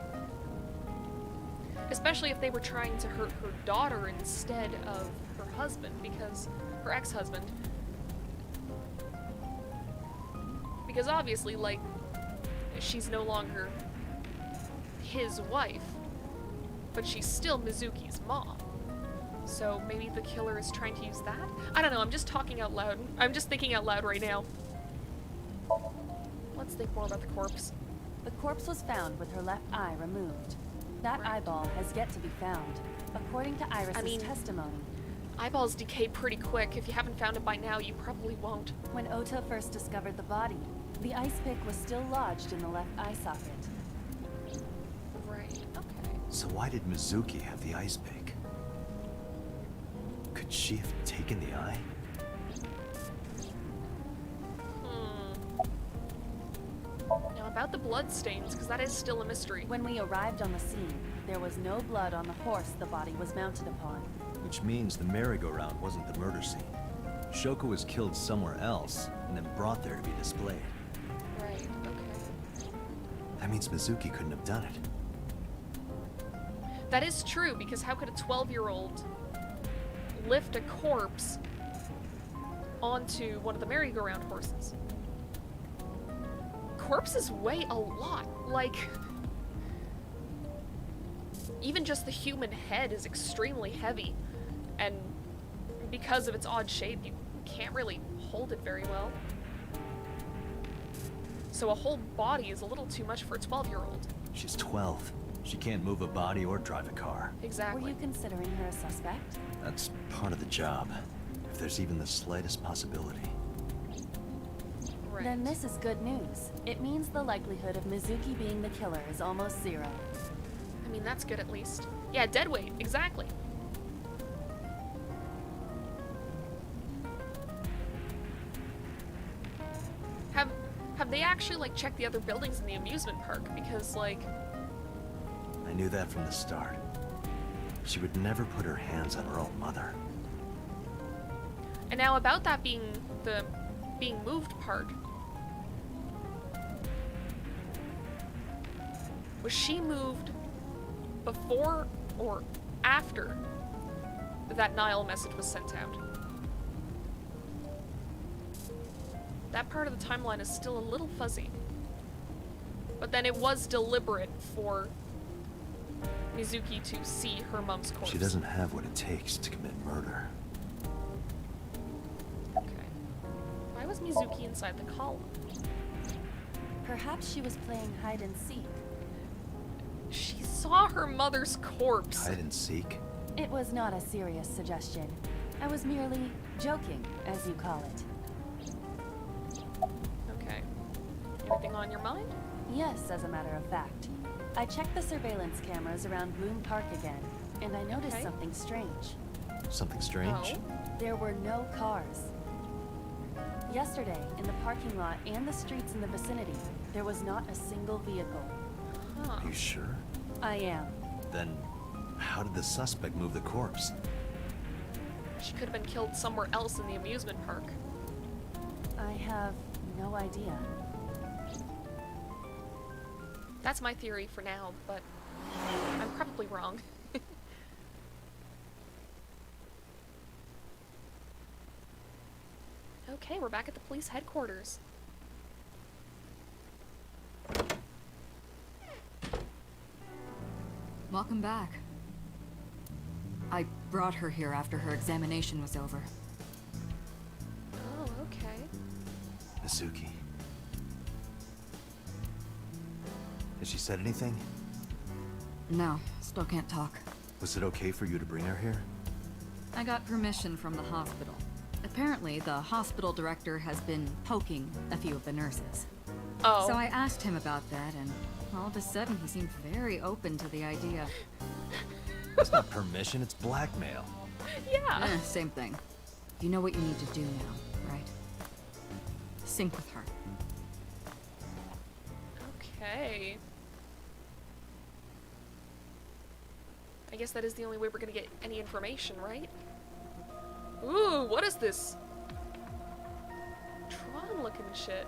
Especially if they were trying to hurt her daughter instead of her husband, because her ex-husband Because obviously, like, she's no longer his wife, but she's still Mizuki's mom. So maybe the killer is trying to use that? I don't know, I'm just talking out loud. I'm just thinking out loud right now. Let's think more about the corpse. The corpse was found with her left eye removed. That eyeball has yet to be found, according to Iris's testimony. Eyeballs decay pretty quick. If you haven't found it by now, you probably won't. When Ota first discovered the body, the ice pick was still lodged in the left eye socket. Right, okay. So why did Mizuki have the ice pick? Could she have taken the eye? Now about the bloodstains, because that is still a mystery. When we arrived on the scene, there was no blood on the horse the body was mounted upon. Which means the merry-go-round wasn't the murder scene. Shoko was killed somewhere else, and then brought there to be displayed. Right, okay. That means Mizuki couldn't have done it. That is true, because how could a 12-year-old lift a corpse onto one of the merry-go-round horses? Corpses weigh a lot. Like, even just the human head is extremely heavy, and because of its odd shape, you can't really hold it very well. So a whole body is a little too much for a 12-year-old. She's 12. She can't move a body or drive a car. Exactly. Were you considering her a suspect? That's part of the job. If there's even the slightest possibility. Right. Then this is good news. It means the likelihood of Mizuki being the killer is almost zero. I mean, that's good at least. Yeah, dead weight, exactly. Have they actually, like, checked the other buildings in the amusement park? Because, like... I knew that from the start. She would never put her hands on her own mother. And now about that being the being moved part. Was she moved before or after that Nile message was sent out? That part of the timeline is still a little fuzzy. But then it was deliberate for Mizuki to see her mom's corpse. She doesn't have what it takes to commit murder. Okay. Why was Mizuki inside the column? Perhaps she was playing hide and seek. She saw her mother's corpse. Hide and seek? It was not a serious suggestion. I was merely joking, as you call it. Okay. Anything on your mind? Yes, as a matter of fact. I checked the surveillance cameras around Bloom Park again, and I noticed something strange. Something strange? There were no cars. Yesterday, in the parking lot and the streets in the vicinity, there was not a single vehicle. Huh. Are you sure? I am. Then, how did the suspect move the corpse? She could have been killed somewhere else in the amusement park. I have no idea. That's my theory for now, but I'm probably wrong. Okay, we're back at the police headquarters. Welcome back. I brought her here after her examination was over. Oh, okay. Mizuki. Has she said anything? No, still can't talk. Was it okay for you to bring her here? I got permission from the hospital. Apparently, the hospital director has been poking a few of the nurses. Oh. So I asked him about that, and all of a sudden he seemed very open to the idea. It's not permission, it's blackmail. Yeah. Same thing. You know what you need to do now, right? Sync with her. Okay. I guess that is the only way we're gonna get any information, right? Ooh, what is this? Tron looking shit.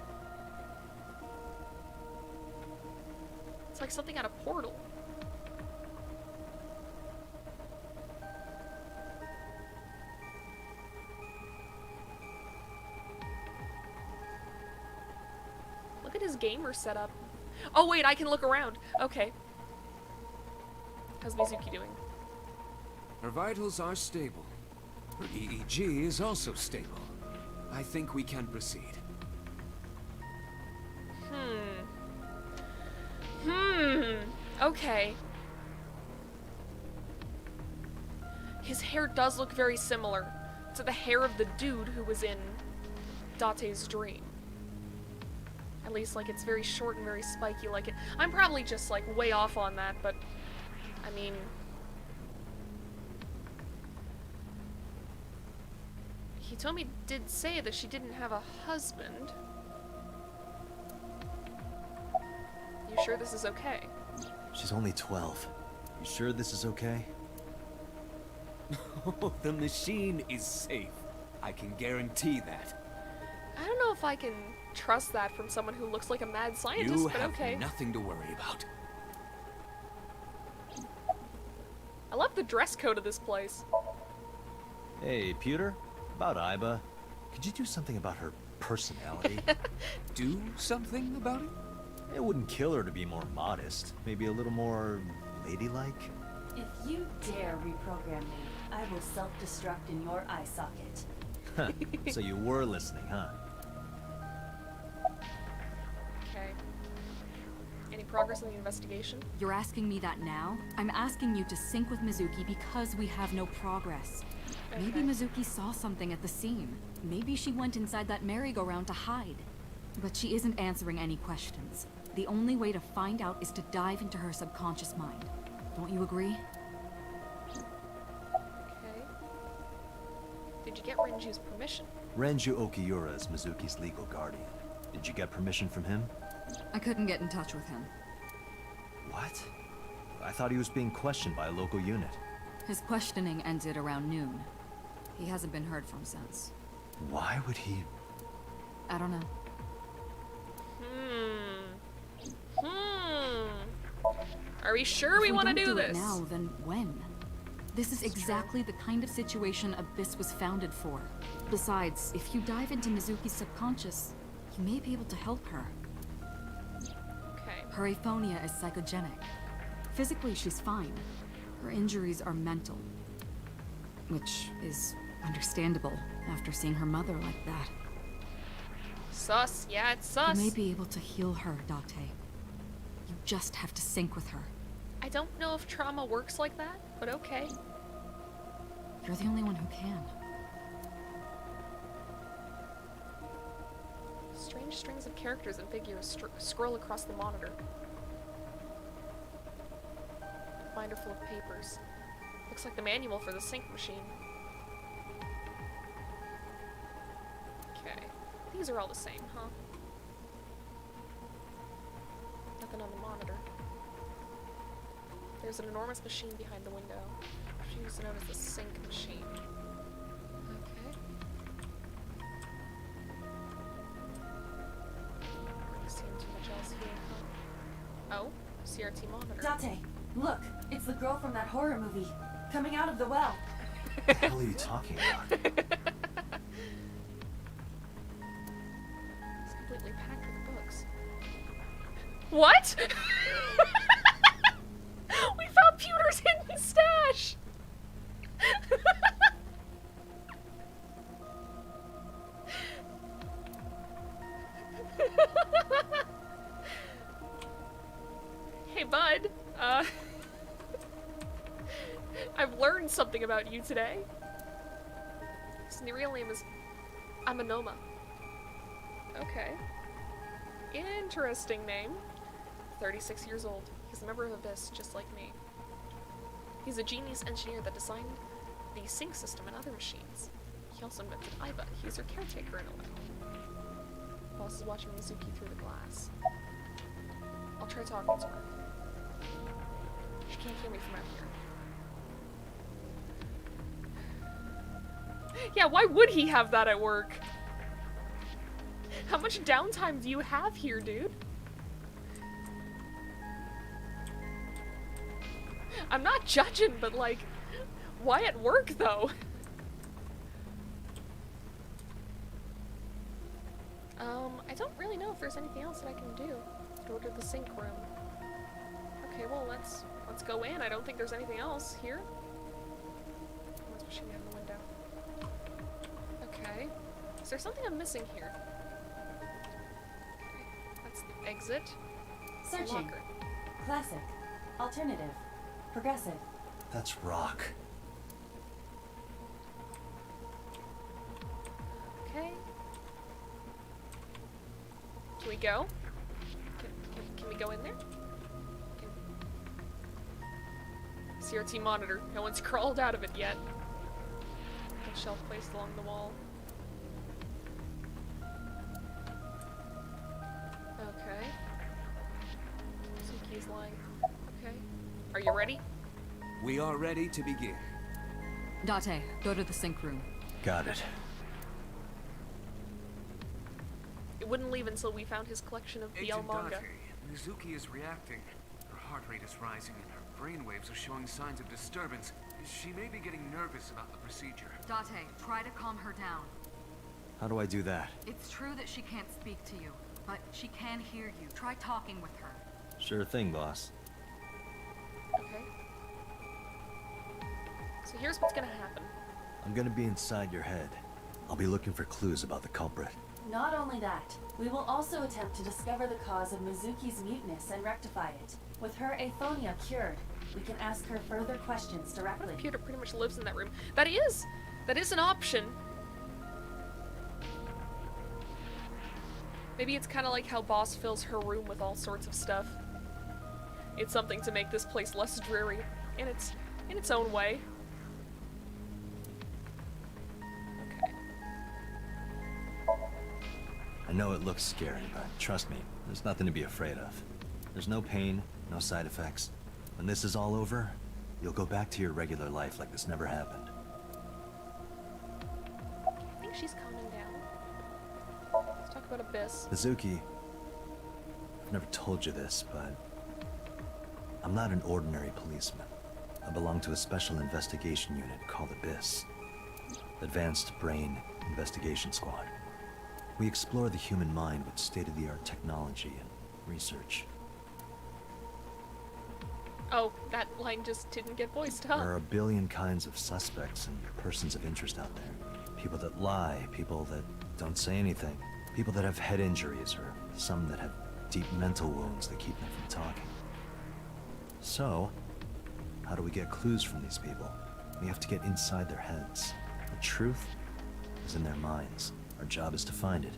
It's like something out of Portal. his gamer setup? Oh wait, I can look around. Okay. How's Mizuki doing? Her vitals are stable. Her EEG is also stable. I think we can proceed. Okay. His hair does look very similar to the hair of the dude who was in Date's dream. At least, like, it's very short and very spiky like it. I'm probably just, like, way off on that, but, I mean... Hitomi did say that she didn't have a husband. You sure this is okay? She's only 12. You sure this is okay? The machine is safe. I can guarantee that. I don't know if I can trust that from someone who looks like a mad scientist, You but have okay. nothing to worry about. I love the dress code of this place. Hey, Pewter? About Iba. Could you do something about her personality? Do something about it? It wouldn't kill her to be more modest. Maybe a little more ladylike? If you dare reprogram me, I will self-destruct in your eye socket. Huh. So you were listening, huh? Okay. Any progress in the investigation? You're asking me that now? I'm asking you to sync with Mizuki because we have no progress. Maybe Mizuki saw something at the scene. Maybe she went inside that merry-go-round to hide. But she isn't answering any questions. The only way to find out is to dive into her subconscious mind. Don't you agree? Okay. Did you get Renju's permission? Renju Okiura is Mizuki's legal guardian. Did you get permission from him? I couldn't get in touch with him. What? I thought he was being questioned by a local unit. His questioning ended around noon. He hasn't been heard from since. Why would he... I don't know. Are we sure we want to do this? If we don't do it now, then when? This is exactly the kind of situation Abyss was founded for. Besides, if you dive into Mizuki's subconscious, you may be able to help her. Okay. Her aphonia is psychogenic. Physically, she's fine. Her injuries are mental. Which is understandable after seeing her mother like that. Sus. Yeah, it's sus. You may be able to heal her, Date. You just have to sync with her. I don't know if trauma works like that, but okay. You're the only one who can. Strange strings of characters and figures scroll across the monitor. Binder full of papers. Looks like the manual for the sync machine. Okay. These are all the same, huh? Nothing on the monitor. There's an enormous machine behind the window. She's known as the sync machine. Okay. Not seeing too much else here, huh? Oh, CRT monitor. Date, look! It's the girl from that horror movie, coming out of the well. What the hell are you talking about? It's completely packed with books. What? We found Pewter's hidden stash! Hey, bud. I've learned something about you today. His real name is Amanoma. Okay. Interesting name. 36 years old. He's a member of Abyss, just like me. He's a genius engineer that designed the sync system and other machines. He also invented Iba. He's her caretaker in a way. Boss is watching Mizuki through the glass. I'll try talking to her. She can't hear me from out here. Yeah, why would he have that at work? How much downtime do you have here, dude? I'm not judging, but like, why at work though? I don't really know if there's anything else that I can do. Go to the sink room. Okay, well, let's go in. I don't think there's anything else here. Someone's pushing down the window. Okay. Is there something I'm missing here? Okay, that's the exit. Searching. Locker. Classic. Alternative. Progressive. That's rock. Okay. Can we go? Can we go in there? CRT monitor. No one's crawled out of it yet. A shelf placed along the wall. Okay. Some keys lying. Okay. Are you ready? We are ready to begin. Date, go to the sink room. Got it. It wouldn't leave until we found his collection of BL Agent manga. Date, Mizuki is reacting. Her heart rate is rising and her brainwaves are showing signs of disturbance. She may be getting nervous about the procedure. Date, try to calm her down. How do I do that? It's true that she can't speak to you, but she can hear you. Try talking with her. Sure thing, boss. Okay. So here's what's gonna happen. I'm gonna be inside your head. I'll be looking for clues about the culprit. Not only that, we will also attempt to discover the cause of Mizuki's muteness and rectify it. With her aphonia cured, we can ask her further questions The directly. computer pretty much lives in that room. That is an option. Maybe it's kind of like how Boss fills her room with all sorts of stuff. It's something to make this place less dreary in its own way. Okay. I know it looks scary, but trust me, there's nothing to be afraid of. There's no pain, no side effects. When this is all over, you'll go back to your regular life like this never happened. I think she's calming down. Let's talk about Abyss. Mizuki, I've never told you this, but I'm not an ordinary policeman. I belong to a special investigation unit called Abyss. Advanced Brain Investigation Squad. We explore the human mind with state-of-the-art technology and research. Oh, that line just didn't get voiced, There huh? are a billion kinds of suspects and persons of interest out there. People that lie, people that don't say anything, people that have head injuries, or some that have deep mental wounds that keep them from talking. So, how do we get clues from these people? We have to get inside their heads. The truth is in their minds. Our job is to find it.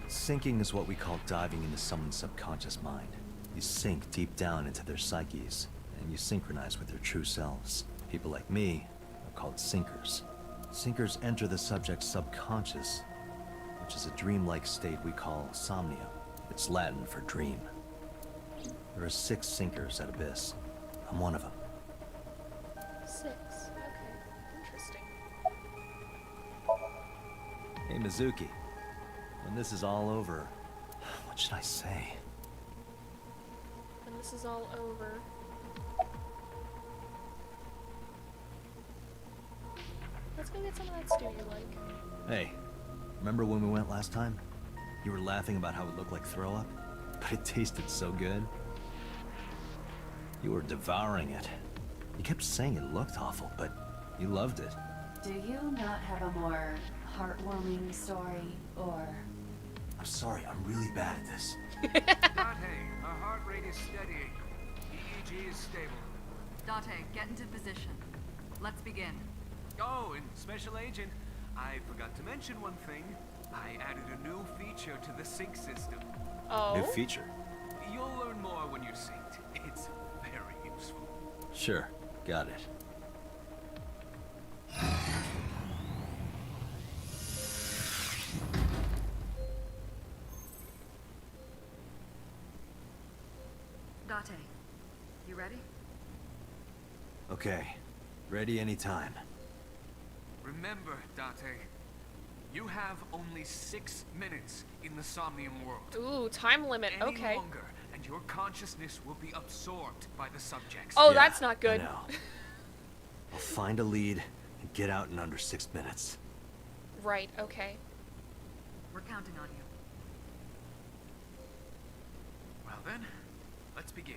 Sinking is what we call diving into someone's subconscious mind. You sink deep down into their psyches, and you synchronize with their true selves. People like me are called sinkers. Sinkers enter the subject's subconscious, which is a dreamlike state we call Somnium. It's Latin for dream. There are 6 sinkers at Abyss. I'm one of them. 6. Okay. Interesting. Hey, Mizuki. When this is all over, what should I say? When this is all over. Let's go get some of that stew you like. Hey, remember when we went last time? You were laughing about how it looked like throw up, but it tasted so good. You were devouring it. You kept saying it looked awful, but you loved it. Do you not have a more heartwarming story, or... I'm sorry, I'm really bad at this. Date, her heart rate is steady. EEG is stable. Date, get into position. Let's begin. Oh, and Special Agent, I forgot to mention one thing. I added a new feature to the sync system. Oh? New feature. You'll learn more when you're synced. It's very useful. Sure, got it. Date, you ready? Okay, ready anytime. Remember, Date, you have only 6 minutes in the Somnium world. Ooh, time limit. Any Okay. longer, and your consciousness will be absorbed by the subjects. Oh, Yeah, that's not good. I know. I'll find a lead and get out in under 6 minutes. Right, okay. We're counting on you. Well then, let's begin.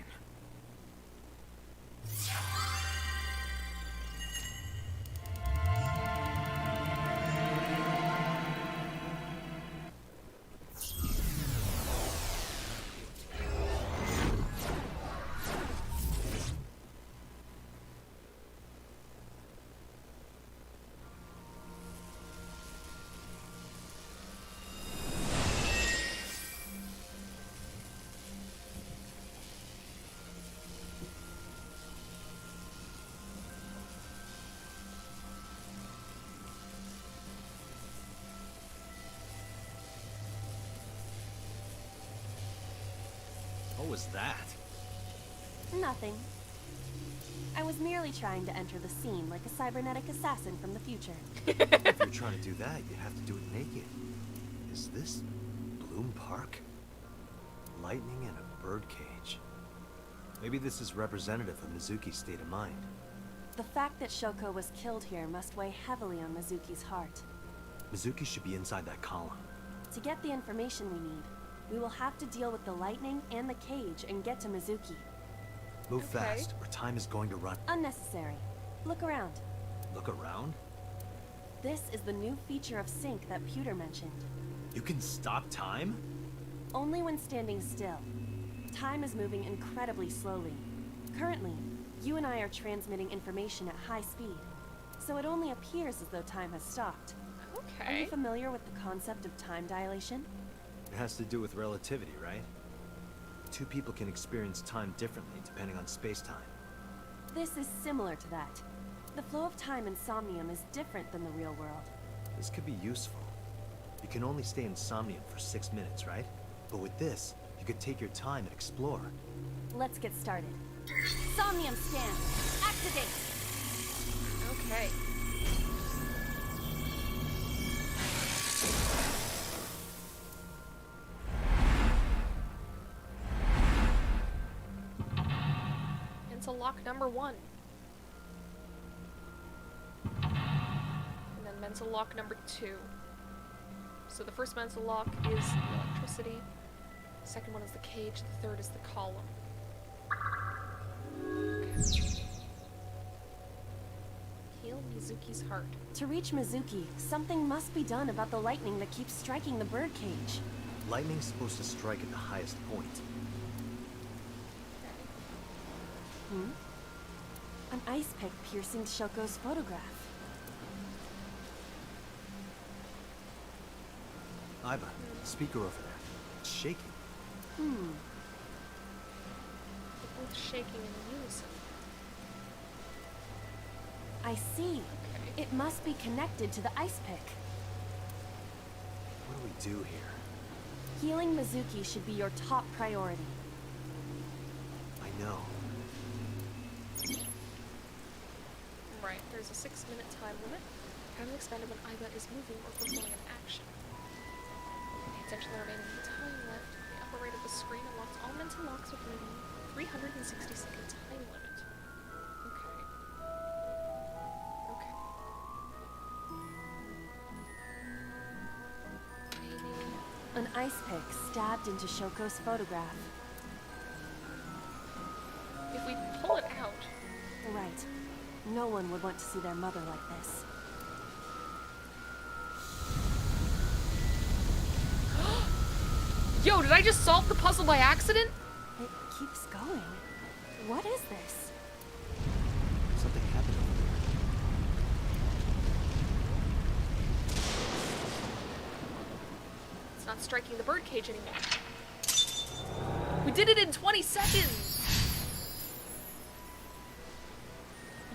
What was that? Nothing. I was merely trying to enter the scene like a cybernetic assassin from the future. If you're trying to do that, you have to do it naked. Is this Bloom Park? Lightning and a birdcage. Maybe this is representative of Mizuki's state of mind. The fact that Shoko was killed here must weigh heavily on Mizuki's heart. Mizuki should be inside that column. To get the information we need, we will have to deal with the lightning and the cage and get to Mizuki. Move Okay. fast, or time is going to run. Unnecessary. Look around. Look around? This is the new feature of Sync that Pewter mentioned. You can stop time? Only when standing still. Time is moving incredibly slowly. Currently, you and I are transmitting information at high speed, so it only appears as though time has stopped. Are Okay. you familiar with the concept of time dilation? It has to do with relativity, right? Two people can experience time differently depending on space-time. This is similar to that. The flow of time in Somnium is different than the real world. This could be useful. You can only stay in Somnium for 6 minutes, right? But with this, you could take your time and explore. Let's get started. Somnium scan! Activate! Okay. Mental lock number 1. And then mental lock number 2. So the first mental lock is the electricity. The second one is the cage. The third is the column. Okay. Heal Mizuki's heart. To reach Mizuki, something must be done about the lightning that keeps striking the birdcage. Lightning's supposed to strike at the highest point. An ice pick piercing Shoko's photograph. Iva, the speaker over there. It's shaking. They're both shaking in unison. I see. Okay. It must be connected to the ice pick. What do we do here? Healing Mizuki should be your top priority. I know. Right, there's a 6-minute time limit. Time will expand when Iva is moving or performing an action. Pay attention to the remaining time left. The upper right of the screen unlocks all mental locks within a 360-second time limit. Okay. Okay. Maybe... An ice pick stabbed into Shoko's photograph. if we pull it out... Right. No one would want to see their mother like this. Yo, did I just solve the puzzle by accident? It keeps going. What is this? Something happened over there. It's not striking the birdcage anymore. We did it in 20 seconds!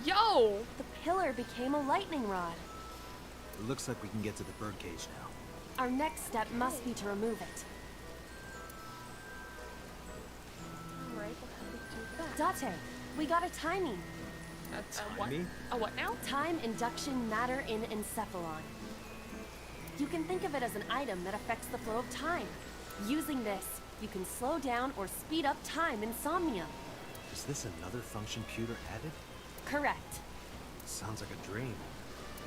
Yo! The pillar became a lightning rod. It looks like we can get to the birdcage now. Our next step must be to remove it. Alright, well how do we do that? Date, we got a timing. What? Timing? A what now? Time induction matter in encephalon. You can think of it as an item that affects the flow of time. Using this, you can slow down or speed up time in Somnium. Is this another function Pewter added? Correct. Sounds like a dream.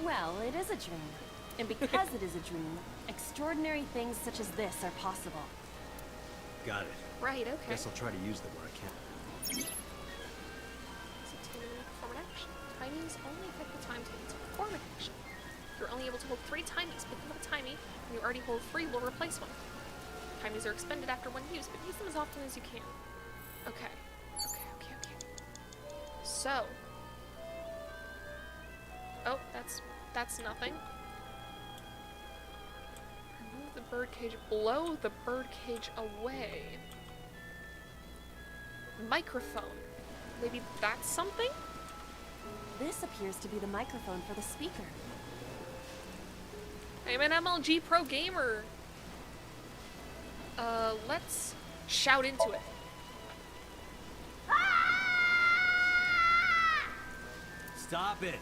Well, it is a dream. And because it is a dream, extraordinary things such as this are possible. Got it. Right, okay. Guess I'll try to use them where I can. Perform an action. Timies only affect the time taken to perform an action. You're only able to hold 3 timies. Picking up a timie, and you already hold 3 will replace one. Timies are expended after one use, but use them as often as you can. Okay. Okay. So. Oh, that's nothing. Remove the birdcage. Blow the birdcage away. Microphone. Maybe that's something? This appears to be the microphone for the speaker. I'm an MLG pro gamer. Let's shout into it. Stop it!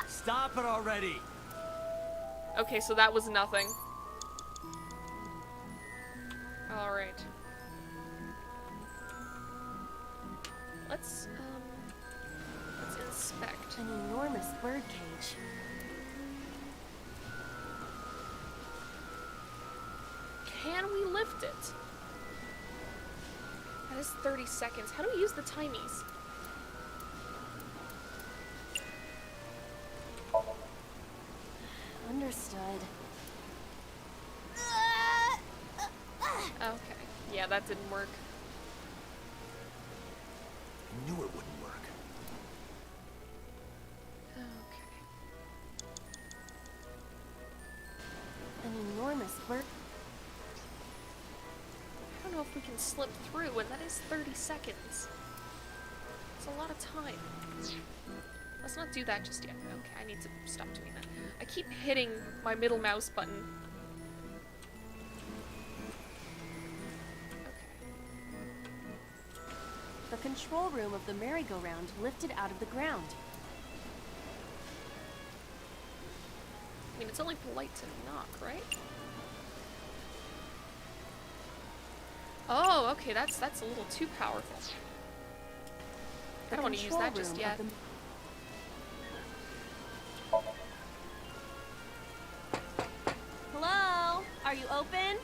Stop it already! Okay, so that was nothing. Alright. Let's inspect. An enormous birdcage. Can we lift it? That is 30 seconds. How do we use the timies? Understood. Okay. Yeah, that didn't work. I knew it wouldn't work. Okay. An enormous bird. I don't know if we can slip through, and that is 30 seconds. It's a lot of time. Let's not do that just yet. Okay, I need to stop doing that. I keep hitting my middle mouse button. The control room of the merry-go-round lifted out of the ground. I mean, it's only polite to knock, right? Oh, okay, that's a little too powerful. I don't want to use that just yet. Hello? Are you open?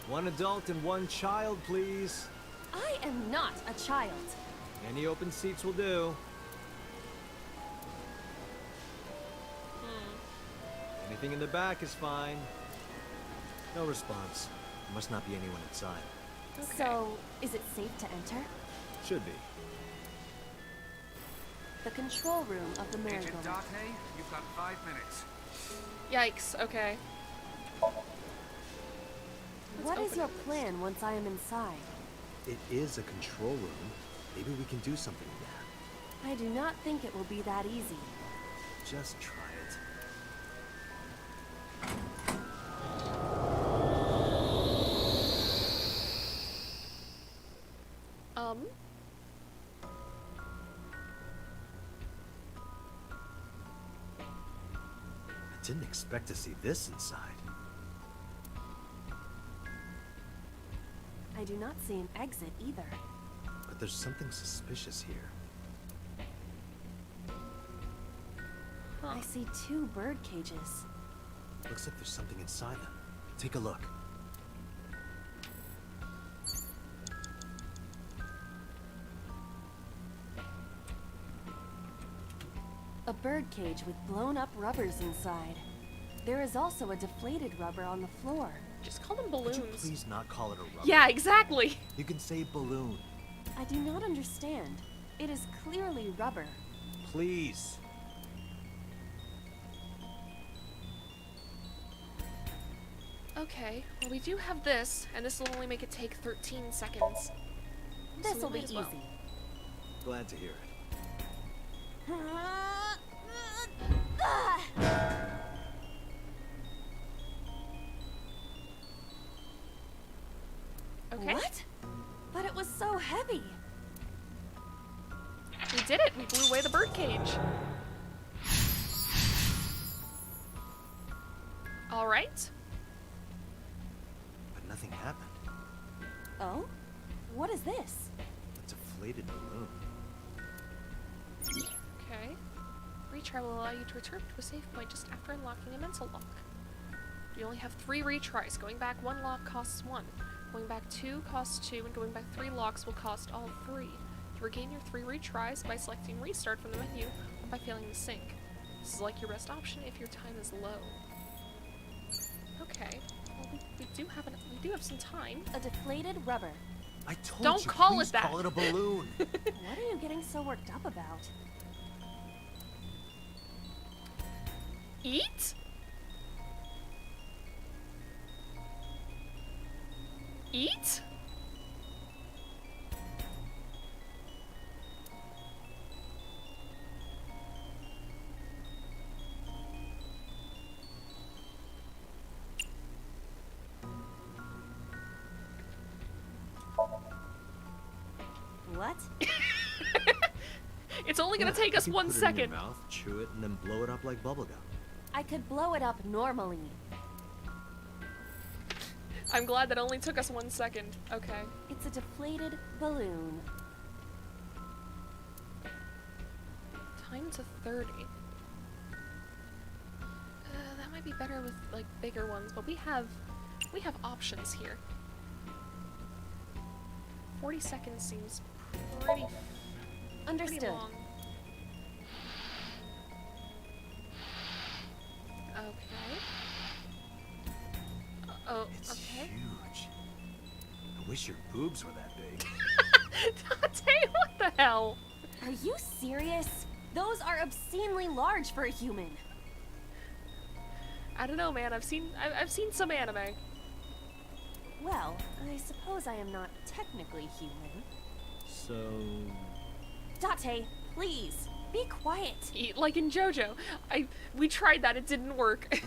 1 adult and 1 child, please. I am not a child. Any open seats will do. Anything in the back is fine. No response. There must not be anyone inside. Okay. So, is it safe to enter? Should be. The control room of the Agent merry-go-round. Date, you've got 5 minutes. Yikes, okay. What is open your this. plan once I am inside? It is a control room. Maybe we can do something in there. I do not think it will be that easy. Just try it. I didn't expect to see this inside. I do not see an exit either. But there's something suspicious here. I see 2 bird cages. Looks like there's something inside them. Take a look. A bird cage with blown up rubbers inside. There is also a deflated rubber on the floor. Just call them Could balloons. you please not call it a rubber? Yeah, exactly. You can say balloon. I do not understand. It is clearly rubber. Please. Okay, well we do have this, and this will only make it take 13 seconds. This So will we be might as easy. well. Glad to hear it. Okay. What? But it was so heavy. We did it! We blew away the birdcage. Alright. But nothing happened. Oh? What is this? A deflated balloon. Okay. retry will allow you to return to a save point just after unlocking a mental lock. You only have 3 retries. Going back 1 lock costs 1. Going back 2 costs 2, and going back 3 locks will cost all 3. You regain your 3 retries by selecting restart from the menu or by failing to sync. This is like your best option if your time is low. Okay. Well, we do have some time. A deflated rubber. I told Don't you, call please it that. call it a balloon. What are you getting so worked up about? Eat? Eat? What? It's only gonna take us You 1 put it in second. your mouth, chew it, and then blow it up like bubblegum. I could blow it up normally. I'm glad that only took us 1 second. Okay. It's a deflated balloon. Time to 30. That might be better with like bigger ones, but we have options here. 40 seconds seems pretty Understood. long. Okay. Oh, It's okay. huge. I wish your boobs were that big. Dante, what the hell? Are you serious? Those are obscenely large for a human. I don't know, man. I've seen some anime. Well, I suppose I am not technically human. So... Date, please, be quiet. Like in JoJo. We tried that, it didn't work.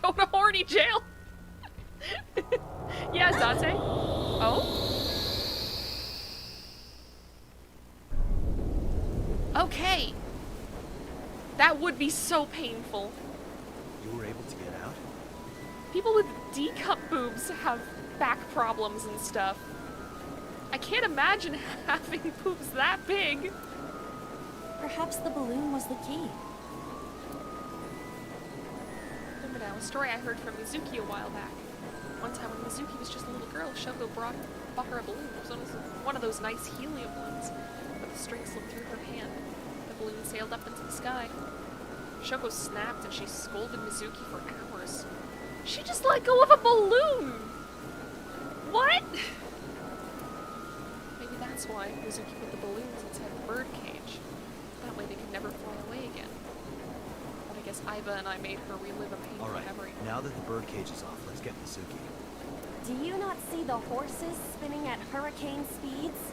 Go to horny jail. Yeah, Dante. Oh? Okay. That would be so painful. You were able to get out? People with D-cup boobs have back problems and stuff. I can't imagine having boobs that big. Perhaps the balloon was the key. Remember now, a story I heard from Mizuki a while back. One time when Mizuki was just a little girl, Shoko bought her a balloon. It was one of those nice helium ones, but the string slipped through her hand. The balloon sailed up into the sky. Shoko snapped and she scolded Mizuki for hours. She just let go of a balloon! What? Maybe that's why Mizuki put the balloons inside the bird cage. That way they could never fly away again. But I guess Aiba and I made her relive a painful All right, memory. now that the bird cage is off, let's get Mizuki. Do you not see the horses spinning at hurricane speeds?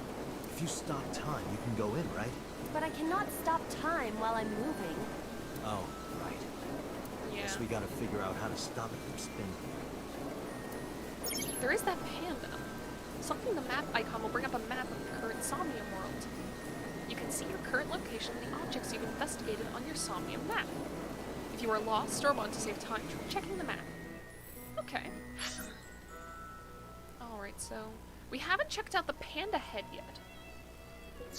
If you stop time, you can go in, right? But I cannot stop time while I'm moving. Oh, right. Yeah. Guess we gotta figure out how to stop it from spinning. There is that panda. Selecting the map icon will bring up a map of the current Somnium world. You can see your current location and the objects you've investigated on your Somnium map. If you are lost or want to save time, try checking the map. Okay. Alright, so we haven't checked out the panda head yet.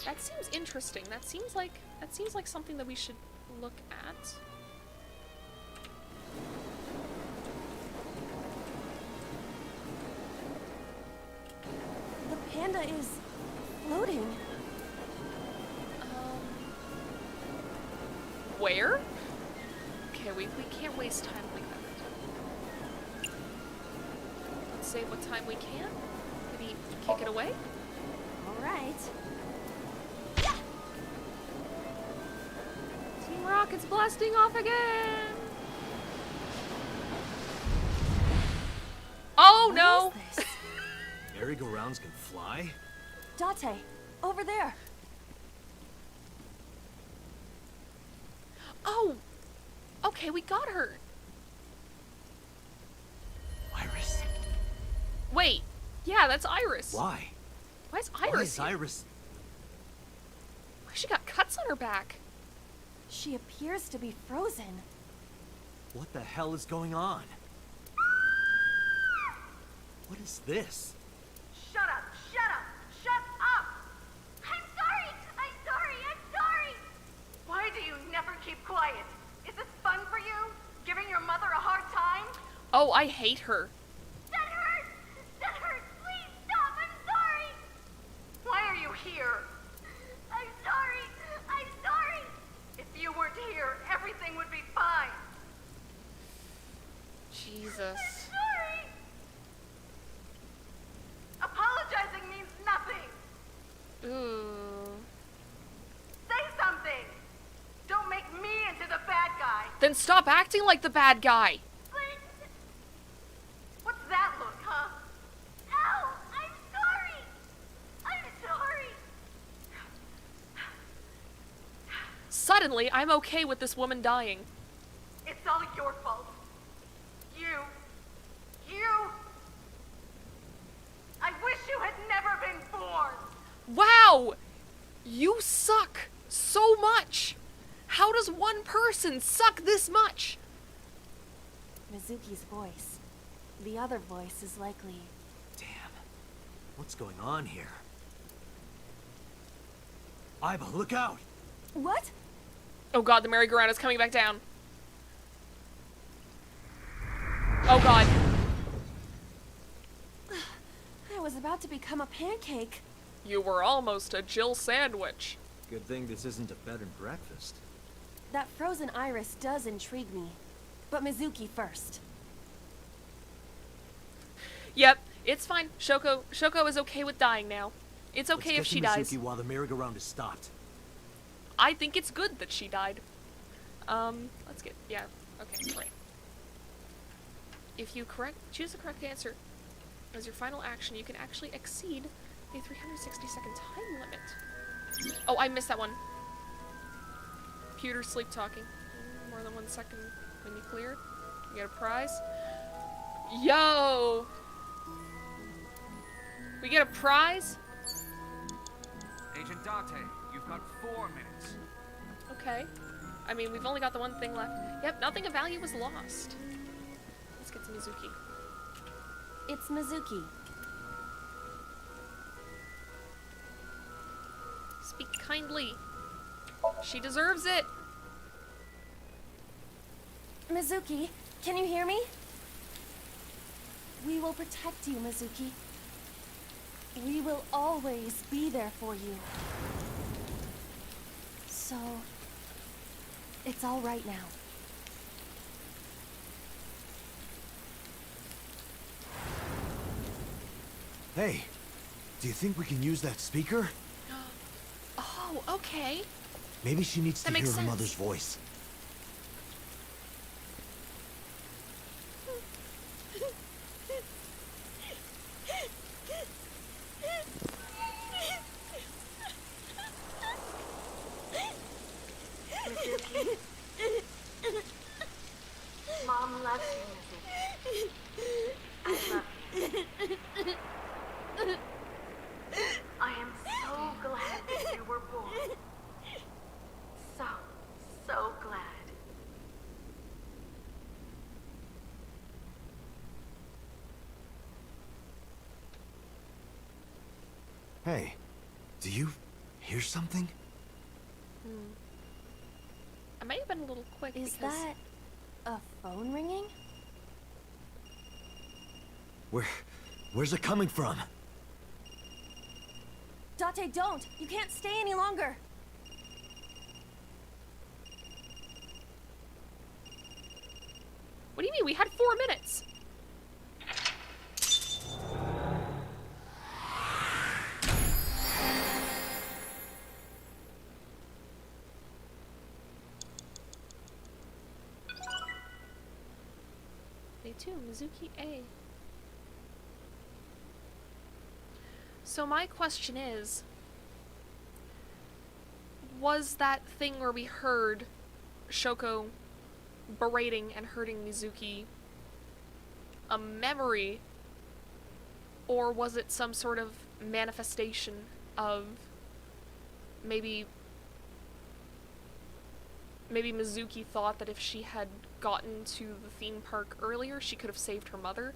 That seems interesting. That seems like something that we should look at. The panda is floating. Where? Okay, we can't waste time like that. Let's save what time we can. Maybe kick it away? Alright. Team Rocket's blasting off again! Oh no! What is this? Merry-go-rounds can fly? Date, over there. Oh! Okay, we got her. Iris. Wait. Yeah, that's Iris. Why? Why is Iris Why is here? Iris? Why she got cuts on her back? She appears to be frozen. What the hell is going on? What is this? Shut up! Shut up! Shut up! I'm sorry! keep quiet. Is this fun for you? Giving your mother a hard time? Oh, I hate her. That hurts! That hurts! Please stop! I'm sorry! Why are you here? I'm sorry! I'm sorry! If you weren't here, everything would be fine. Jesus. I'm sorry! Apologizing means nothing! Ooh. Say something! Don't make me into the bad guy! Then stop acting like the bad guy. But... What's that look, huh? Ow! I'm sorry! I'm sorry! Suddenly, I'm okay with this woman dying. It's all your fault. You... I wish you had never been born! Wow! You suck so much. How does one person suck this much? Mizuki's voice. The other voice is likely... Damn. What's going on here? Iba, look out! What? Oh god, the merry-go-round is coming back down. Oh god. I was about to become a pancake. You were almost a Jill sandwich. Good thing this isn't a bed and breakfast. That frozen iris does intrigue me. But Mizuki first. Yep, it's fine. Shoko is okay with dying now. It's okay if she dies. Mizuki while the merry-go-round is stopped. I think it's good that she died. Let's get, yeah, okay, great. If you choose the correct answer as your final action, you can actually exceed the 360-second time limit. Oh, I missed that one. Computer sleep talking. More than 1 second when you clear. You get a prize. Yo! We get a prize? Agent Date, you've got 4 minutes. Okay. I mean, we've only got the one thing left. Yep, nothing of value was lost. Let's get to Mizuki. It's Mizuki. Speak kindly. She deserves it. Mizuki, can you hear me? We will protect you, Mizuki. We will always be there for you. So, it's all right now. Hey, do you think we can use that speaker? Oh, okay. Maybe she needs to That hear makes her sense. mother's voice. Mizuki. Mom loves you, Mizuki. I love you. I am so glad that you were born. So glad. Hey, do you hear something? I may have been a little quick Is because... that a phone ringing? Where's it coming from? Date, don't! You can't stay any longer! What do you mean? We had 4 minutes. Day 2, Mizuki A. So my question is, was that thing where we heard Shoko berating and hurting Mizuki a memory, or was it some sort of manifestation of maybe Mizuki thought that if she had gotten to the theme park earlier, she could have saved her mother,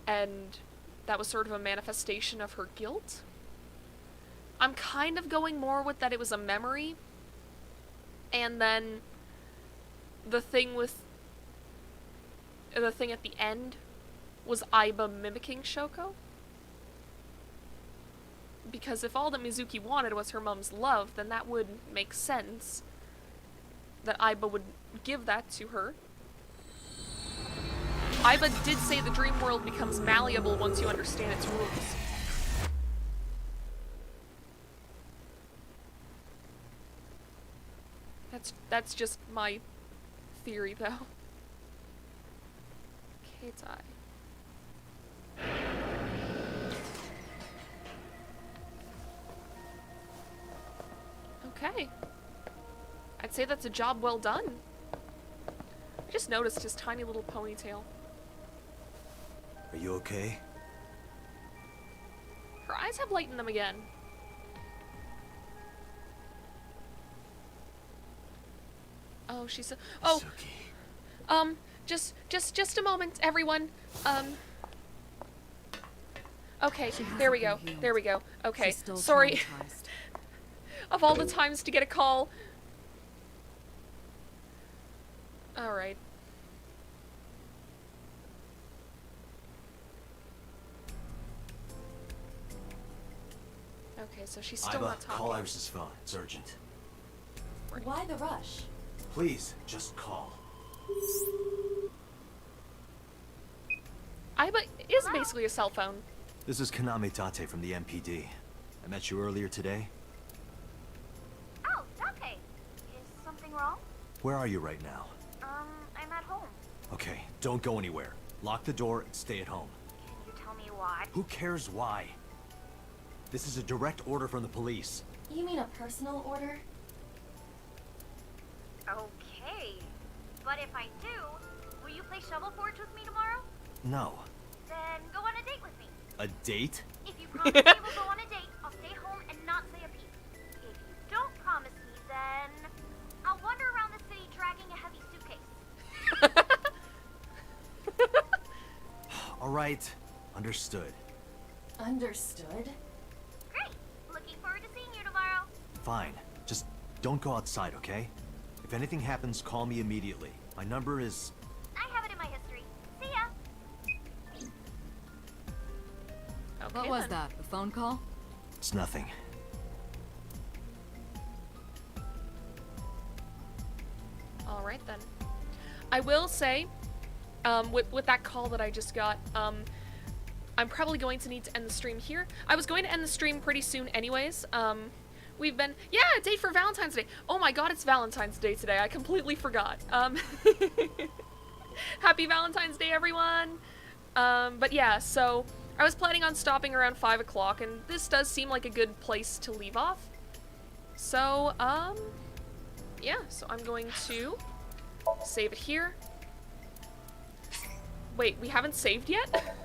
and that was sort of a manifestation of her guilt? I'm kind of going more with that it was a memory, and then the thing at the end was Aiba mimicking Shoko? Because if all that Mizuki wanted was her mom's love, then that would make sense that Aiba would give that to her. Aiba did say the dream world becomes malleable once you understand its rules. That's just my theory, though. Keitai. Okay. I'd say that's a job well done. I just noticed his tiny little ponytail. Are you okay? Her eyes have light in them again. Oh, she's oh. Just a moment, everyone. Okay, there we go. There we go. Okay, sorry. Of all the times to get a call. Alright. Okay, so she's still not talking. Call Iris's phone. It's urgent. Why the rush? Please, just call. Aiba is basically a cell phone. This is Kaname Date from the MPD. I met you earlier today. Oh, Date. Is something wrong? Where are you right now? I'm at home. Okay, don't go anywhere. Lock the door and stay at home. Can you tell me why? Who cares why? This is a direct order from the police. You mean a personal order? Okay. But if I do, will you play Shovel Forge with me tomorrow? No. Then go on a date with me. A date? If you promise me we'll go on a date, I'll stay home and not say a peep. If you don't promise me, then I'll wander around the city dragging a heavy suitcase. All right. Understood. Understood? Great. Looking forward to seeing you tomorrow. Fine. Just don't go outside, okay? If anything happens, call me immediately. My number is... I have it in my history. See ya. Okay, what was that? A phone call? It's nothing. Alright then. I will say, with that call that I just got, I'm probably going to need to end the stream here. I was going to end the stream pretty soon anyways. We've been... Yeah, a date for Valentine's Day. Oh my god, it's Valentine's Day today. I completely forgot. Happy Valentine's Day, everyone! But yeah, so I was planning on stopping around 5 o'clock, and this does seem like a good place to leave off. So, yeah, so I'm going to save it here. Wait, we haven't saved yet?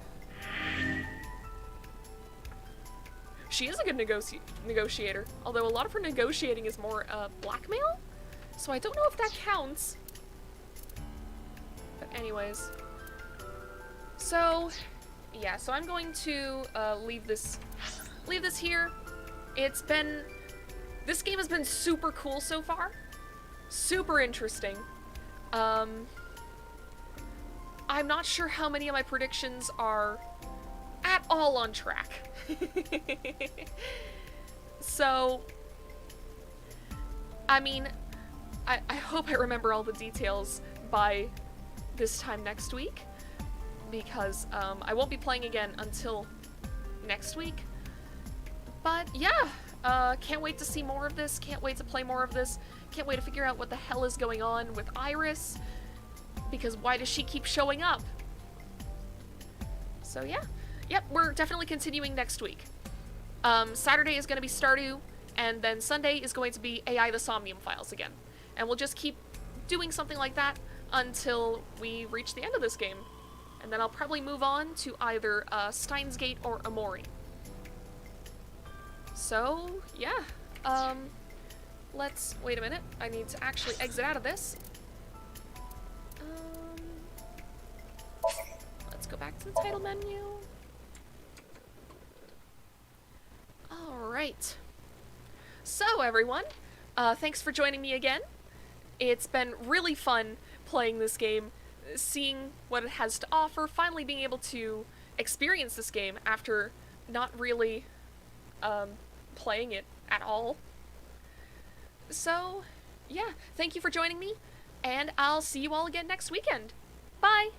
She is a good negotiator, although a lot of her negotiating is more, blackmail? So I don't know if that counts. But anyways. So, yeah, so I'm going to, leave this here. This game has been super cool so far. Super interesting. I'm not sure how many of my predictions are at all on track. So, I mean, I hope I remember all the details by this time next week, because I won't be playing again until next week. But yeah, can't wait to see more of this, can't wait to play more of this, can't wait to figure out what the hell is going on with Iris, because why does she keep showing up? So yeah. Yep, we're definitely continuing next week. Saturday is going to be Stardew, and then Sunday is going to be AI the Somnium files again. And we'll just keep doing something like that until we reach the end of this game. And then I'll probably move on to either Steins Gate or Amori. So, yeah. Let's... Wait a minute. I need to actually exit out of this. Let's go back to the title menu. Alright. So, everyone, thanks for joining me again. It's been really fun playing this game, seeing what it has to offer, finally being able to experience this game after not really playing it at all. So, yeah, thank you for joining me, and I'll see you all again next weekend. Bye!